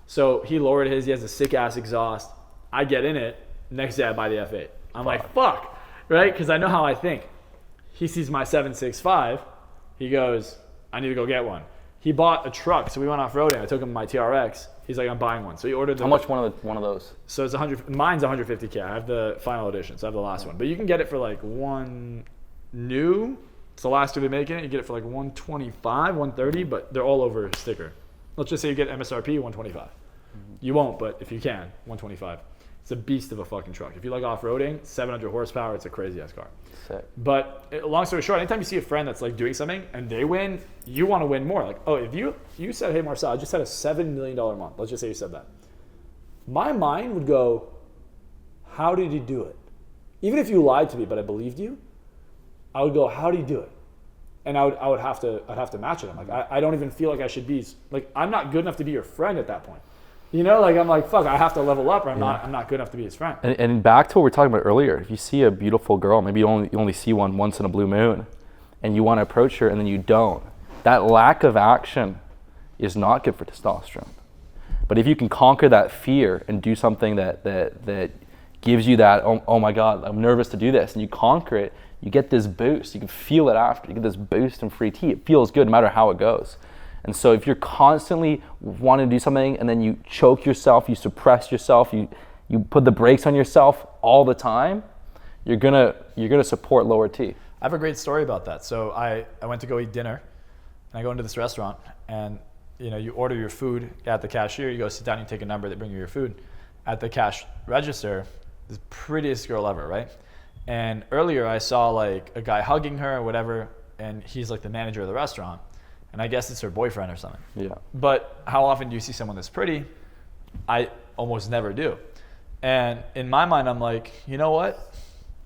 So he lowered his. He has a sick ass exhaust. I get in it. Next day I buy the F8. I'm like, fuck. Right? Because I know how I think. He sees my 765. He goes, I need to go get one. He bought a truck. So we went off-roading. I took him my TRX. He's like, I'm buying one. So he ordered How much one of those? So it's 100. Mine's 150K. I have the final edition. So I have the last one. But you can get it for like one new. It's the last 2 they're making it. You get it for like 125, 130, but they're all over sticker. Let's just say you get MSRP 125. You won't, but if you can, 125. It's a beast of a fucking truck. If you like off-roading, 700 horsepower, it's a crazy-ass car. Sick. But long story short, anytime you see a friend that's like doing something and they win, you want to win more. Like, oh, if you said, hey, Marcel, I just had a $7 million month. Let's just say you said that. My mind would go, how did he do it? Even if you lied to me, but I believed you, I would go, how do you do it? And I'd have to match it. I'm like, I don't even feel like I should be, like, I'm not good enough to be your friend at that point. You know, like I'm like, fuck, I have to level up or I'm not good enough to be his friend. And back to what we were talking about earlier, if you see a beautiful girl, maybe you only see one once in a blue moon and you want to approach her and then you don't, that lack of action is not good for testosterone. But if you can conquer that fear and do something that gives you that, oh my God, I'm nervous to do this, and you conquer it, you get this boost. You can feel it after. You get this boost in free T. It feels good no matter how it goes. And so if you're constantly wanting to do something and then you choke yourself, you suppress yourself, you put the brakes on yourself all the time, you're gonna support lower T. I have a great story about that. So I went to go eat dinner, and I go into this restaurant, and you order your food at the cashier. You go sit down, you take a number, they bring you your food. At the cash register, the prettiest girl ever, right? And earlier I saw like a guy hugging her or whatever, and he's like the manager of the restaurant. And I guess it's her boyfriend or something. Yeah. But how often do you see someone this pretty? I almost never do. And in my mind, I'm like, you know what?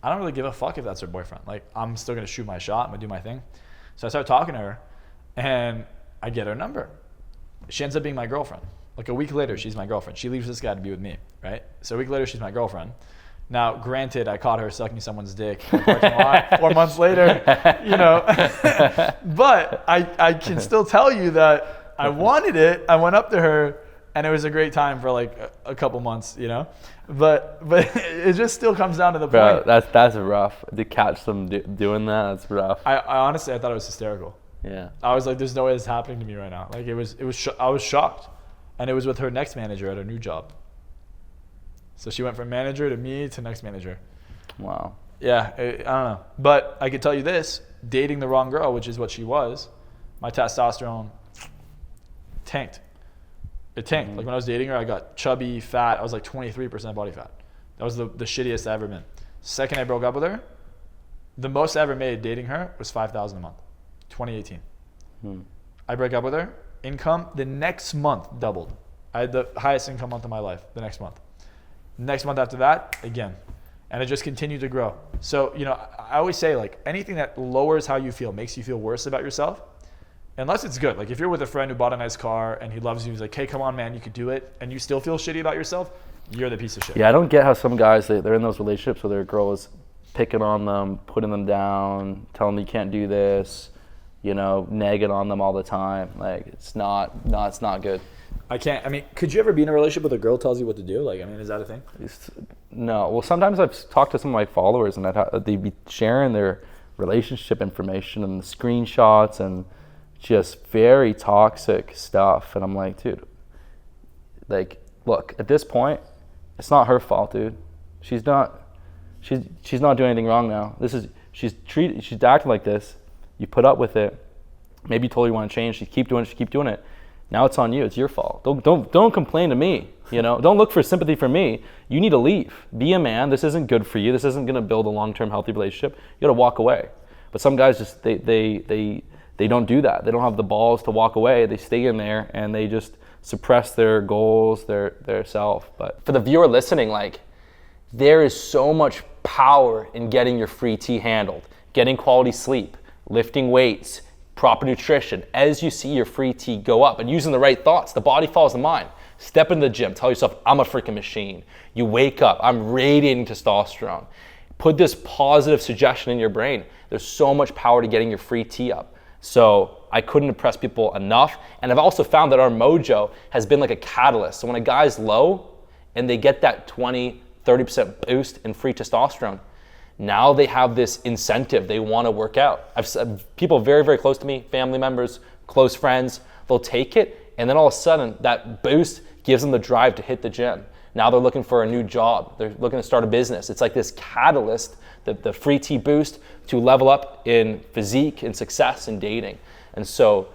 I don't really give a fuck if that's her boyfriend. Like, I'm still gonna shoot my shot. I'm gonna do my thing. So I start talking to her, and I get her number. She ends up being my girlfriend. Like a week later, she's my girlfriend. She leaves this guy to be with me, right? So a week later, she's my girlfriend. Now, granted, I caught her sucking someone's dick in the parking lot 4 months later, you know. But I can still tell you that I wanted it. I went up to her, and it was a great time for like a couple months, you know. But it just still comes down to the Bro, point. that's rough. To catch them doing that, that's rough. I honestly, I thought it was hysterical. Yeah. I was like, there's no way this is happening to me right now. Like I was shocked. And it was with her next manager at her new job. So she went from manager to me to next manager. Wow. Yeah, I don't know. But I could tell you this, dating the wrong girl, which is what she was, my testosterone tanked. It tanked. Like when I was dating her, I got chubby, fat. I was like 23% body fat. That was the shittiest I ever been. Second I broke up with her, the most I ever made dating her was $5,000 a month, 2018. I break up with her, income the next month doubled. I had the highest income month of my life the next month. Next month after that, again. And it just continued to grow. So, you know, I always say like anything that lowers how you feel, makes you feel worse about yourself, unless it's good. Like if you're with a friend who bought a nice car and he loves you, he's like, hey, come on, man, you could do it. And you still feel shitty about yourself, you're the piece of shit. Yeah, I don't get how some guys, they're in those relationships where their girl is picking on them, putting them down, telling them you can't do this, you know, nagging on them all the time. Like it's not good. I can't. I mean, could you ever be in a relationship with a girl who tells you what to do? Like, I mean, is that a thing? No. Well, sometimes I've talked to some of my followers and they'd be sharing their relationship information and the screenshots and just very toxic stuff. And I'm like, dude, like, look, at this point, it's not her fault, dude. She's not doing anything wrong now. She's acting like this. You put up with it. Maybe you told her you want to change. She keep doing it. Now it's on you. It's your fault. Don't complain to me. You know, don't look for sympathy from me. You need to leave. Be a man. This isn't good for you. This isn't gonna build a long-term healthy relationship. You gotta walk away. But some guys just they don't do that. They don't have the balls to walk away. They stay in there and they just suppress their goals, their self. But for the viewer listening, like there is so much power in getting your free T handled, getting quality sleep, lifting weights, proper nutrition. As you see your free T go up and using the right thoughts, the body follows the mind. Step into the gym, tell yourself, I'm a freaking machine. You wake up, I'm radiating testosterone. Put this positive suggestion in your brain. There's so much power to getting your free T up. So I couldn't impress people enough. And I've also found that our mojo has been like a catalyst. So when a guy's low and they get that 20, 30% boost in free testosterone, now they have this incentive. They want to work out. I've said people very, very close to me, family members, close friends, they'll take it. And then all of a sudden that boost gives them the drive to hit the gym. Now they're looking for a new job. They're looking to start a business. It's like this catalyst, the free T boost to level up in physique and success in dating. And so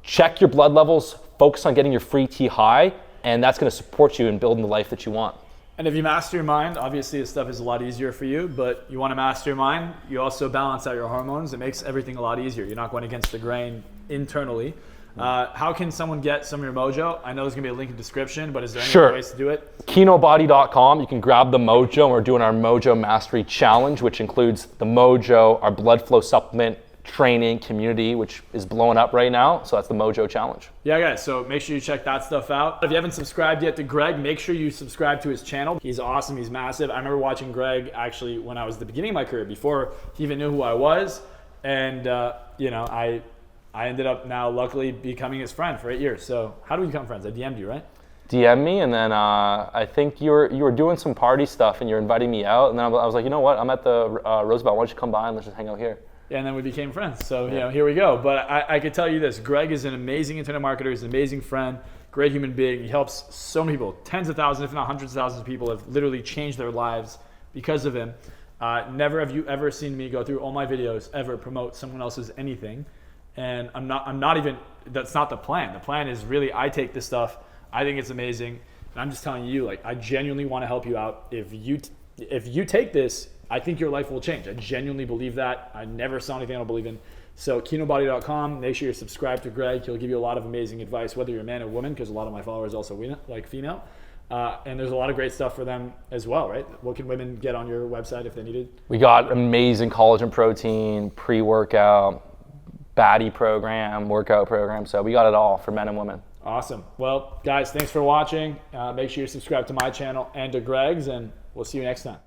check your blood levels, focus on getting your free T high, and that's going to support you in building the life that you want. And if you master your mind, obviously this stuff is a lot easier for you, but you want to master your mind, you also balance out your hormones. It makes everything a lot easier. You're not going against the grain internally. How can someone get some of your mojo? I know there's going to be a link in the description, but is there any other ways to do it? Kinobody.com. You can grab the mojo. We're doing our Mojo Mastery Challenge, which includes the mojo, our blood flow supplement, training community, which is blowing up right now. So that's the Mojo Challenge. Yeah, guys, so make sure you check that stuff out. If you haven't subscribed yet to Greg, make sure you subscribe to his channel. He's awesome, he's massive. I remember watching Greg actually when I was at the beginning of my career, before he even knew who I was. And you know, I ended up now luckily becoming his friend for 8 years. So how do we become friends? I DM'd you, right? DM me, and then I think you were doing some party stuff and you're inviting me out. And then I was like, you know what? I'm at the Roosevelt. Why don't you come by and let's just hang out here? Yeah, and then we became friends. So, you know, here we go. But I could tell you this. Greg is an amazing internet marketer. He's an amazing friend, great human being. He helps so many people. Tens of thousands, if not hundreds of thousands of people have literally changed their lives because of him. Never have you ever seen me go through all my videos, ever promote someone else's anything. And I'm not even, that's not the plan. The plan is really, I take this stuff, I think it's amazing. And I'm just telling you, like, I genuinely want to help you out. If you take this, I think your life will change. I genuinely believe that. I never saw anything I don't believe in. So kinobody.com, make sure you're subscribed to Greg. He'll give you a lot of amazing advice, whether you're a man or woman, because a lot of my followers also like female. And there's a lot of great stuff for them as well, right? What can women get on your website if they needed? We got amazing collagen protein, pre-workout, baddie program, workout program. So we got it all for men and women. Awesome. Well, guys, thanks for watching. Make sure you subscribe to my channel and to Greg's, and we'll see you next time.